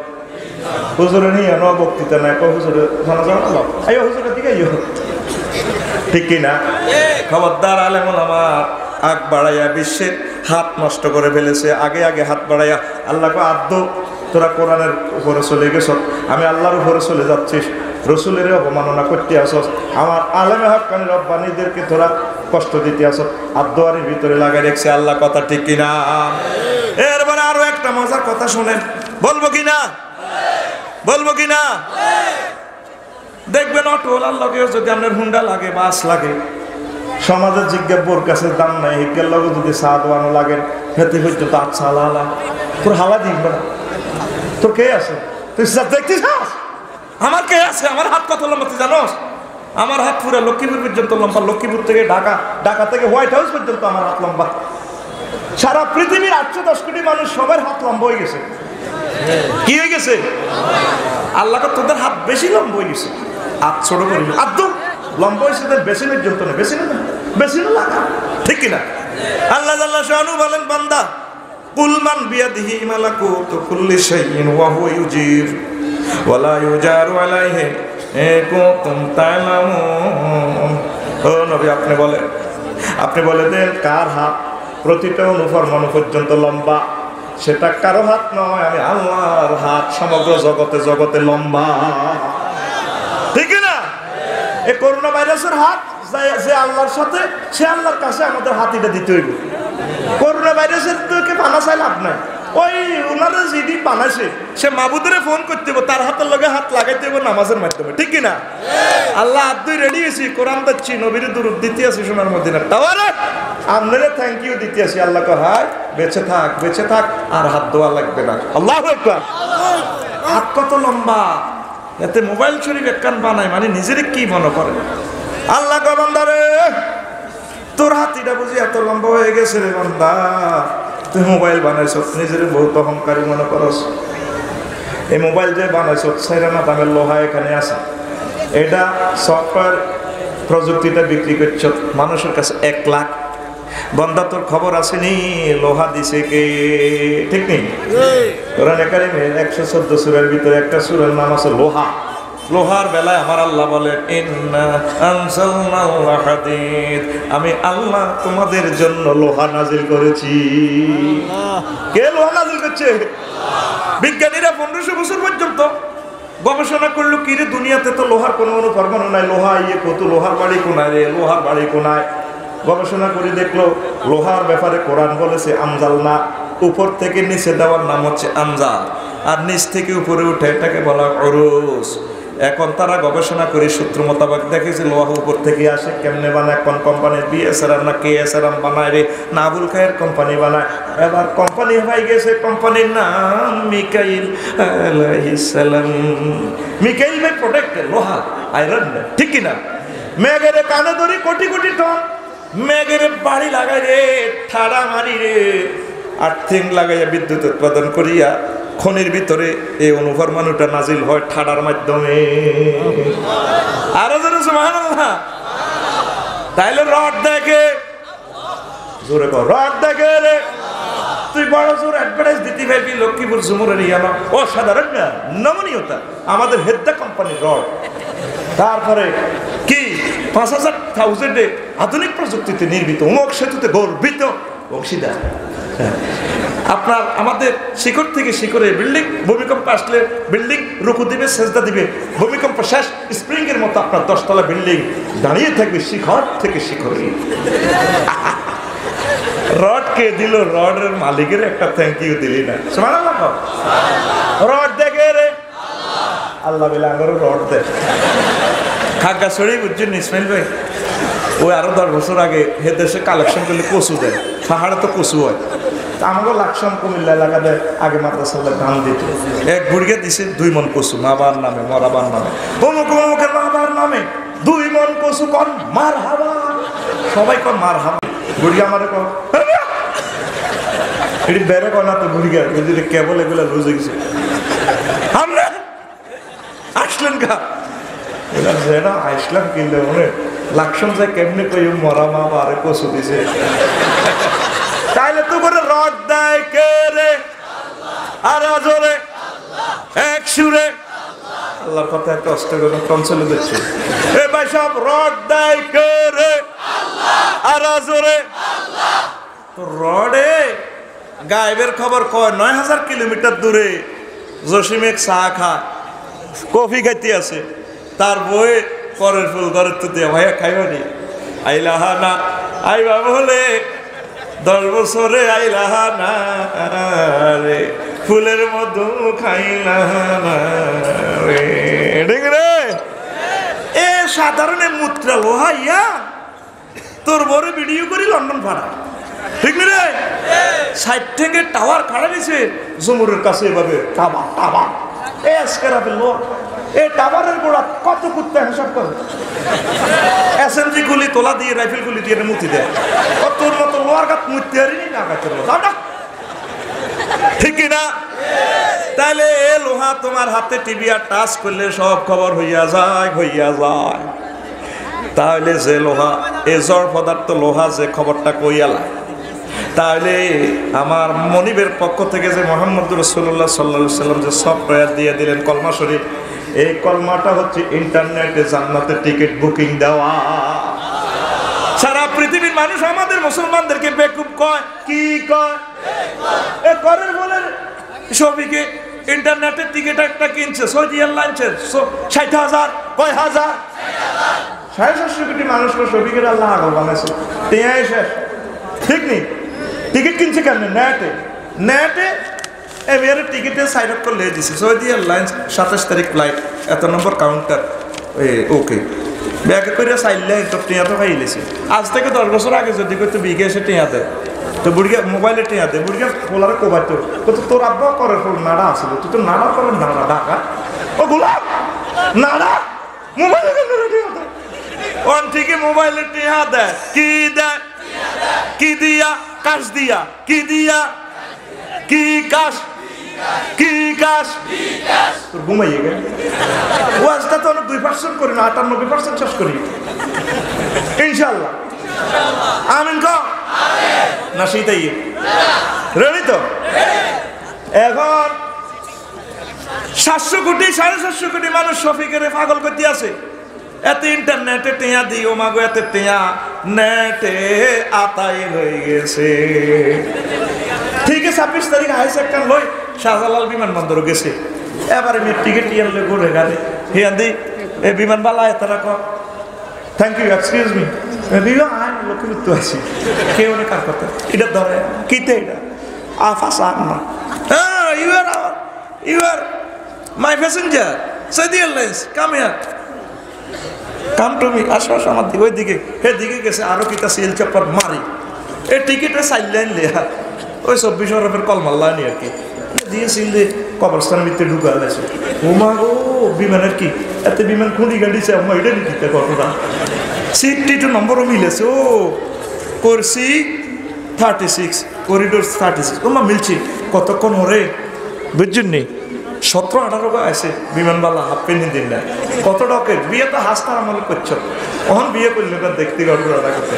হুজুরে নিয়ে ন বক্তৃতা নাই হুজুরে জানাজা হলো আইও হুজুরের দিকে আইও ঠিক কি না খবরদার আলেম ওলামা আগ বাড়াইয়া বিশ্বের হাত নষ্ট করে ফেলেছে আগে আগে হাত বাড়াইয়া আল্লাহকে আদ্য তোরা কোরআনের উপরে চলে গেছ আমি আল্লাহর উপরে চলে যাচ্ছিস রসুলের অবমাননা করতে আসস আমার আলেমে হক্কানি রব্বানীদেরকে তোরা কষ্ট দিতে আসস আদ্দোয়ারির ভিতরে লাগাই রেখেছে আল্লাহ কথা ঠিক কিনা এরপরে আরো একটা মজার কথা শোনেন বলবো কিনা দেখবেন অটোওয়ালার লগে যদি আপনার হুন্ডা লাগে বাস লাগে সমাজের জিজ্ঞাসা কাছে দাম নাই হিকের লগে যদি চা দোয়ানো লাগে হেতে হইতে তো আচ্ছা হালা তোর হালা দিবে না তোর কে আছে তুই দেখছিস আমার কে আছে আমার হাত কত লম্বা তুই জানোস আমার হাত পুরো লক্ষ্মীপুর পর্যন্ত লম্বা লক্ষ্মীপুর থেকে ঢাকা থেকে হোয়াইট হাউস পর্যন্ত আমার হাত লম্বা সারা পৃথিবীর 810 কোটি মানুষ সবার হাত লম্বা হয়ে গেছে কি হয়ে গেছে আল্লাহকে তোদের হাত বেশি লম্বা হয়ে গেছে হাত ছোট করি আদম লম্বা হয়েছে বেশি পর্যন্ত না বেশি না লাগা ঠিক কিনা আল্লাহ জাল্লা শানু বলেন বান্দা কুলমান বিয়াদিহি মালাকুতু কুল্লি শাইইন ওয়া হুয়া ইউজির ওয়ালা ইউজারু আলাইহি কুনতুম তা'লামুন ও নবী আপনি বলে দেন কার হাত প্রতিটা অনুপরমাণু পর্যন্ত লম্বা সেটা কারো হাত নয় আমি আল্লাহর হাত সমগ্র জগতে লম্বা ঠিক না এই করোনা ভাইরাসের হাত যে আল্লাহর সাথে সে আল্লাহর কাছে আমাদের হাতিটা দিতে হইব করোনা ভাইরাসের তোকে বানা চাই লাভ নাই ওই ওনারা যেদিন বানাইছে সে মাবুদরে ফোন করতে হবে তার হাতের লগে হাত লাগাইতে হবে নামাজের মাধ্যমে ঠিক কিনা আল্লাহ আব্দুই রেডি আছি কোরআন দিচ্ছি নবীর দুরূদ দিতে আছি সোনার মদিনা টাওয়ারে আপনারা থ্যাংক ইউ দিতে আছি আল্লাহকে হায় বেঁচে থাক আর হাত ধোয়া লাগবে না আল্লাহু আকবার হাত কত লম্বা এতে মোবাইল শরীফ একখান বানায় মানে নিজের কি মনে করে আল্লাহ গো বান্দারে তোর হাতিটা বুঝি এত লম্বা হয়ে গেছে রে বান্দা তুই মোবাইল বানাইছ নিজের বহুত অহংকারী মনে করস এই মোবাইল যে বানাইছ সাইরানা দামের লোহা এখানে আছে এটা সফটওয়্যার প্রযুক্তিটা বিক্রি করছ মানুষের কাছে 1 লাখ বন্দা তোর খবর আসেনি লোহা দিছে কে ঠিক নেই কোরআনে কারিমে 114 সূরার ভিতরে একটা সূরার নাম আছে লোহার বেলায় আমার আল্লাহ বলেন ইন্না আনজালনাল হাদিদ আমি আল্লাহ তোমাদের জন্য লোহা নাজিল করেছি কে লোহা নাজিল করছে বিজ্ঞানীরা 1500 বছর পর্যন্ত গবেষণা করলো কি রে দুনিয়াতে তো লোহার কোনো অনুপরমাণু নাই লোহা কত লোহার বাড়ি কোনায় রে লোহার বাড়ি কোনায় গবেষণা করে দেখলো লোহার ব্যাপারে কোরআন বলেছে আমজালনা উপর থেকে নিচে দেওয়ার নাম হচ্ছে আমজাল আর নিচ থেকে উপরে উঠে এটাকে বলা উরুস এখন তারা গবেষণা করে সূত্র মোতাবেক দেখে যে লোহা উপর থেকে আসে কেমনে বানায় কোন কোম্পানির বিএসআরএম না কেএসআরএম বানায় রে না আবুল খায়ের কোম্পানি বানায় এবার কোম্পানি হয়ে গেছে কোম্পানির নাম মিকাইল আলাইহিস সালাম মিকাইল ভাই প্রোটেক্টেড লোহা আয়রন ঠিক কিনা মেঘের কানে ধরি কোটি কোটি টন মেঘের বাড়ি লাগাই রে ঠাড়া মারি রে আর্থিং লাগাইয়া বিদ্যুৎ উৎপাদন করিয়া খনির ভিতরে এই অনুপরমাণুটা নাজিল হয় ঠাডার মাধ্যমে আরো জোরে সুবহানাল্লাহ তাইলে রড দেখে জোরে কর রড দেখে রে তুই বড় জোর অ্যাডভার্টাইজ দিতে পারবি লক্ষ্মীপুর ঝুমুরের ইয়ানো অসাধারণ না নমনীয়তা আমাদের হেদ্দা কোম্পানির রড তারপরে কি 5000 আধুনিক প্রযুক্তিতে নির্মিত অমুক সেতুতে গর্বিত অংশীদার আপনার আমাদের শিখর থেকে শিখরে বিল্ডিং ভূমিকম্প আসলে বিল্ডিং রুকু দিবে সেজদা দিবে ভূমিকম্প শেষ স্প্রিং এর মতো আপনার 10 তলা বিল্ডিং দাঁড়িয়ে থাকবে শিখর থেকে শিখরে রড কে দিল রডের মালিকের একটা থ্যাংক ইউ দিলি না সুবহানাল্লাহ রড দেখে রে আল্লাহ বলে আঙ্গর রড দে খাগড়াছড়ি বুঝছেন ইসমাইল ভাই ওই আরো 10 বছর আগে হে দেশে কালেকশন করলে কচু দেয় পাহাড়ে তো কচু হয় আমাকে লাকসাম কুমিল্লা এলাকাতে আগে মাদ্রাসার ধান দিত এক বুড়িকে দিছে 2 মন কচু মাবার নামে মরাবার নামে অমুকের মাবার নামে 2 মন কচু কন মার হাবা সবাই কন মার হাবা বুড়ি আমারে কন এটি বেড়ে কন না তো বুড়িকে যদি কেবল এগুলো লুজে গেছে আসলেন কা যেটা আসলাম কিনলে মনে লাকশন যায় কেমনে কই মরা মা আরে কচু দিছে তাইলে তো করে রড দেয় কে রে আর জোরে এক সুরে আল্লাহর কথা একটা কষ্ট করে কনসলে দিচ্ছে এ ভাই সব রড দেয় কে রে আর জোরে তো রডে গায়েবের খবর কয় ৯,০০০ কিলোমিটার দূরে জসিমেক চা খায় কফি খাইতে আছে তার বই পরের ফুল ঘরের তো দিয়ে ভাইয়া খাইবানি আইলাহা না আইবা বলে 10 বছরে আইলাহা না রে ফুলের মধু খাইলা না রে ঠিক রে এ সাধারণ মুদ্রা লোহা ইয়া তোর বড় ভিডিও করি লন্ডন ভাড়া ঠিক রে সাইড থেকে টাওয়ার খাড়া দিছে জমুরের কাছে এভাবে টাবার টাবার এসকেরাবের লোক এই টাওয়ারের গোড়া কত কুত্তা হিসাব করে এসএমজি গুলি তোলা দিয়ে রাইফেল গুলি দিয়ে মুতি দেয় তোর মতো লোহার গাত মুতি হারিনি না গাছের লোহা ঠিক না তাহলে এ লোহা তোমার হাতে টিভি আর টাচ করলে সব খবর হইয়া যায় তাহলে যে লোহা এ জড় পদার্থ লোহা যে খবরটা কইয়ালা তাহলে আমার মনিবের পক্ষ থেকে যে মোহাম্মদ রাসূলুল্লাহ সাল্লাল্লাহু আলাইহি সাল্লাম যে সফটওয়্যার দিয়ে দিলেন কলমা শরীফ এই কলমাটা হচ্ছে ইন্টারনেটে জান্নাতের টিকিট বুকিং দেওয়া সারা পৃথিবীর মানুষ আমাদের মুসলমানদেরকে বেকুব কয় কি কয় এ করের বলে সবিকে ইন্টারনেটের টিকিট একটা কিনছে সৌদি এয়ারলাইন্সের ৬০,০০০ কয় হাজার ৭৫০ কোটি মানুষকে সবিকের আল্লাহ আগল বানাইছে টেয়াই শেষ ঠিক নেই টিকিট কিনছে কেন নেটে এবারে টিকিটে সাইন আপ করে দিয়েছে সৌদি এয়ারলাইন্স ২৭ তারিখ ফ্লাইট এত নম্বর কাউন্টার ওকে ব্যাগে করে চাইলে তো টিয়া তো খাইলেছে আজ থেকে ১০ বছর আগে যদি করতো বিঘে এসে টিয়া দেয় তো বুড়িয়া মোবাইলে টিয়া দেয় বুড়িয়া ফোলারে কোবাইতো তোর আব্বা করে ফোল নাড়া আসল তুই তো নাড়া করে নাড়া ঢাকা ও গোলাপ নাড়া মোবাইলে টিয়া দেয় ওন থেকে মোবাইলে টিয়া দেয় কি দেয় কি দিয়া কাশ দিয়া কি দিয়া কি কাশ তোর ঘুমাইয়ে গেল ওয়াজটা তো 2% করি না 98% শেষ করি ইনশাআল্লাহ আমিন কও না সেটাই রেডি তো এখন 700 কোটি 750 কোটি মানুষ শফিকের পাগল করতে আছে এত ইন্টারনেটে টিয়া দিও মাগো এত টিয়া নেটে আতাই হয়ে গেছে ঠিক আছে 26 তারিখ হাইস একটা লই শাহজালাল বিমানবন্দর গেছে এবারে আমি টিকিট ইয়ালে ঘুরে গাড়ি হিয়ান্দি এই বিমানবালা তারা কো থ্যাংক ইউ এক্সকিউজ মি বিবা আই লোকে তো আছি কেউ না কার কথা এটা ধরে কিতে এটা আফাসা না you are my passenger Saudi Airlines come here come to me আসো আমার দিকে ওই দিকে হে দিকে গেছে আরো কিটা সিল চাপার মারি এই টিকিটে সাইডলাইন লেয়া ওই 24 অরবের কল মাল্লা নি আর কি দিয়েছিল যে কবরস্থানের ভিতরে ঢুকা গেছে ও মা গো বিমানের কি এত বিমান খুঁড়ি গাড়িছে আমার এটা লিখিতে ঘটনা সিট টু নম্বরও মিলেছে ও করছি 36 করিডোর 36 ও মা মিলছি কতক্ষণ হরে বুঝছেন নি 17-18 গা আছে বিমানবালা হাফ পেনি দিন না কত ডকের বিয়ে তো হাসতার আমল করছো ওখান বিয়ে করলে দেখতে ঘটনা করতে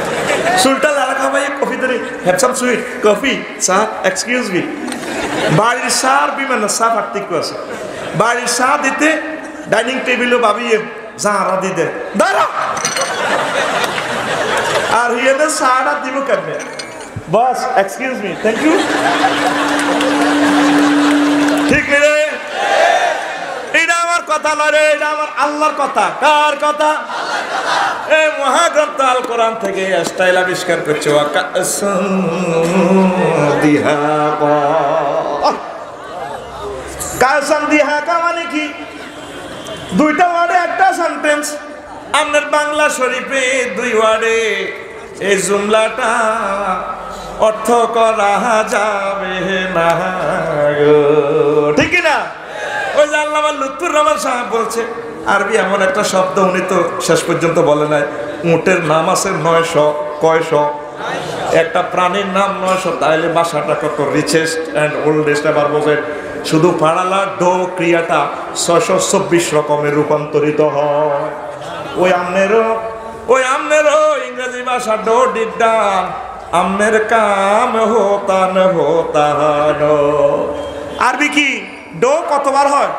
সুলটা লালা খাবাই কফি ধরে হ্যাভ সাম সুইট কফি চা এক্সকিউজ মি বাড়ির সার বিমান চা পার্থক্য আছে বাড়ির চা দিতে ডাইনিং টেবিলও ভাবিয়ে জাহারা দিতে দাঁড়া আর হিয়েদের চাটা দিব কেমনে বস এক্সকিউজ মি থ্যাংক ইউ ঠিক রে এটা আমার কথা নয় রে এটা আমার আল্লাহর কথা কার কথা এই মহাগ্রন্থ আল কোরআন থেকে স্টাইল আবিষ্কার করছে কাসম দিহাকা মানে কি দুইটা ওয়ার্ডে একটা সেন্টেন্স আপনার বাংলা শরীফে 2 ওয়ার্ডে এই জুমলাটা অর্থ করা যাবে না ঠিক না ওই যে আল্লামা লুৎফুর রহমান সাহেব বলছে আরবি এমন একটা শব্দ উনি তো শেষ পর্যন্ত বলে নাই উটের নাম আছে 900 কয়শো একটা প্রাণীর নাম 900 তাহলে ভাষাটা কত রিচেস্ট অ্যান্ড ওল্ডেস্ট আবার বোঝেন শুধু পাড়ালা ডো ক্রিয়াটা 624 রকমের রূপান্তরিত হয়। ওই আমনেরও ইংরেজি ভাষা ডো ডিডান আমনের কাম হোতা ন হোতা ন। আরবি কি ডো কতবার হয়?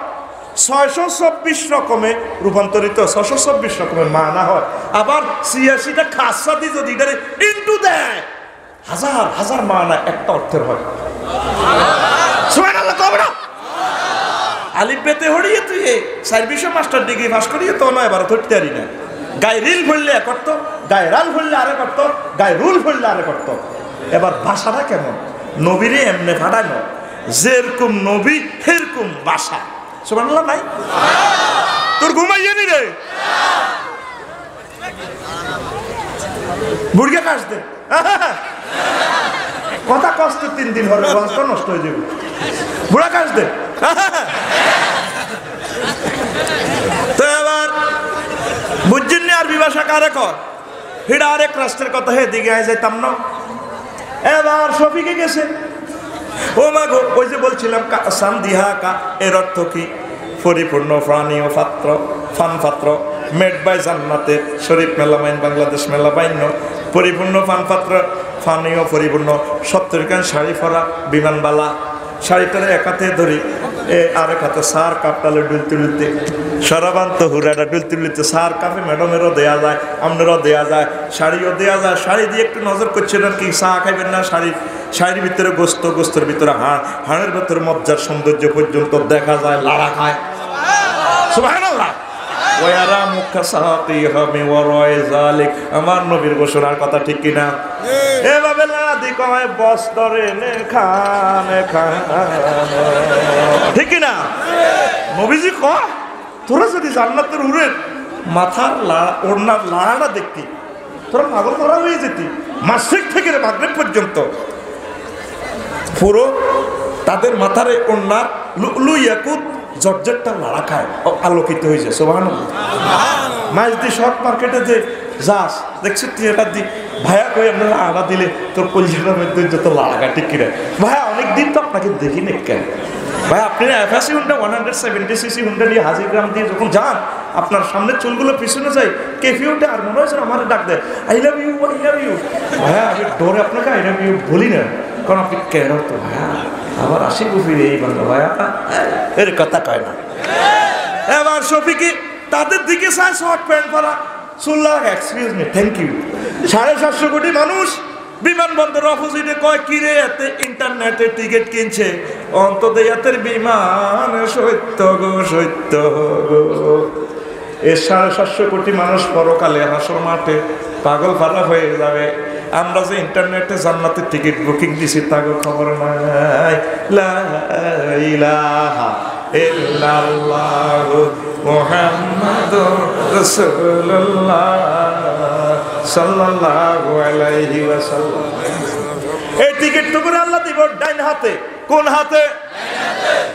624 রকমের রূপান্তরিত, 624 রকমের মানা হয়। আবার 86টা খাসা দিয়ে যদি এটারে ইন্টু দেয়, হাজার হাজার মানা একটা অর্থের হয়। সুবহানাল্লাহ কবে না? আলিফ বেতে হড়িয়ে তুই 4 মাস্টার ডিগ্রি পাস করিয়ে তো নয় এবার ধরতে পারি না। গায়ে রিল ভরলে করতো, গায়ে রাল ভরলে আরে করতো, গায়ে রুল ভরলে আরে করতো। এবার ভাষাটা কেমন? নবীরে এমনি ফাটানো, যেরকম নবী সেরকম ভাষা। সুবহানাল্লাহ নাই? তোর ঘুমাইয়ে নি রে বুড়িয়া কাজ দে কথা কষ্ট 3 দিন হলে বস্তা নষ্ট হয়ে যাবে। বুড়া কাজ দে। তো এবার বুঝছেন নি আরবি ভাষা কারে কর? হিডা আরেক রাষ্ট্রের কথা হে দিকে আয় যাইতাম না। এবার শফিকে গেছে, ও মা গো, ওই যে বলছিলাম সান্দিহা কা, এর অর্থ কি? পরিপূর্ণ প্রাণী ও পাত্র, ফান পাত্র, মেড বাই জান্নাতে শরীফ মেলামাইন বাংলাদেশ মেলামাইন্য। পরিপূর্ণ ফান পাত্র, ফানীয় পরিপূর্ণ 70 খান শাড়ি পরা বিমানবালা, শাড়িটারে এক হাতে ধরি, আরেক হাতে সার কাপটালে ডুলতে ডুলতে, সরাবান্ত হুরাটা ডুলতে ডুলতে সার কাপে ম্যাডামেরও দেয়া যায়, আপনারও দেয়া যায়, শাড়িও দেয়া যায়। শাড়ি দিয়ে একটু নজর করছেন আর কি, চা খাইবেন না, শাড়ির ভিতরে গোস্ত, গোস্তের ভিতরে হাড়, হাড়ের ভিতরে মজ্জার সৌন্দর্য পর্যন্ত দেখা যায়, লাড়া খায়। সুবহানাল্লাহ। ওয়ারা মুখাসাতি হামি ওয়ারায়ে যালিক, আমার নবীর ঘোষণার কথা ঠিক কিনা? এভাবে লাদি কয় বস্তরে নে খানে খানে, ঠিক কিনা? নবীজি কয় তোরা যদি জান্নাতের উড়ের মাথার ওড়নার লাড়াটা দেখতি, তোরা পাগল করা হয়ে যেতি। মাসরিক থেকে মাগরিব পর্যন্ত পুরো তাদের মাথার ওড়নার লুলু ইয়াকুত জর্জেটটা লাড়া খায়, আলোকিত হয়ে যায়। সুবহানাল্লাহ। মাইজদি শর্ট মার্কেটে যে যাস দেখছি তুই এটা দি ভাইয়া কই আপনারা আড়া দিলে তোর কলজিটার মধ্যে যত লাড়া ঠিক কিনা? ভাইয়া অনেকদিন তো আপনাকে দেখিনি কেন ভাই? আপনি এফএসি হুন্ডা 170cc হুন্ডা নিয়ে হাজিগ্রাম দিয়ে যখন যান, আপনার সামনে চুলগুলো পিছনে যায়, কেফি উঠে আর মনে হয়েছে আমার ডাক দেয় I love you, I love you. ভাইয়া আমি ডোরে আপনাকে আই লাভ ইউ বলি না, কারণ আপনি কেন তো ভাইয়া আবার আসি গুফির এই বাংলা ভাইয়া এর কথা কয় না। এবার শফিকি তাদের দিকে চায়, শর্ট প্যান্ট পরা, সুল্লাহ এক্সকিউজ মি, থ্যাংক ইউ। 750 কোটি মানুষ বিমানবন্দর অপোজিটে কয় কিরে এতে ইন্টারনেটে টিকিট কিনছে, অন্তত এতের বিমান সত্য গো, সত্য গো। এ 750 কোটি মানুষ পরকালে হাসর মাঠে পাগল পারা হয়ে যাবে। আমরা যে ইন্টারনেটে জান্নাতের টিকিট বুকিং দিছি তাকে খবর নাই। লা ইলাহা ইল্লাল্লাহু মুহাম্মাদুর রাসূলুল্লাহ সাল্লাল্লাহু আলাইহি ওয়াসাল্লাম। এই টিকিট তো করে আল্লাহ দিব ডাইন হাতে। কোন হাতে?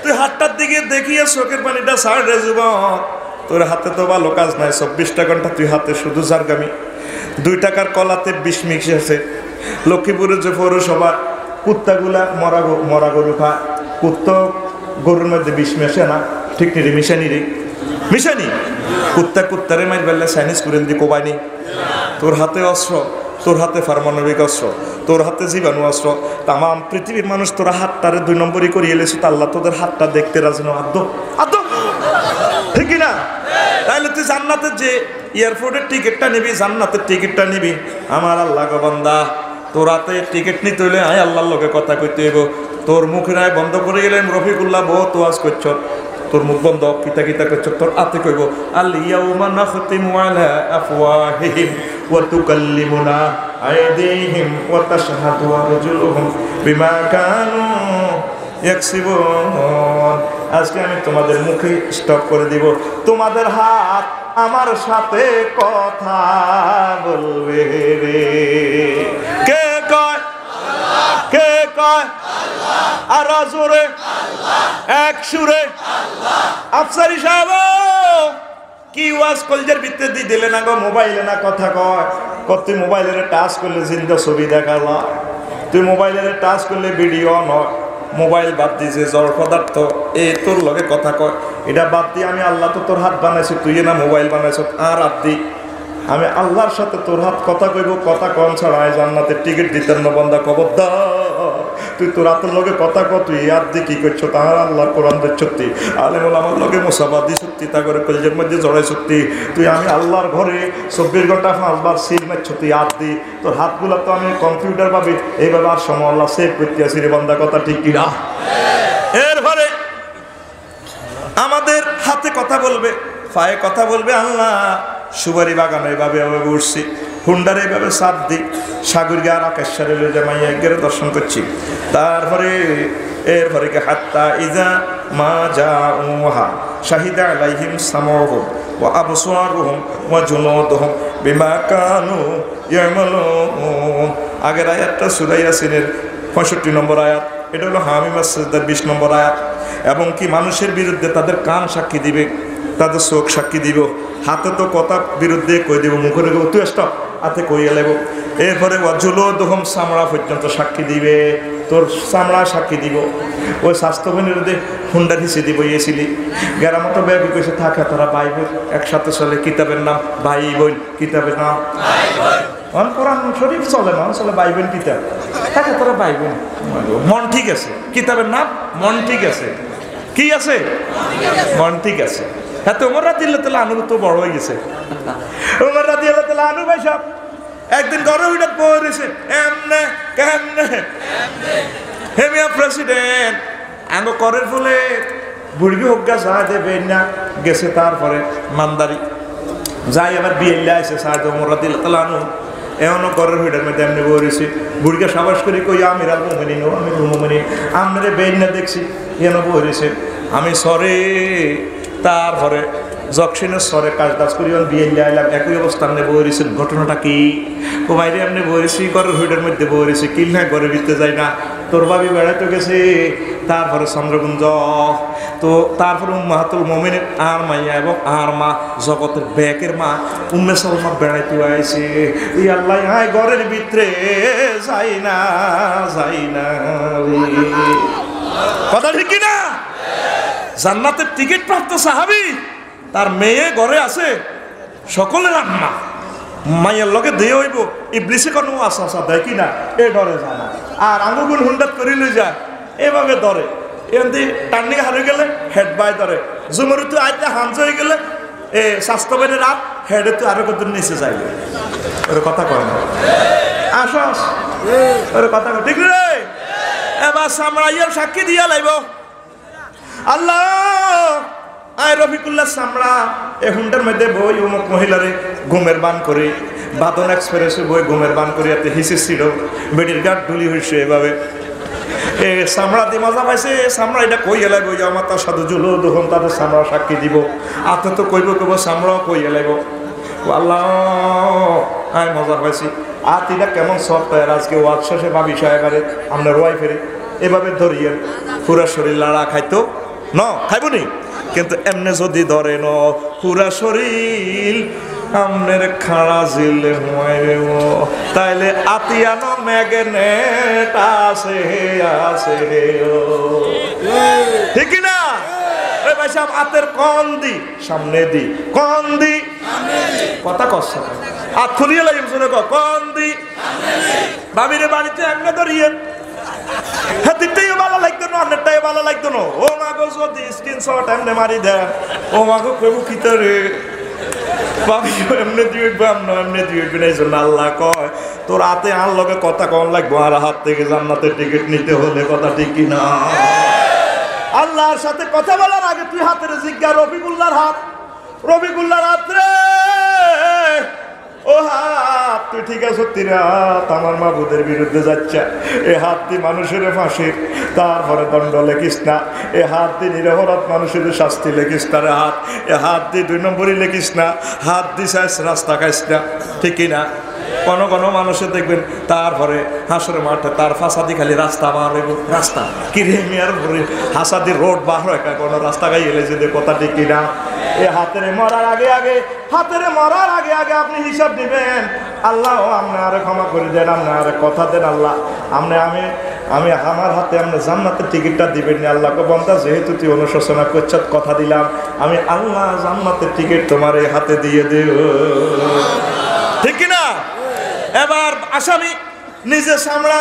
তুই হাতটার দিকে দেখিয়ে চোখের পানিটা ছাড় রে যুবক। তোর হাতে তো ভালো কাজ নাই, 24টা ঘন্টা তুই হাতে শুধু জারগামি। 2 টাকার কলাতে 20 মিক্স আছে। লক্ষ্মীপুরের যে পৌরসভা কুত্তাগুলা মরা গরু খা, কুত্তা গরুর মধ্যে 20 মেশে না, ঠিক নি রে? মিশানি কুত্তারে মাইর বেললে চাইনিজ কুরেল দিয়ে কোবাইনি। তোর হাতে অস্ত্র, তোর হাতে পারমাণবিক অস্ত্র, তোর হাতে জীবাণু অস্ত্র। তাম পৃথিবীর মানুষ তোরা হাতটারে 2 নম্বরই করিয়ে এলেছে, আল্লাহ তোদের হাতটা দেখতে রাজি না। আদ্য ঠিক না? তাহলে তুই জান্নাতের যে এয়ারপোর্টের টিকিটটা নিবি, জান্নাতের টিকিটটা নিবি, আমার আল্লাহ গো বান্দা তোর হাতে টিকিট নিতে হইলে আয় আল্লাহর লোকে কথা কইতে হইব। তোর মুখের আয় বন্ধ করে গেলেন রফিকুল্লাহ বহুত ওয়াজ করছ, তোর মুখ বন্ধ, কিতা করছ, তোর হাতে কইব আল ইয়াউমা নাখতিমু আলা আফওয়াহিহিম ওয়া তুকাল্লিমুনা আইদিহিম ওয়া তাশহাদু আরজুলুহুম বিমা কানু ইয়াকসিবুন। আজকে আমি তোমাদের মুখে স্টপ করে দিব, তোমাদের হাত আমার সাথে কথা বলবে রে। কে কয়? কে কয়? আর জোরে এক সুরে আফসারি সাহেব কি ওয়াজ কলজের ভিতরে দিয়ে দিলে না গো? মোবাইলে না কথা কয়? তুই মোবাইলের টাচ করলে জিন্দা ছবি দেখা যায়, তুই মোবাইলের টাচ করলে ভিডিও নয়, মোবাইল বাদ দিয়েছে, জড় পদার্থ এ তোর লগে কথা কয়, এটা বাদ দিয়ে আমি আল্লাহ তো তোর হাত বানাইছি, তুই না মোবাইল বানাইছ, আর হাত দি আমি আল্লাহর সাথে তোর হাত কথা কইব, কথা কন ছাড়া জান্নাতের টিকিট দিতেন না বন্দা, খবরদার তুই তোর হাতের লগে কথা ক, তুই হাত দিয়ে কি করছো, তাহার আল্লাহর কোরআন দের সত্যি, আলেমুল আমার লগে মোসাবাদি সত্যি, তা করে কলেজের মধ্যে জড়াই সত্যি, তুই আমি আল্লাহর ঘরে 24 ঘন্টা 5 বার সিল মারছ, তুই হাত দি, তোর হাতগুলো তো আমি কম্পিউটার পাবি, এইভাবে আর সময় আল্লাহ সেভ করতে আসি রে বন্দা, কথা ঠিক কিনা? এরপরে আমাদের হাতে কথা বলবে, পায়ে কথা বলবে, আল্লাহ সুবারি বাগান এইভাবে এভাবে উঠছি, হুন্ডার এইভাবে চাপ দিই, সাগরকে আর আকাশের জামাইয়া গেলে দর্শন করছি, তারপরে এরপরে কি হাত্তা ইজা মা যা উহা শাহিদা আলাইহিম সামউহুম ওয়া আবসারুহুম ওয়া জুনুদুহুম বিমা কানু ইয়ামালুন। আগের আয়াতটা সূরা ইয়াসিনের 65 নম্বর আয়াত, এটা হলো হামিম আস-সাজদার 20 নম্বর আয়াত। এবং কি মানুষের বিরুদ্ধে তাদের কান সাক্ষী দিবে, তাদের চোখ সাক্ষী দিব, হাতে তো কথা বিরুদ্ধে কই দিব, মুখে দেবো তুই স্টপ, হাতে কইয়ে লেব, এরপরে ওয়াজুলুদুহুম চামড়া পর্যন্ত সাক্ষী দিবে, তোর চামড়া সাক্ষী দিব। ওই স্বাস্থ্যবানের বিরুদ্ধে হুন্ডার হিসে দিব, ইয়েছিলি গ্রামত ব্যাপী কইছে থাকে তোরা ভাই বোন একসাথে চলে, কিতাবের নাম ভাই বোন, কিতাবের নাম কোরআন শরীফ চলে না, চলে ভাই বোন কিতাব, থাকে তোরা ভাই বোন, মন ঠিক আছে, কিতাবের নাম মন ঠিক আছে, কি আছে মন ঠিক আছে। হ্যাঁ তো ওমর রাদিয়াল্লাহু তাআলা আনহু তো বড় হয়ে গেছে, ওমর রাদিয়াল্লাহু তাআলা আনহু ভাই সাহেব একদিন ঘরে উঠে পড়েছে, এমনে কেমনে হেমিয়া প্রেসিডেন্ট আঙ্গ করের ফুলে বুড়ি হোক গা চা দেবে না গেছে, তারপরে মানদারি যাই আবার বিয়ে আসে সাহায্য ওমর রাদিয়াল্লাহু তাআলা আনহু এমনও ঘরের হুইটার মধ্যে এমনি বলেছে, বুড়িকে সাবাস করে কই আমির আল মুমিনিন ও আমিরুল মুমিনিন আমরে বেইন না দেখছি এন বলেছে আমি সরে, তারপরে জকশিনের সরে কাজ টাজ করি বিয়ে আইলাম, একই অবস্থান নিয়ে বলেছেন, ঘটনাটা কি ও বাইরে এমনি বলেছি, ঘরের হুইটার মধ্যে বলেছি, কিল না ঘরে ভিতরে যাই না, তোর ভাবি বেড়াইতে গেছে, তারপরে চন্দ্রগুঞ্জ, তো তারপরে উম্মাহাতুল মুমিনিন আর মাইয়া এবং আর মা জগতের ব্যাকের মা উম্মে সালমা বেড়াইতে আইছে, ই আল্লাহ হাই ঘরের ভিতরে যাই না যাই না, কথা ঠিক কিনা? জান্নাতের টিকিট প্রাপ্ত সাহাবী, তার মেয়ে ঘরে আছে, সকলের আম্মা মাইয়ের লগে দিয়ে হইব, ইবলিসে কোনো আশা দেয় কিনা এ ডরে যায় না, আর আঙ্গুগুন হুন্ডাত করে লই যায় এভাবে ধরে, এমনি টার্নিং হারিয়ে গেলে হেড বাই ধরে, জুমরি তো আইতে হাঞ্জ হয়ে গেলে এ স্বাস্থ্যবানের রাত হেডে তো আরো কত নিচে যাই, ওর কথা কয় না, আসস ওর কথা কয় ঠিক রে, এবার সামরাইয়ার সাক্ষী দিয়া লাইব, আল্লাহ আয় রফিকুল্লাহ সামরা এ হুন্ডার মধ্যে বই অমুক মহিলারে ঘুমের বান করে, বাদন এক্সপ্রেসে বই ঘুমের বান করে এতে হিসে ছিল, বেডির গাঠ ঢুলি হয়েছে এভাবে, এ সামরা দিয়ে মজা পাইছে, সামরা এটা কই এলাইব, আমার তার সাধু জুলো তখন তাদের সামরা সাক্ষী দিব, আতে তো কইব কইব সামরাও কই এলাইব, আল্লাহ আয় মজা পাইছি, আর তিটা কেমন সফট হয়, আজকে ওয়াজ শেষে ভাবি সাহেবারে আপনার ওয়াইফেরে এভাবে ধরিয়ে পুরা শরীর লাড়া খাইতো ন খাইব নি, কিন্তু এমনি যদি ধরে ন পুরা শরীর আমনের খাড়া জিলে হুয়াইরে তাইলে আতিয়ানো ম্যাগনেট আছে আছে, ঠিক না? ওই ভাই সাহেব আতের কন দি সামনে দি, কন দি কথা কষ্ট আর খুলিয়ে লাগবে শুনে কন দি ভাবিরে বাড়িতে এমনি ধরিয়ে, হ্যাঁ দিকটাইও ভালো লাগতো না, অন্যটাই ভালো লাগতো না, ও মাগো যদি স্ক্রিনশট এমনি মারি দেন, ও মাগো কেউ কিতারে ভাবি এমনি দিয়ে এমনি দিয়ে এই জন্য আল্লাহ কয় তোর হাতে আর লগে কথা কম লাগবো, আর হাত থেকে জান্নাতের টিকিট নিতে হলে, কথা ঠিক কিনা? আল্লাহর সাথে কথা বলার আগে তুই হাতের জিজ্ঞা, রফিকুল্লাহর হাত, রফিকুল্লাহর হাত রে, ও হাত তুই ঠিক আছে, তিন হাত আমার মাবুদের বিরুদ্ধে যাচ্ছে, এ হাত দিয়ে মানুষের ফাঁসির তারপরে দণ্ড লেখিস না, এ হাত দিয়ে নিরপরাধ মানুষের শাস্তি লেখিস না রে হাত, এ হাত দিয়ে 2 নম্বরই লেখিস না, হাত দিস রাস্তা খাইস না, ঠিক না? কোনো কোনো মানুষের দেখবেন তারপরে হাসরে মাঠে তার ফাঁসাদি খালি রাস্তা বার হইব, রাস্তা কিরেমিয়ার ভরে হাসাদি রোড বার হয়, কোনো রাস্তা গাই এলে যে কথা ঠিক কিনা? এ হাতের মরার আগে আগে, হাতের মরার আগে আগে আপনি হিসাব দিবেন, আল্লাহ আপনি আরে ক্ষমা করে দেন, আপনি আরে কথা দেন, আল্লাহ আমি আমি আমার হাতে আপনি জান্নাতের টিকিটটা দিবেন না। আল্লাহকে বন্ধা যেহেতু তুই অনুশোচনা করছ কথা দিলাম, আমি আল্লাহ জান্নাতের টিকিট তোমার এই হাতে দিয়ে দেব, ঠিক কিনা? এবার আসামি নিজে সামড়া,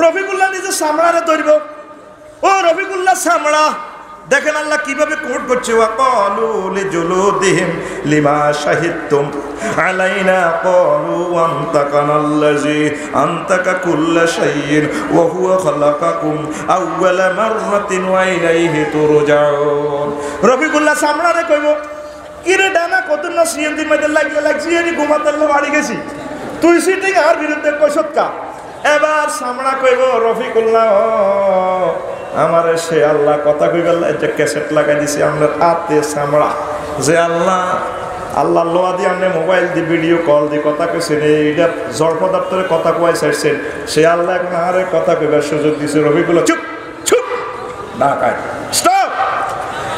রফিকুল্লাহ নিজে সামড়ারে ধরব। ও রফিকুল্লাহ সামড়া, দেখেন আল্লাহ কিভাবে কোট করছে, ওয়াকালু লিজুলুদিহিম লিমা শাহিদতুম আলাইনা ক্বালু আনতাকানাল্লাযী আনতাকা কুল্লা শাইইন ওয়া হুয়া খালাকাকুম আউওয়ালা মাররাতিন ওয়া ইলাইহি তুরজাউন। রফিকুল্লাহ সামড়ারে কইব, কিরে ডানা কত না সিএনজি মধ্যে লাগছি এরি ঘুমাতে বাড়ি গেছি, তুই সিটিং আর বিরুদ্ধে কইছত কা? এবার সামড়া কইব, রফিকুল্লাহ আমারে সে আল্লাহ কথা কইবেল, এটা ক্যাসেট লাগাই দিছি আপনার হাতে সামড়া, যে আল্লাহ আল্লাহ লোয়া দিয়ে আপনি মোবাইল দিয়ে ভিডিও কল দিয়ে কথা কইছেন, এইটা জড়প দপ্তরে কথা কয় চাইছেন, সে আল্লাহ এখন আরে কথা কইবার সুযোগ দিছে। রফিকুল্লাহ চুপ চুপ না কায়, স্টপ।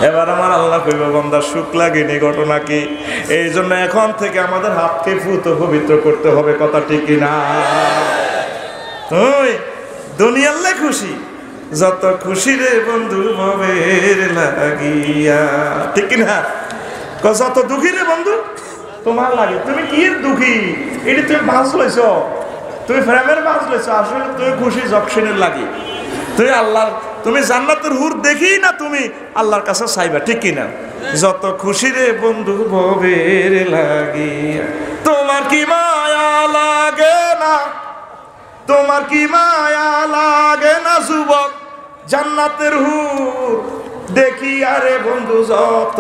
এবার আমার আল্লাহ কইব, বান্দা সুখ লাগেনি, ঘটনা কি? এই জন্য এখন থেকে আমাদের হাতকে ফুত পবিত্র করতে হবে, কথা ঠিক কিনা? তুই দুনিয়াল্লে খুশি, যত খুশি রে বন্ধু ভবের লাগিয়া, ঠিক কিনা? যত দুঃখী রে বন্ধু তোমার লাগে। তুমি কি দুঃখী? এটি তুমি বাঁচ লইছ, তুমি ফ্রেমের বাঁচ লইছ, আসলে তুমি খুশি জকশনের লাগি। তুমি আল্লাহ, তুমি জান্নাতের হুর দেখি না তুমি আল্লাহর কাছে চাইবা, ঠিক কিনা? যত খুশি রে বন্ধু ভবের লাগিয়া, তোমার কি মায়া লাগে না? তোমার কি মায়া লাগে না যুবক জান্নাতের হুর দেখি আরে বন্ধু যত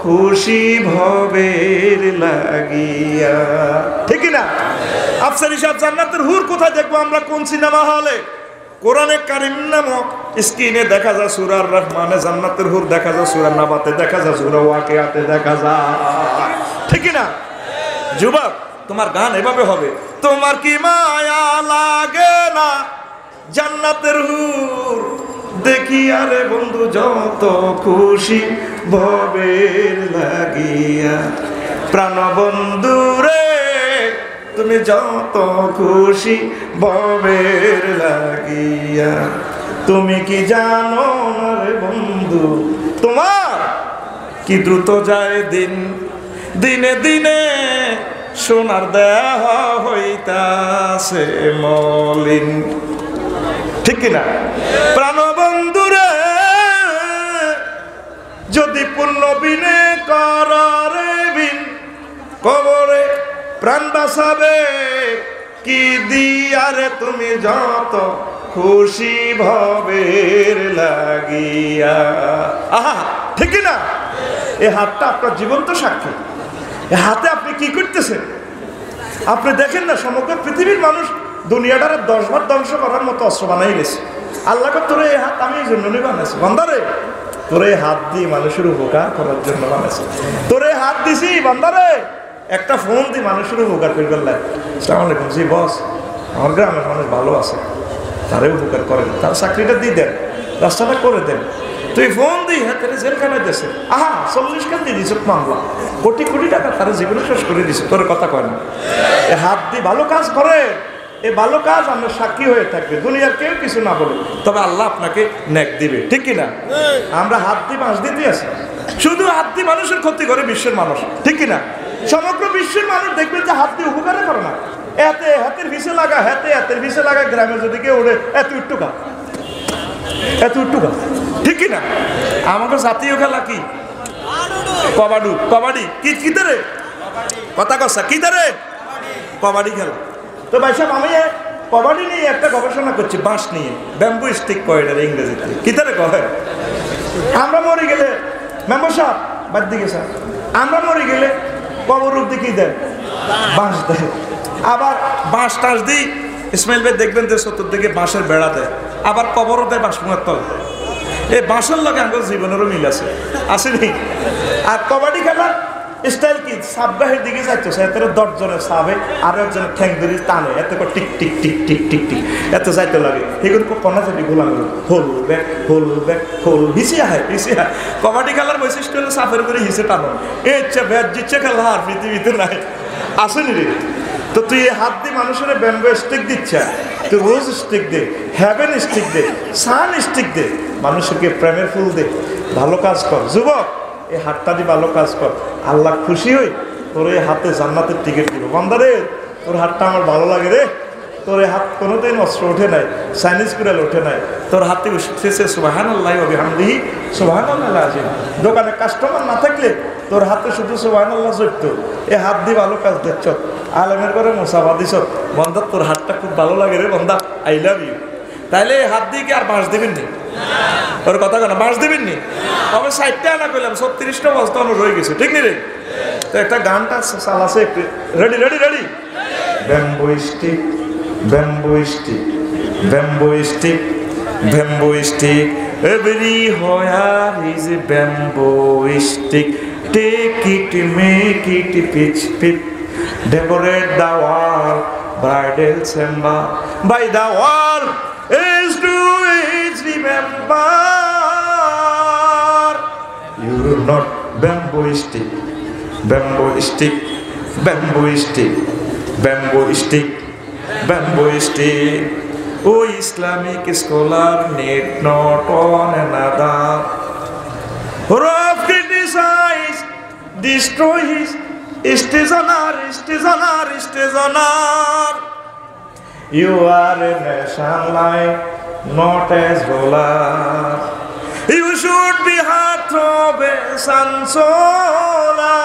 খুশি ভবের লাগিয়া, ঠিক না? আফসারি সাহেব, জান্নাতের হুর কোথায় দেখবো আমরা? কোন সিনেমা হলে? কোরআনে কারিম নামক স্ক্রিনে দেখা যায় সূরা আর রহমানে জান্নাতের হুর দেখা যায়, সূরা নাবাতে দেখা যায়, সূরা ওয়াকিয়াতে দেখা যায়, ঠিক না? যুবক তোমার গান এভাবে হবে, তোমার কি মায়া লাগে না জান্নাতের হুর দেখি আরে বন্ধু যত খুশি ভবের লাগিয়া, প্রাণ বন্ধু রে তুমি যত খুশি ভবের লাগিয়া, তুমি কি জানো না রে বন্ধু তোমার কি দ্রুত যায় দিন, দিনে দিনে সোনার দেহ হইতাছে মলিন, ঠিক কিনা? প্রাণবন্ধুরে যদি পুণ্য বিনে করারে বিন কবরে প্রাণ বাঁচাবে কি দিয়ারে তুমি যত খুশি ভবের লাগিয়া। আহা, ঠিক না? এই হাতটা আপনার জীবন্ত সাক্ষী। এই হাতে আপনি কি করতেছেন? আপনি দেখেন না, সমগ্র পৃথিবীর মানুষ দুনিয়াটারে 10 বার ধ্বংস করার মতো অস্ত্র বানাই গেছে। আল্লাহকে তোর এই হাত আমি এই জন্য বানাইছি, বান্দারে তোর এই হাত দিয়ে মানুষের উপকার করার জন্য বানাইছি। তোর এই হাত দিছি বান্দারে একটা ফোন দিয়ে মানুষের উপকার করে ফেললেন। আসসালামু আলাইকুম, জি বস, আমার গ্রামের মানুষ ভালো আছে, তারে উপকার করেন, তার চাকরিটা দিয়ে দেন, রাস্তাটা করে দেন। তুই ফোন দিই হ্যাঁ তারা জেলখানায় দিয়েছে, আহা 40 খান দিয়ে দিস মামলা, কোটি কোটি টাকা তারা জীবনে শেষ করে দিছে, তোর কথা কয় না। এ হাত দিয়ে ভালো কাজ করে, এই ভালো কাজ আমরা সাক্ষী হয়ে থাকবে, দুনিয়ার কেউ কিছু না বলে, তবে আল্লাহ আপনাকে নেক দিবে, ঠিক কিনা? আমরা হাত দিয়ে বাঁশ দিতে আছি, শুধু হাত দিয়ে মানুষের ক্ষতি করে বিশ্বের মানুষ, ঠিক কিনা? সমগ্র বিশ্বের মানুষ দেখবেন যে হাত দিয়ে উপকারে করে না, এতে হাতের ভিসে লাগা, হাতের ভিসে লাগা, গ্রামে যদি কেউ ওড়ে এত উট্টুকা, এত উট্টুকা, ঠিক কিনা? আমাদের জাতীয় খেলা কি? কবাডি। কবাডি কি কিতারে কথা কসা কিতারে কবাডি খেলা। তো ভাই সাহেব আমি কবাডি নিয়ে একটা গবেষণা করছি, বাঁশ নিয়ে, ব্যাম্বু স্টিক কয় এটা ইংরেজিতে, কিতারে কয়? আমরা মরে গেলে মেম্বার সাহেব বাদ দিকে স্যার, আমরা মরে গেলে কবর রূপ দিয়ে কি দেন? বাঁশ দেয়। আবার বাঁশ টাস দিই ইসমাইল ভাই দেখবেন যে চতুর্দিকে বাঁশের বেড়া দেয়, আবার কবরও দেয় বাঁশ মুখের তল। এই বাঁশের লগে আমাদের জীবনেরও মিল আছে, আসেনি? আর কবাডি খেলার স্টাইল কি? সাববাহের দিকে যাইতো, এত 10 জনের সাবে আর একজনের ঠ্যাং ধরে টানে, এত করে tick tick tick tick tick tick এত যাইতে লাগে। এগুলো কন্যা যাবি গোলাম হোল ব্যাক হোল ব্যাক হোল হিসে হয় হিসে হয়। কবাডি খেলার বৈশিষ্ট্য হলো সাফের করে হিসে টানো, এ ইচ্ছা ব্যাট জিতছে খেলা আর পৃথিবীতে নাই, আসেনি রে? তো তুই এই হাত দিয়ে মানুষের ব্যাম্বো স্টিক দিচ্ছে, তুই রোজ স্টিক দে, হ্যাভেন স্টিক দে, সান স্টিক দে, মানুষকে প্রেমের ফুল দে, ভালো কাজ কর। যুবক, এই হাতটা দিয়ে ভালো কাজ কর, আল্লাহ খুশি হই তোর এই হাতে জান্নাতের টিকিট দিব। বান্দারে, তোর হাতটা আমার ভালো লাগে রে, তোর এই হাত কোনোদিন অস্ত্র ওঠে নাই, চাইনিজ কুড়াল ওঠে নাই, তোর হাতে উঠতেছে সুবহানাল্লাহি ওয়া বিহামদিহি সুবহানাল্লাহিল আযীম। দোকানে কাস্টমার না থাকলে তোর হাতে শুধু সুবহানাল্লাহ জড়তো, এই হাত দিয়ে ভালো কাজ দেখছ, আলেমের করে মুসাফা দিছ, বন্ধা তোর হাতটা খুব ভালো লাগে রে বন্ধা, আই লাভ ইউ। তাইলে এই হাত দিয়ে কি আর বাঁশ দেবেন নি? ওর কথা কেন বাঁশ দেবেন নি? তবে 60টা আনা করলাম, 36টা বস্তা আমার রয়ে গেছে, ঠিক নি রে? তো একটা গানটা চালাছে একটু, ready ready ready. Bamboo stick, bamboo stick, bamboo stick, bamboo stick, everywhere is a bamboo stick. Take it, make it pitch pitch, decorate the wall, bridal chamber. By the wall is to is remember. You're not bamboo stick, bamboo stick, bamboo stick, bamboo stick, bamboo stick. Oh, Islamic scholar need not on another. Rough criticize, destroy his stationer, stationer, stationer. You are a nation like not as ruler. You should be heart of a solar.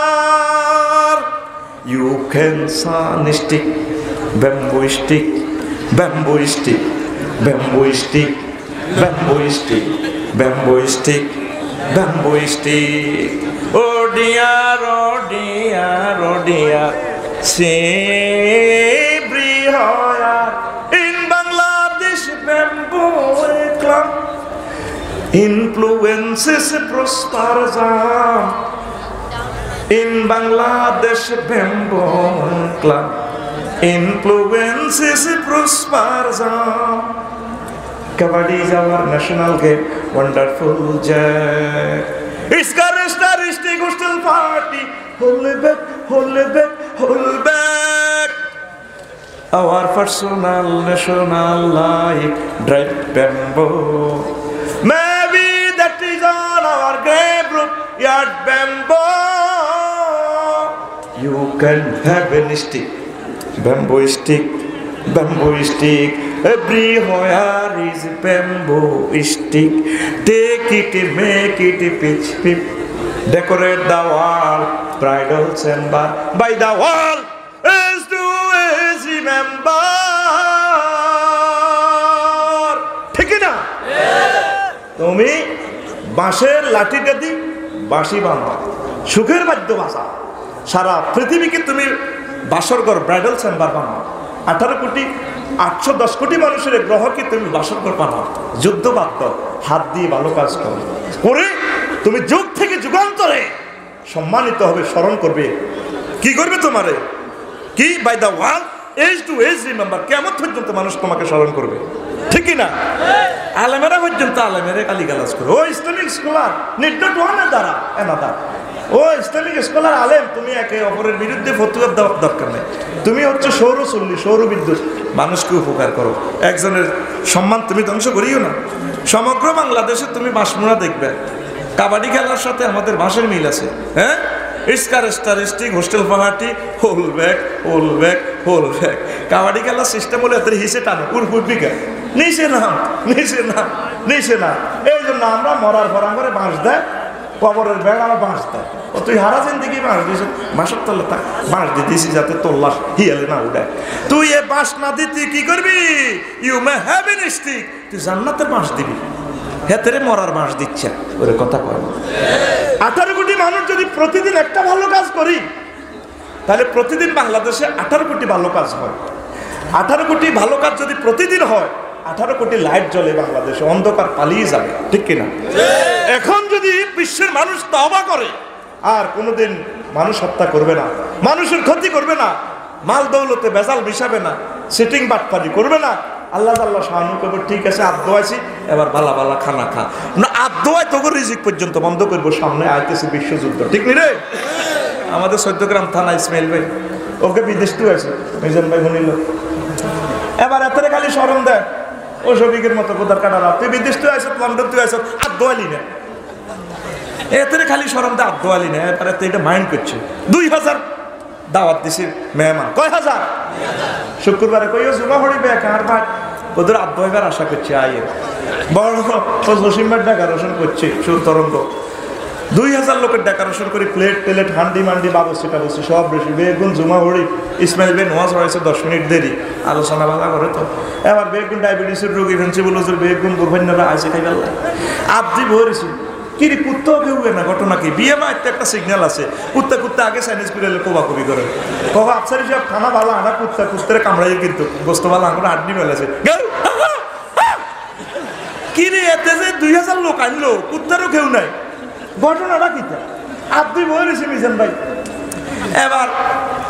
You can sun stick, bamboo stick, bamboo stick, bamboo stick, bamboo stick, bamboo stick, bamboo stick. Oh dear, oh dear, oh dear, everywhere in Bangladesh bamboo club influences prospers. In Bangladesh bamboo club influences prospers. Kabaddi is our national game, wonderful jack. It's characteristic hostile party. Hold back, hold back, hold back. Our personal national life drive bamboo. Maybe that is on our grave root, yard bamboo. You can have a stick, bamboo stick, bamboo stick. Everywhere is bamboo stick. Take it, make it pitch pip. Decorate the wall, bridal chamber. By the wall is to is remember. ঠিক না? তুমি বাঁশের লাঠিটা দি বাঁশি বানাও, সুখের বাদ্য বাজা, সারা পৃথিবীকে তুমি বাসর ঘর ব্রাইডাল চেম্বার বানাও। 18 কোটি 810 কোটি মানুষের গ্রহকে তুমি বাসর ঘর বানাও। যুদ্ধ বাদ দাও, হাত দিয়ে ভালো কাজ করো, করে তুমি যুগ থেকে যুগান্তরে সম্মানিত হবে, স্মরণ করবে। কি করবে তোমারে? কি? By the wall edge to edge remember. কেমন পর্যন্ত মানুষ তোমাকে স্মরণ করবে, ঠিক না? আলেমেরা পর্যন্ত আলেমেরা গালিগালাজ করে। ও Islamic scholar need not one another. ও ইসলামিক স্কলার আলেম, তুমি একে অপরের বিরুদ্ধে ফতোয়া দেওয়ার দরকার নেই। তুমি হচ্ছে সৌরচল্লি, সৌরবিদ্যুৎ, মানুষকে উপকার করো। একজনের সম্মান তুমি ধ্বংস করিও না। সমগ্র বাংলাদেশে তুমি বাঁশমুড়া দেখবে, কাবাডি খেলার সাথে আমাদের বাঁশের মিল আছে। হ্যাঁ, স্টারিস্টিক হোস্টেল পাহাড়ি হোল ব্যাক হোল ব্যাক হোল ব্যাক। কাবাডি খেলার সিস্টেম হলে এদের হিসে টানো, উড়বিকা নিচে নাম, নিচে নাম, নিচে নাম। এই জন্য আমরা মরার পর আমরা বাঁশ দেয়, কবরের বেড়া বাঁশ দেয়। ও তুই হারা জিন্দিগি বাঁশ দিয়েছ, বাঁশের তলে থাক, বাঁশ দিতেছি যাতে তোর লাশ হিয়ালে না উঠায়। তুই এ বাঁশ না দিতে কি করবি? You may have an stick, তুই জান্নাতের বাঁশ দিবি, হেতেরে মরার বাঁশ দিচ্ছে। ওরে কথা কয় 18 কোটি মানুষ যদি প্রতিদিন একটা ভালো কাজ করি, তাহলে প্রতিদিন বাংলাদেশে 18 কোটি ভালো কাজ হয়। 18 কোটি ভালো কাজ যদি প্রতিদিন হয়, 18 কোটি লাইট জ্বলে বাংলাদেশে, অন্ধকার পালিয়ে যাবে, ঠিক কিনা? এখন যদি বিশ্বের মানুষ তওবা করে, আর কোনোদিন মানুষ হত্যা করবে না, মানুষের ক্ষতি করবে না, মাল দৌলতে বেজাল মিশাবে না, সিটিং বাটপারি করবে না, আল্লাহ আল্লাহ শাহানু কবর ঠিক আছে, আব্দু আছি, এবার বালা বালা খানা খা না, আব্দু আয় তোর রিজিক পর্যন্ত বন্ধ করবো, সামনে আইতেছে বিশ্বযুদ্ধ, ঠিক নি রে? আমাদের 14 গ্রাম থানা ইসমাইল ভাই, ওকে বিদেশ টু আছে, মিজান ভাই শুনিল, এবার এত খালি খালি শরম দেয় ও শফিকের মতো কোদার কাটারা তুই বিদেশ তুই আইসত লন্ডন তুই আইসত আর দোয়ালি না এতে খালি শরম দেয় আর দোয়ালি না এবারে তো এটা মাইন্ড করছে 2000 দাওয়াত দিছি মেহমান কয় হাজার শুক্রবারে কইও জুমা হড়িবে কার ভাই ওদের আব্বাইবার আশা করছে আয়ে বড় জসিমবার ডেকোরেশন করছে সুর তরঙ্গ 2000 লোকের ডেকোরেশন করে প্লেট প্লেট হান্ডি মান্ডি বাবসি টাবসি সব বেশি বেগুন জুমা হড়ি ইসমাইল বে নোয়াজ হয়েছে 10 মিনিট দেরি আলোচনা ভালো করে তো এবার বেগুন ডায়াবেটিসের রোগী ফেন্সিবল হুজুর বেগুন গোভান্যরা আইসে খাই গেল আবদি ভরেছি কিরি কুত্তাও কেউ না ঘটনা কি বিয়ে মা একটা সিগন্যাল আছে কুত্তা কুত্তা আগে চাইনিজ করে কোবাকুবি করে কবা আফসারি সাহেব খানা ভালো আনা কুত্তা কুত্তারে কামড়াই কিন্তু গোস্ত ভালো আঙুল আড্ডি মেলেছে কিরে এতে যে 2000 লোক আনলো কুত্তারও কেউ নাই ঘটনাটা কি আপনি বলেছি মিজান ভাই এবার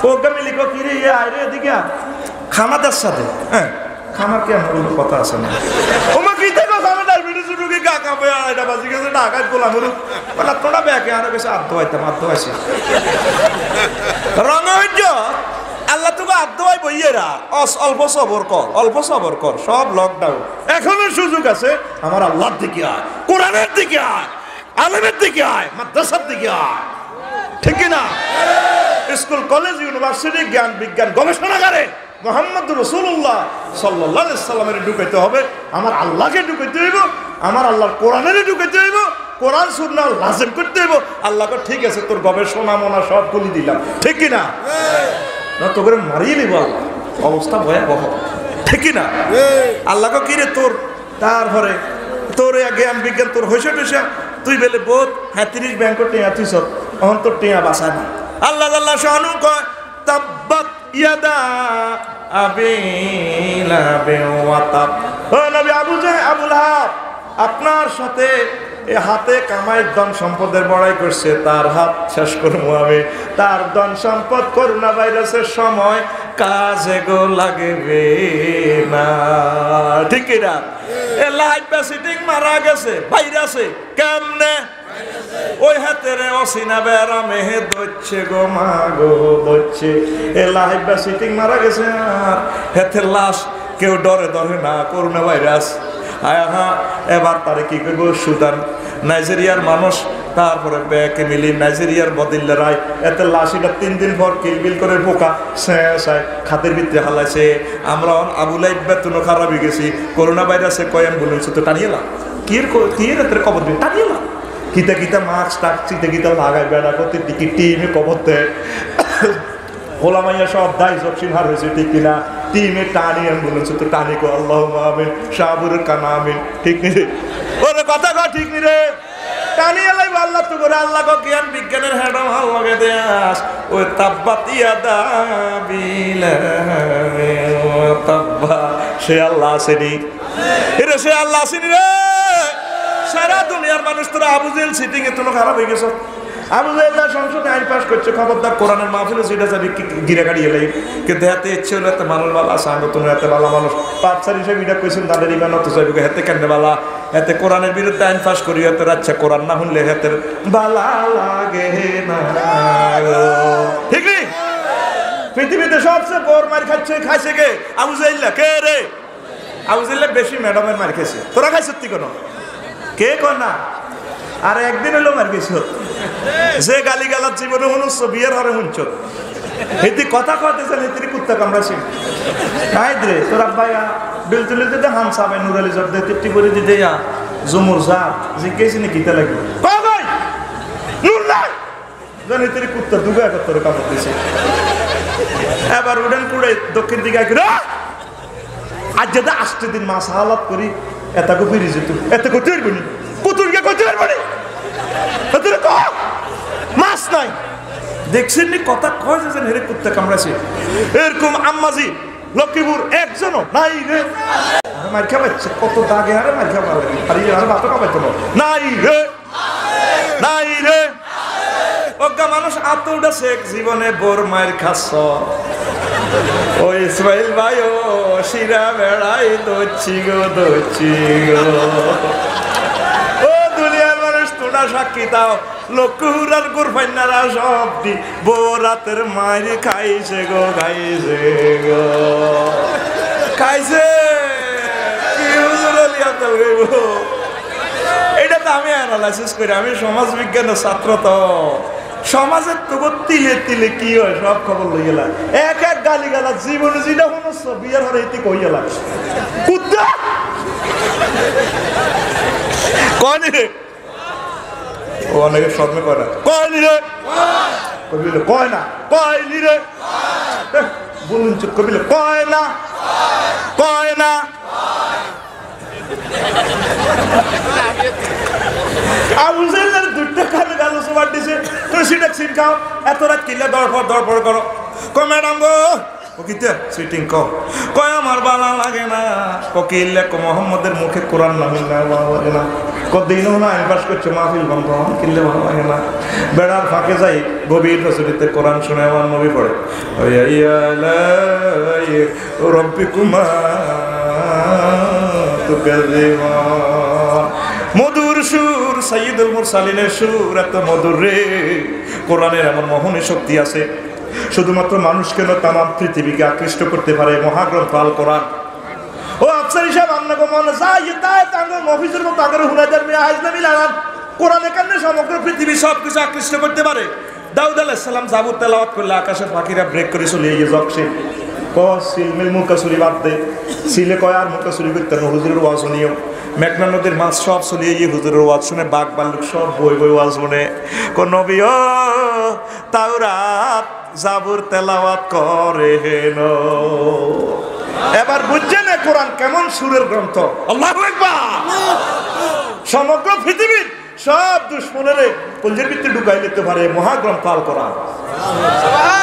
ওকে মিলিক কিরে ইয়ে আইরে এদিকে খানাদার সাথে হ্যাঁ খানার কি আমার কোনো কথা আছে না ওমা কি দেখো আমি ডায়াবেটিস রোগী গা কাঁপে এটা বাজি গেছে ঢাকায় গোলাম হলো বলা তোরা ব্যাকে আর গেছে আদ্য আইছি রঙহ্য আল্লাহ তোকে আদ্য হয় বইয়েরা অল্প সবর কর সব লকডাউন এখনো সুযোগ আছে আমার আল্লাহর দিকে আয় কোরআনের দিকে আয় আলেমের দিকে আয় মাদ্রাসার দিকে আয় ঠিক না স্কুল কলেজ ইউনিভার্সিটি জ্ঞান বিজ্ঞান গবেষণাগারে মুহাম্মদ রাসূলুল্লাহ সাল্লাল্লাহু আলাইহি সাল্লামের ঢুকাইতে হবে আমার আল্লাহকে ঢুকাইতে হইব আমার আল্লাহর কোরআনের ঢুকাইতে হইব কোরআন সুন্নাহ লাজিম করতে হইব আল্লাহকে ঠিক আছে তোর গবেষণা মনা সব বলি দিলাম ঠিক কি না না তো করে মারিয়ে নিব অবস্থা ভয়াবহ ঠিক কি না আল্লাহকে কি রে তোর তারপরে তোর জ্ঞান বিজ্ঞান তোর হইছে টইছে তুই বেলে বহুত 30 ব্যাংকর টিয়া তুই সব অহন তোর টিয়া বাঁচায় না আল্লাহ আল্লাহ শানু কয় তাব্বাত ইয়াদা আবি লাহাব ওয়া তাব ও নবী আবুল হাব আপনার সাথে এই হাতে কামাইয়ের ধন সম্পদের বড়াই করছে তার হাত শেষ করবো আমি তার ধন সম্পদ করোনা ভাইরাসের সময় কাজে গো লাগবে না ঠিক না এ লাইফ সিটিং মারা গেছে ভাইরাসে কেমনে ওই হাতের অসিনা বেড়ামে দচ্ছে গো মা গো দচ্ছে এ লাইফ সিটিং মারা গেছে আর হাতের লাশ কেউ ডরে না করোনা ভাইরাস এবার তারে কি করবো সুদান নাইজেরিয়ার মানুষ তারপরে ব্যাকে মিলি নাইজেরিয়ার বদিল্লারাই এতে লাশিটা 3 দিন পর কিলবিল করে পোকা খাতের ভিতরে হালাইছে আমরা আবুলাই বেতনও খারাপ হয়ে গেছি করোনা ভাইরাসে কয় অ্যাম্বুলেন্স তো টানিয়েলাম কি এর কবর দিয়ে টানিয়েলাম কিতা মাস্ক টাক চিতে লাগাই বেড়া করতে টিকিট টিমে কবর দেয় হোলামাইয়া সব দায় জবসিন হার হয়েছে ঠিক কিনা টিমে টানি অ্যাম্বুলেন্স তো টানি কো আল্লাহ আমিন শাহবুরের কানা আমিন ঠিক নি রে ওরে কথা কো ঠিক নি রে টানি এলাই আল্লাহ তো করে আল্লাহ কো জ্ঞান বিজ্ঞানের হেডম হাল লগে দেয়াস ওই তাব্বাত ইয়াদা বিলাহি ওয়া তাব্বা সে আল্লাহ আসেনি এরে সে আল্লাহ আসেনি রে সারা দুনিয়ার মানুষ তোরা আবু জেল সিটিং এ তোর খারাপ হয়ে গেছে আবু জেল সংসদে আইন পাস করছে খবরদার কোরআনের মাহফিলে সেটা যাবি গিরা গাড়ি এলাই কিন্তু হাতে ইচ্ছে হলো এত মানুষ বালা সাঙ্গ তুমি এত বালা মানুষ পাঁচসার হিসেবে এটা কইছেন তাদের ইমান হতে চাইবে হাতে কেন বালা এতে কোরআনের বিরুদ্ধে আইন পাস করি এত আচ্ছা কোরআন না শুনলে হাতের বালা লাগে না ঠিক নেই পৃথিবীতে সবচেয়ে বড় মার খাইছে কে আবু জাইল্লা কে রে আবু জাইল্লা বেশি ম্যাডামের মার খেয়েছে তোরা খাইছ তুই কোনো কে কর না আর একদিন হলো মার গেছ যে গালি গালার জীবনে শুনছ বিয়ের হরে শুনছ এটি কথা কতেছেন এটি কুত্তা কামড়াছি নাই রে তোর আব্বাইয়া বিলতুলি দিতে হামসা ভাই নুরালি জব দে তিপ্তি করে দিতে ইয়া জমুর জাত জিজ্ঞেসি নি কিতা লাগবে কই নুর নাই জানি তেরি কুত্তা দুগা এক তোর কামড় দিছে এবার উড়েন কুড়ে দক্ষিণ দিকে আগে আজ যদি 8 দিন মাস হালাত করি এতকে ফিরে যেত এত করতে পারবো নি কুতুরকে করতে পারবো নি মাছ নাই দেখছেন নি কথা কয় যে হেরে কুত্তা কামড়াছে এরকম আম্মাজি লক্ষ্মীপুর একজনও নাই রে মার খাবাচ্ছে কত দাগে হারে মার খাবার আর আর ভাত খাবাইতো নাই রে অজ্ঞা মানুষ আত্ম উঠেছে জীবনে বোর মায়ের খাচ্ছ ও ইসমাইল ভাই ও শিরা বেড়াই দচ্ছি গো ও দুনিয়ার মানুষ তোরা সাক্ষী দাও লক্ষ্মীপুরার গুরফাইনারা সব দি বউ রাতের মায়ের খাইছে গো খাইছে কি হুজুর আলী আব্দুল গাইব এটা তো আমি অ্যানালাইসিস করি, আমি সমাজ বিজ্ঞানের ছাত্র, তো সমাজের তো তিলে তিলে কি হয় সব খবর লই গেলাম। এক এক গালি গালা জীবনে যেটা শুনছ বিয়ের হরে এটি কই গেলাম কুদ্দা কয়নি রে, ও অনেকে স্বপ্ন করে না কয়নি রে, কবিলে কয় না কয়নি রে, বলুন চুপ কবিলে কয় না কয় না। আবুল জাহেলের দুটো কানে গালো সবার দিছে, তুমি সিটেক সিট খাও, এত রাত কিলে দরপড় করো। কয় ম্যাডাম গো কিতে সিটিং কয় আমার বালা লাগে না, কিলে মোহাম্মদের মুখে কোরআন নামিল না ভালো লাগে না, কদিনও না পাস করছে মাহফিল বন্ধ কিনলে ভালো লাগে না। বেড়ার ফাঁকে যাই গভীর রচনীতে কোরআন শুনে আমার নবী পড়ে রব্বিকুমা মধুর সুর সাইয়্যিদুল মুরসালিনের সুর এত মধুর রে। কোরআনের এমন মোহনী শক্তি আছে, শুধুমাত্র মানুষকে না তাম পৃথিবীকে আকৃষ্ট করতে পারে মহাগ্রন্থ আল কোরআন। ও আফসার সাহেব আপনাকে মনে যায় তাই তাঙ্গর মফিজের মতো আগের হুনাদের মেয়ে আজলামি লাগান কোরআনের কারণে সমগ্র পৃথিবী সব কিছু আকৃষ্ট করতে পারে। দাউদ আলাইহিস সালাম জাবুর তেলাওয়াত করলে আকাশের পাখিরা ব্রেক করে চলে গিয়ে জকছে সিলমিল মুকাসুরি বাদ দে সিলে কয় আর মুকাসুরি করতে হুজুরের ওয়াজ শুনিও। মেঘনা নদীর মাছ সব চলিয়ে গিয়ে হুজুরের ওয়াজ শুনে বাঘ বাল্লুক সব বই ওয়াজ শুনে কোন নবী ও তাওরাত জাবুর তেলাওয়াত করে হেন। এবার বুঝছেন কোরআন কেমন সুরের গ্রন্থ। আল্লাহু আকবার। সমগ্র পৃথিবীর সব দুশ্মনের কলজের ভিতরে ঢুকাই দিতে পারে মহাগ্রন্থ আল কোরআন।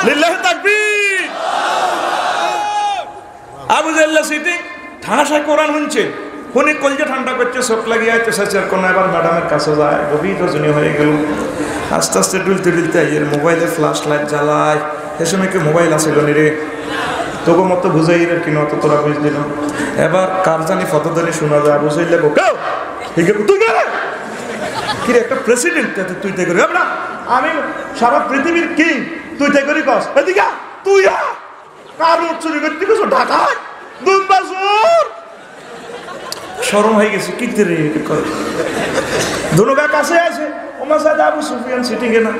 লিল্লাহি তাকবীর। আবু জাহেল সিটি ঠাসায় কোরআন শুনছে, শুনি কলজে ঠান্ডা করছে, চোখ লাগিয়ে আইতেছে কোন। এবার ম্যাডামের কাছে যায়, গভীর রজনী হয়ে গেল, আস্তে আস্তে ডুলতে ডুলতে আইয়ের মোবাইলের ফ্ল্যাশ লাইট জ্বালায়। সে সময় কি মোবাইল আসিল নি রে, তোকে মতো বুঝাই রে কিনা অত তোরা বুঝ দিল। এবার কার জানি ফতদানি শোনা যায়, বুঝাইলে তুই কিরে একটা প্রেসিডেন্ট তুই তাই করি না, আমি সারা পৃথিবীর কিং তুই তাই করি কস এদিকে তুই কার চুরি করতে গেছো ঢাকায় দুবার শরম হয়ে গেছে কি রে দুনুগা কাছে আছে ওমা সাহেব আবু সুফিয়ান সিটিংয়ে না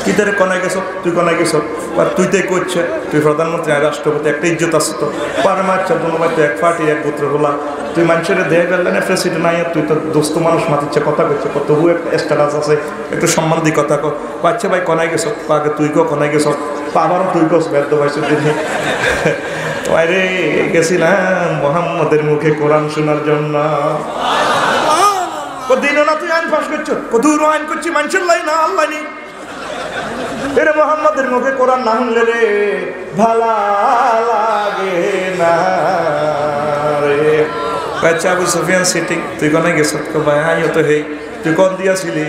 কি তারে কনায় গেছ তুই কনায় গেছ আর তুই তাই করছে তুই প্রধানমন্ত্রী রাষ্ট্রপতি একটা ইজ্জত আছে তো পার মারছা দুনুবাই তো এক পার্টি এক গোত্র হলা তুই মানুষের দেহে গেল না প্রেসিডেন্ট নাই তুই তো দোস্ত মানুষ মাতিচ্ছে কথা করছে কত হু একটা স্ট্যাটাস আছে একটু সম্মান দিয়ে কথা কর বাচ্চা ভাই কনায় গেছ আগে তুই কো কনায় গেছ আবারও তুই কস ব্যর্থ হয়েছে দিনে আরে গেছিলাম মোহাম্মদের মুখে কোরআন শোনার জন্য দিনও না তুই আইন ফাঁস করছো কদূর আইন করছি মানুষের লাই না আল্লাহ নি এরে মোহাম্মদের মুখে কোরআন না শুনলে রে ভালা লাগে না রে বাচ্চা আবু সুফিয়ান সিটিং তুই কোনে গেছ ভাই আইও তো হেই তুই কোন দিয়াছিলি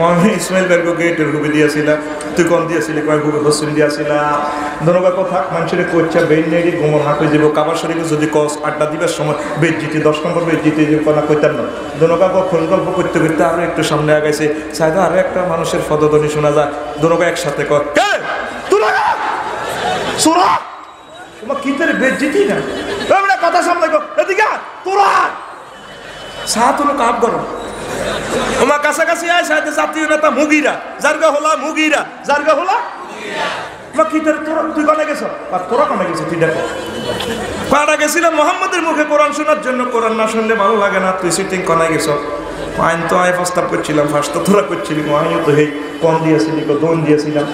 আমি ইসমাইল বেরগো গেটের গুবি দিয়াছিলাম তুই কোন দিয়াছিলি কয় গুবি হোসেন দিয়াছিলাম ধন্যবাদ কথা মানুষের কোচ্ছা বেইন নেই গোমর হাঁকে যাব কাবার শরীফে যদি কস আড্ডা দিবার সময় বেদ জিতে 10 নম্বর বেদ জিতে যে কথা কইতাম না ধন্যবাদ খোঁজ গল্প করতে করতে আরো একটু সামনে আগাইছে সাইদা আরো একটা মানুষের পদধ্বনি শোনা যায় ধন্যবাদ একসাথে কর তোরা সুরা তোমার কি তোর বেদ জিতি না তোমরা কথা সামনে কর এদিকে তোরা সাত হলো কাপ গরম ওমা কাছাকাছি আয় সাথে জাতীয় নেতা মুগিরা জারগা হলা মুগিরা জারগা হলা মা কি তোর তুই কোনে গেছ আর তোরা কোনে গেছিস তুই দেখো পাড়া গেছিলাম মোহাম্মদের মুখে কোরআন শোনার জন্য কোরআন না শুনলে ভালো লাগে না তুই সিটিং কোনে গেছ আইন তো আয় প্রস্তাব করছিলাম ফার্স্ট তো তোরা করছিলি আমিও তো হেই কম দিয়েছিলি দোন দিয়েছিলাম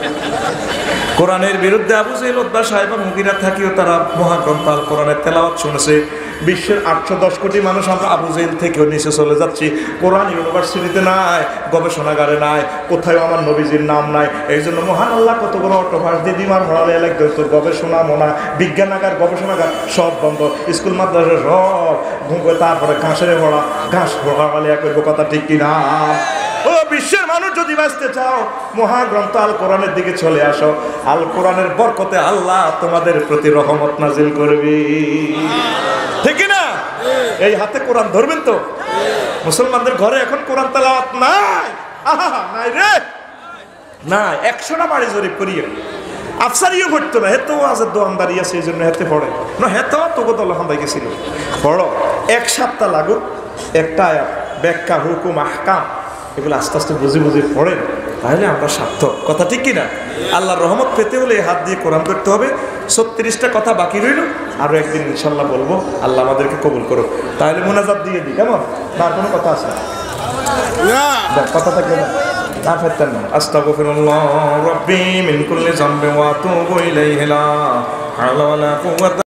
কোরআনের বিরুদ্ধে আবু জাহেল উতবা সাহেব মুগিরা থাকিও তারা মহাগ্রন্থ আল কোরআনের তেলাওয়াত শুনেছে বিশ্বের 810 কোটি মানুষ আমরা আবু জাহেল থেকেও নিচে চলে যাচ্ছি কোরআন ইউনিভার্সিটিতে নাই গবেষণাগারে নাই কোথাও আমার নবীজির নাম নাই এই জন্য মহান আল্লাহ কত বড় অটোভাস দিদিমার হড়ালে এলাকা তোর গবেষণা মনা বিজ্ঞানাগার গবেষণাগার সব বন্ধ স্কুল মাদ্রাসা সব ঘুমবে তারপরে ঘাসের ভরা ঘাস ভরালে করবো কথা ঠিক কিনা ও বিশ্বের মানুষ যদি বাঁচতে চাও মহাগ্রন্থ আল কোরআনের দিকে চলে আসো আল কোরআনের বরকতে আল্লাহ তোমাদের প্রতি রহমত নাজিল করবে ঠিক না এই হাতে কোরআন ধরবেন তো মুসলমানদের ঘরে এখন কোরআন তেলাওয়াত নাই নাই রে না 100টা বাড়ি জরিপ করিয়ে আফসারিও পড়তো না, হেতেও আজের দোয়ানদারি আছে, এই জন্য হেতে পড়ে না, হেতেও তোকে দল হান্দাই গেছিল। পড়ো, 1 সপ্তাহ লাগুক, একটা আয়াত ব্যাখ্যা, হুকুম, আহকাম এগুলো আস্তে আস্তে বুঝে বুঝে পড়েন, তাহলে আমরা সার্থক। কথা ঠিক কিনা? আল্লাহর রহমত পেতে হলে হাত দিয়ে কোরআন করতে হবে। 36টা কথা বাকি রইল, আরো একদিন ইনশাল্লাহ বলবো। আল্লাহ আমাদেরকে কবুল করো। তাহলে মোনাজাত দিয়ে দিই, কেমন? না কোনো কথা আছে? কথা থাকবে না, না ফেরতেন না। আস্তাগফিরুল্লাহ রাব্বি মিন কুল্লি যামবিন ওয়া আতুবু ইলাইহি লা হাওলা ওয়ালা কুওয়াতা